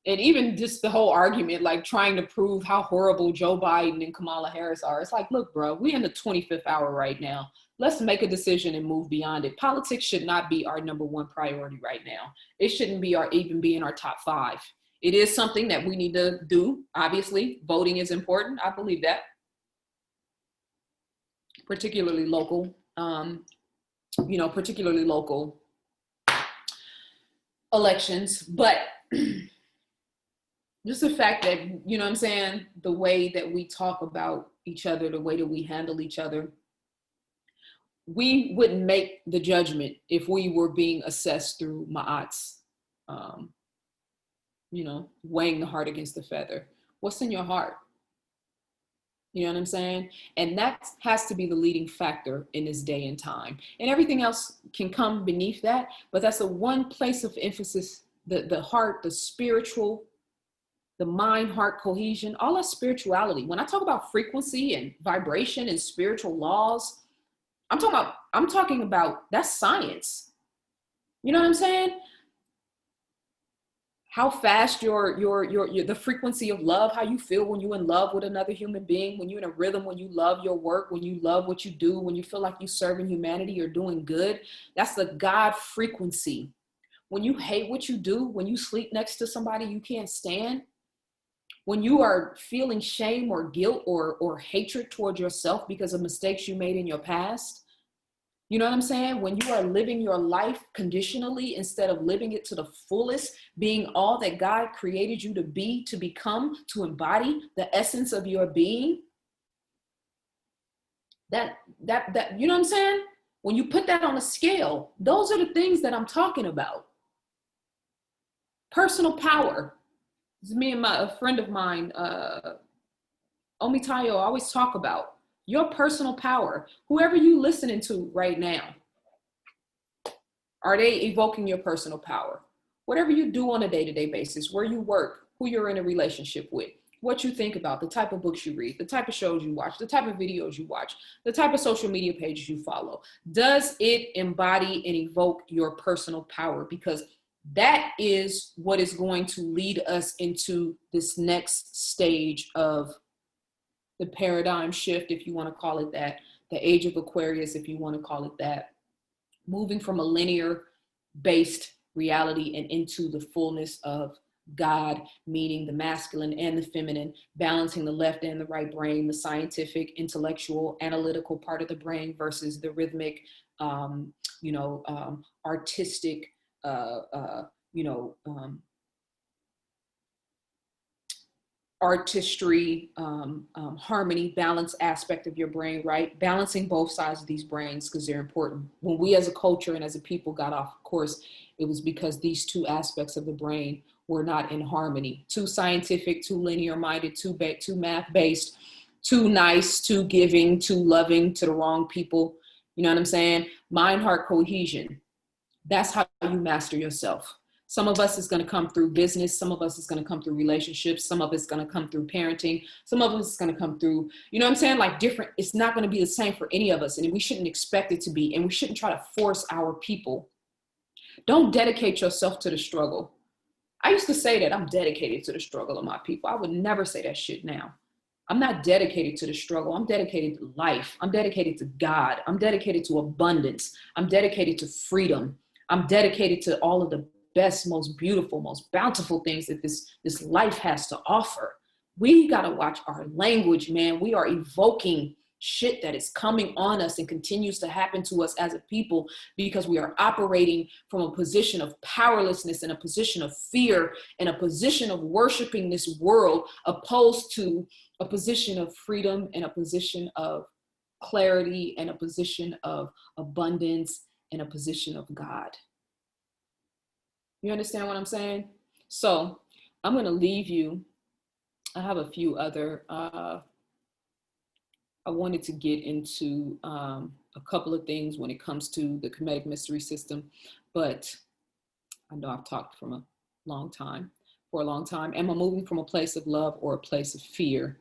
And even just the whole argument, like trying to prove how horrible Joe Biden and Kamala Harris are. It's like, look, bro, we're in the 25th hour right now. Let's make a decision and move beyond it. Politics should not be our number one priority right now. It shouldn't be even be in our top 5. It is something that we need to do. Obviously, voting is important. I believe that. Particularly local, particularly local elections. But just the fact that, you know what I'm saying, the way that we talk about each other, the way that we handle each other, we wouldn't make the judgment if we were being assessed through Ma'at's, weighing the heart against the feather. What's in your heart? You know what I'm saying? And that has to be the leading factor in this day and time. And everything else can come beneath that, but that's the one place of emphasis, the heart, the spiritual, the mind, heart cohesion, all that spirituality. When I talk about frequency and vibration and spiritual laws, I'm talking about that's science. You know what I'm saying? How fast your the frequency of love, how you feel when you're in love with another human being, when you're in a rhythm, when you love your work, when you love what you do, when you feel like you're serving humanity, you're doing good. That's the God frequency. When you hate what you do, when you sleep next to somebody you can't stand, when you are feeling shame or guilt or hatred towards yourself because of mistakes you made in your past, you know what I'm saying? When you are living your life conditionally instead of living it to the fullest, being all that God created you to be, to become, to embody the essence of your being, that you know what I'm saying? When you put that on a scale, those are the things that I'm talking about. Personal power. This is me and a friend of mine, Omitayo, always talk about Your personal power. Whoever you listening to right now, are they evoking your personal power? Whatever you do on a day-to-day basis, where you work, who you're in a relationship with, what you think about, the type of books you read, the type of shows you watch, the type of videos you watch, the type of social media pages you follow. Does it embody and evoke your personal power? Because that is what is going to lead us into this next stage of the paradigm shift, if you want to call it that, the age of Aquarius, if you want to call it that, moving from a linear based reality and into the fullness of God, meaning the masculine and the feminine, balancing the left and the right brain, the scientific, intellectual, analytical part of the brain versus the rhythmic, artistic, you know, artistry, harmony, balance aspect of your brain, right? Balancing both sides of these brains because they're important. When we as a culture and as a people got off course, it was because these two aspects of the brain were not in harmony. Too scientific, too linear minded, too math based, too nice, too giving, too loving to the wrong people. You know what I'm saying? Mind, heart cohesion. That's how you master yourself. Some of us is going to come through business. Some of us is going to come through relationships. Some of it's going to come through parenting. Some of us is going to come through, you know what I'm saying? Like different, it's not going to be the same for any of us. And we shouldn't expect it to be. And we shouldn't try to force our people. Don't dedicate yourself to the struggle. I used to say that I'm dedicated to the struggle of my people. I would never say that shit now. I'm not dedicated to the struggle. I'm dedicated to life. I'm dedicated to God. I'm dedicated to abundance. I'm dedicated to freedom. I'm dedicated to all of the best, most beautiful, most bountiful things that this life has to offer. We got to watch our language, man. We are evoking shit that is coming on us and continues to happen to us as a people because we are operating from a position of powerlessness and a position of fear and a position of worshiping this world opposed to a position of freedom and a position of clarity and a position of abundance and a position of God. You understand what I'm saying? So I'm going to leave you. I have a few other, I wanted to get into a couple of things when it comes to the Kemetic mystery system, but I know I've talked for a long time. Am I moving from a place of love or a place of fear?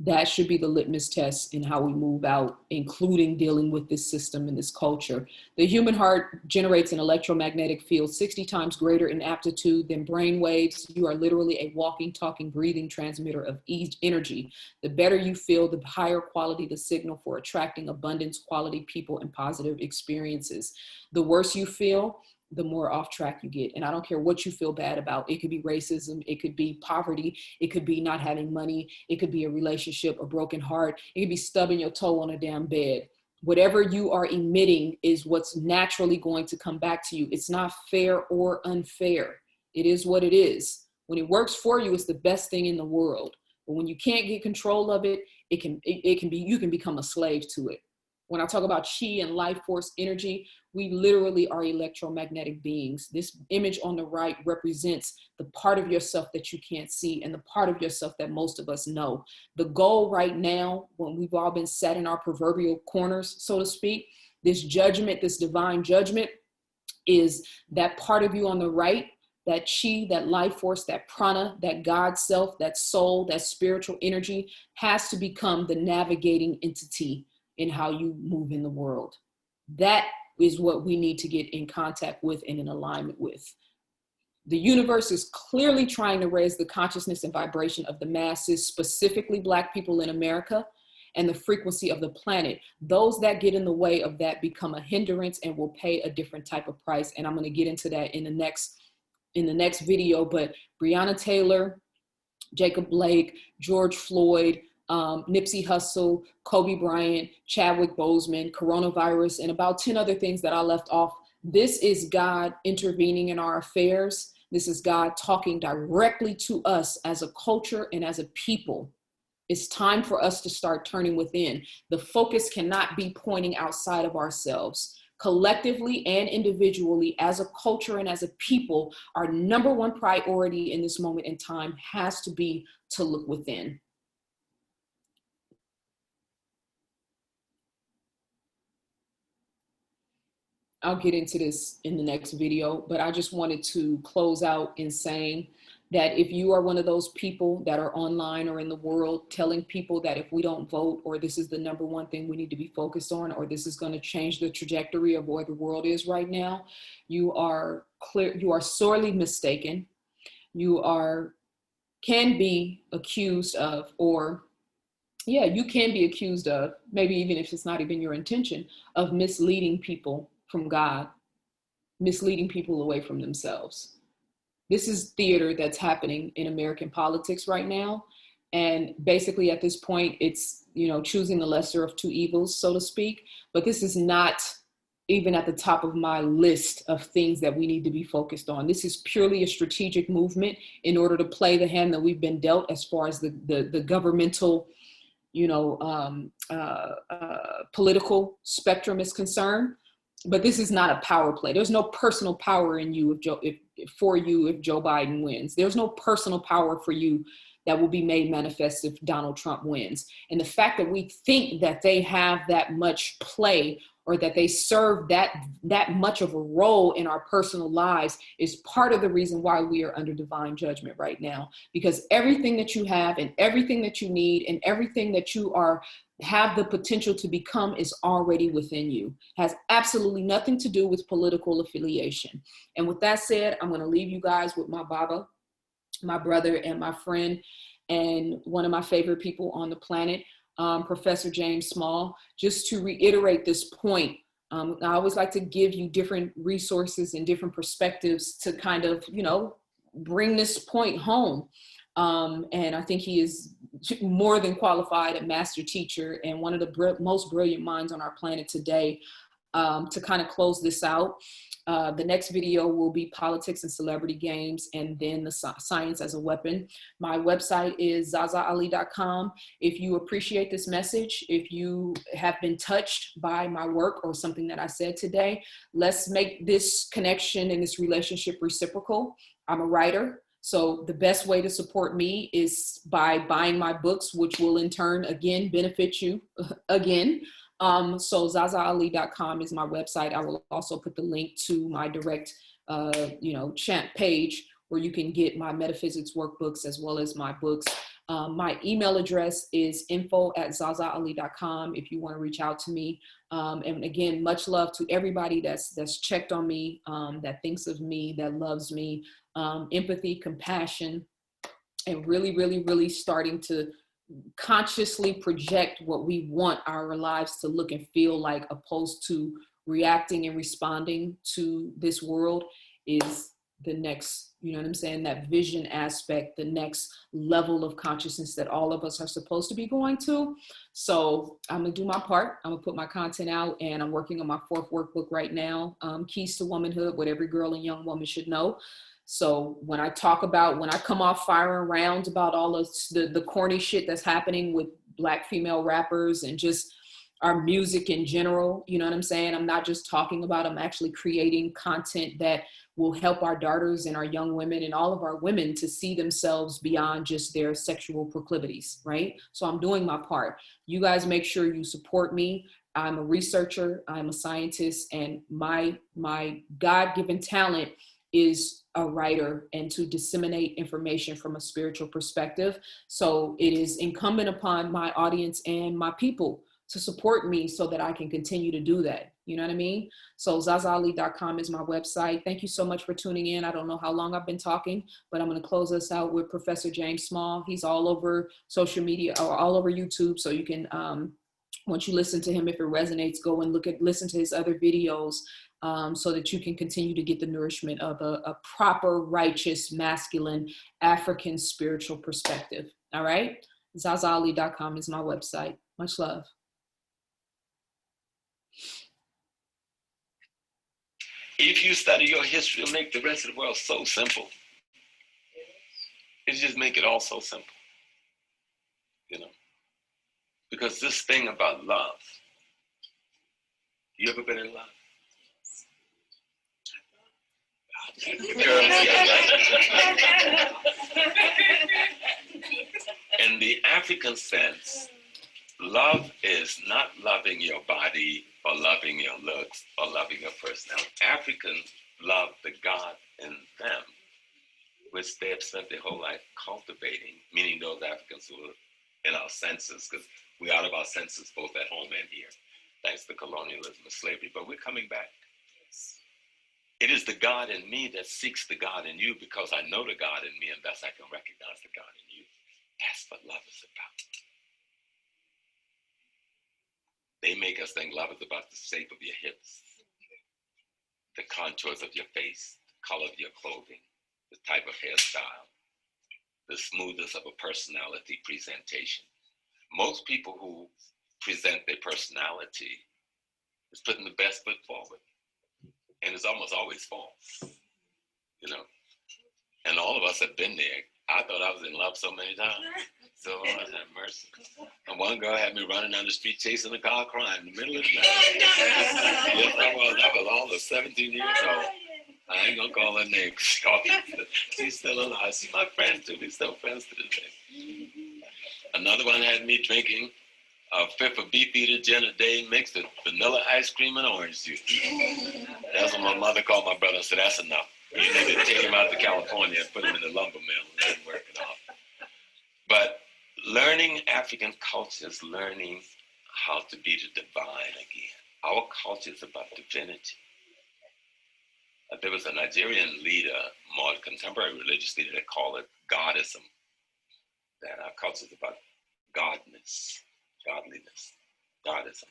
That should be the litmus test in how we move out, including dealing with this system and this culture. The human heart generates an electromagnetic field 60 times greater in aptitude than brain waves. You are literally a walking, talking, breathing transmitter of energy. The better you feel, the higher quality the signal for attracting abundance, quality people, and positive experiences. The worse you feel, the more off track you get. And I don't care what you feel bad about. It could be racism. It could be poverty. It could be not having money. It could be a relationship, a broken heart. It could be stubbing your toe on a damn bed. Whatever you are emitting is what's naturally going to come back to you. It's not fair or unfair. It is what it is. When it works for you, it's the best thing in the world. But when you can't get control of it, you can become a slave to it. When I talk about chi and life force energy, we literally are electromagnetic beings. This image on the right represents the part of yourself that you can't see and the part of yourself that most of us know. The goal right now, when we've all been set in our proverbial corners, so to speak, this judgment, this divine judgment, is that part of you on the right, that chi, that life force, that prana, that God self, that soul, that spiritual energy has to become the navigating entity in how you move in the world. That is what we need to get in contact with and in alignment with. The universe is clearly trying to raise the consciousness and vibration of the masses, specifically Black people in America, and the frequency of the planet. Those that get in the way of that become a hindrance and will pay a different type of price. And I'm going to get into that in the next video. But Breonna Taylor, Jacob Blake, George Floyd, Nipsey Hussle, Kobe Bryant, Chadwick Boseman, coronavirus, and about 10 other things that I left off. This is God intervening in our affairs. This is God talking directly to us as a culture and as a people. It's time for us to start turning within. The focus cannot be pointing outside of ourselves. Collectively and individually, as a culture and as a people, our number one priority in this moment in time has to be to look within. I'll get into this in the next video, but I just wanted to close out in saying that if you are one of those people that are online or in the world telling people that if we don't vote, or this is the number one thing we need to be focused on, or this is going to change the trajectory of where the world is right now, you are sorely mistaken. You can be accused of, or yeah, you can be accused of, maybe even if it's not even your intention, of misleading people from God, misleading people away from themselves. This is theater that's happening in American politics right now. And basically at this point, it's, choosing the lesser of two evils, so to speak. But this is not even at the top of my list of things that we need to be focused on. This is purely a strategic movement in order to play the hand that we've been dealt as far as the governmental, political spectrum is concerned. But this is not a power play. There's no personal power in you if Joe Biden wins. There's no personal power for you that will be made manifest if Donald Trump wins. And the fact that we think that they have that much play, or that they serve that much of a role in our personal lives, is part of the reason why we are under divine judgment right now. Because everything that you have and everything that you need and everything that you have the potential to become is already within you. Has absolutely nothing to do with political affiliation. And with that said, I'm going to leave you guys with my Baba, my brother and my friend, and one of my favorite people on the planet, Professor James Small. Just to reiterate this point, I always like to give you different resources and different perspectives to kind of, bring this point home. And I think he is more than qualified, a master teacher and one of the most brilliant minds on our planet today. To kind of close this out, the next video will be politics and celebrity games, and then the science as a weapon. My website is ZaZaAli.com. If you appreciate this message, if you have been touched by my work or something that I said today, let's make this connection and this relationship reciprocal. I'm a writer. So the best way to support me is by buying my books, which will in turn, again, benefit you again. So ZaZaAli.com is my website. I will also put the link to my direct, chant page where you can get my metaphysics workbooks as well as my books. My email address is info@ZaZaAli.com if you want to reach out to me. And again, much love to everybody that's checked on me, that thinks of me, that loves me. Empathy, compassion, and really, really, really starting to consciously project what we want our lives to look and feel like, opposed to reacting and responding to this world, is the next, that vision aspect, the next level of consciousness that all of us are supposed to be going to. So I'm gonna do my part. I'm gonna put my content out, and I'm working on my 4th workbook right now, Keys to Womanhood, what every girl and young woman should know. So when I come off firing rounds about all of the corny shit that's happening with Black female rappers and just our music in general, you know what I'm saying? I'm not just talking about, I'm actually creating content that will help our daughters and our young women and all of our women to see themselves beyond just their sexual proclivities, right? So I'm doing my part. You guys make sure you support me. I'm a researcher, I'm a scientist, and my God-given talent is a writer and to disseminate information from a spiritual perspective. So it is incumbent upon my audience and my people to support me so that I can continue to do that. You know what I mean? So ZaZaAli.com is my website. Thank you so much for tuning in. I don't know how long I've been talking, but I'm going to close us out with Professor James Small. He's all over social media or all over YouTube. So you can, once you listen to him, if it resonates, go and listen to his other videos. So that you can continue to get the nourishment of a proper, righteous, masculine, African spiritual perspective. All right? ZaZaAli.com is my website. Much love. If you study your history, it'll make the rest of the world so simple. It just make it all so simple. Because this thing about love, you ever been in love? In the African sense, love is not loving your body or loving your looks or loving your personality. which they have spent their whole life cultivating, meaning those Africans who are in our senses, because we're out of our senses both at home and here, thanks to colonialism and slavery, but we're coming back. It is the God in me that seeks the God in you, because I know the God in me, and thus I can recognize the God in you. That's what love is about. They make us think love is about the shape of your hips, the contours of your face, the color of your clothing, the type of hairstyle, the smoothness of a personality presentation. Most people who present their personality is putting the best foot forward, and it's almost always false, you know. And all of us have been there. I thought I was in love so many times. So Lord have mercy. And one girl had me running down the street chasing a car, crying in the middle of the night. Yes, I was. I was almost 17 years old. I ain't gonna call her name. She's still alive. She's my friend too. We're still friends to this day. Another one had me drinking a fifth of Beefeater gin a day mixed with vanilla ice cream and orange juice. That's when my mother called my brother and said, that's enough. You need to take him out to California and put him in the lumber mill and let him work it off. But learning African culture is learning how to be the divine again. Our culture is about divinity. There was a Nigerian leader, more contemporary religious leader, that called it Godism. That our culture is about godness, godliness, Godism.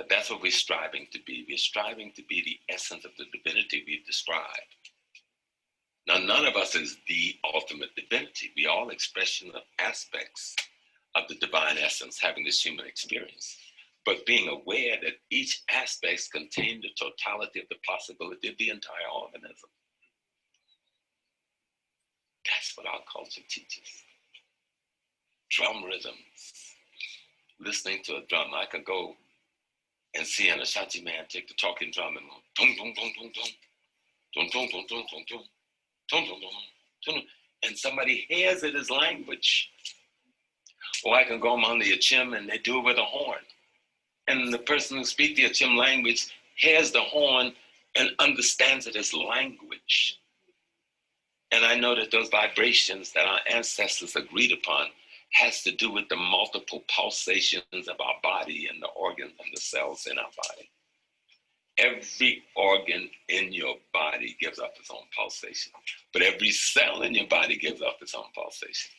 That's what we're striving to be. We're striving to be the essence of the divinity we've described. Now, none of us is the ultimate divinity. We all expression of aspects of the divine essence having this human experience, but being aware that each aspect contains the totality of the possibility of the entire organism. That's what our culture teaches. Drum rhythms. Listening to a drum, I could go and see an Ashanti man take the talking drum and go, dum, dum, dum, dum, dum, dum, dum, dum, dum, dum, dum. Dun, dun, dun, dun, and somebody hears it as language. Or I can go among the Achim and they do it with a horn. And the person who speaks the Achim language hears the horn and understands it as language. And I know that those vibrations that our ancestors agreed upon has to do with the multiple pulsations of our body and the organs and the cells in our body. Every organ in your body gives off its own pulsation, but every cell in your body gives off its own pulsation.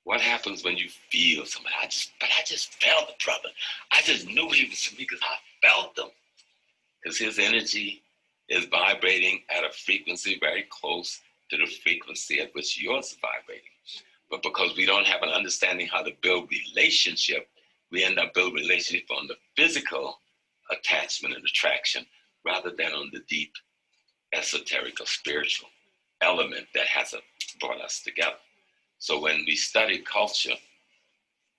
What happens when you feel somebody? I just felt the brother. I just knew he was for me because I felt him. Because his energy is vibrating at a frequency very close to the frequency at which yours is vibrating. But because we don't have an understanding how to build relationship, we end up building relationship on the physical attachment and attraction rather than on the deep esoteric or spiritual element that has brought us together. So when we study culture,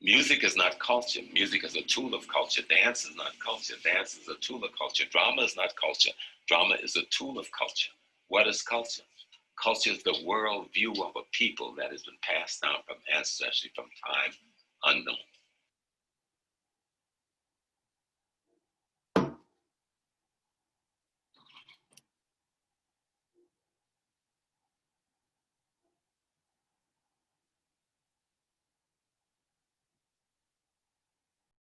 music is not culture. Music is a tool of culture. Dance is not culture. Dance is a tool of culture. Drama is not culture. Drama is a tool of culture. What is culture? Culture is the world view of a people that has been passed down from ancestry, from time unknown.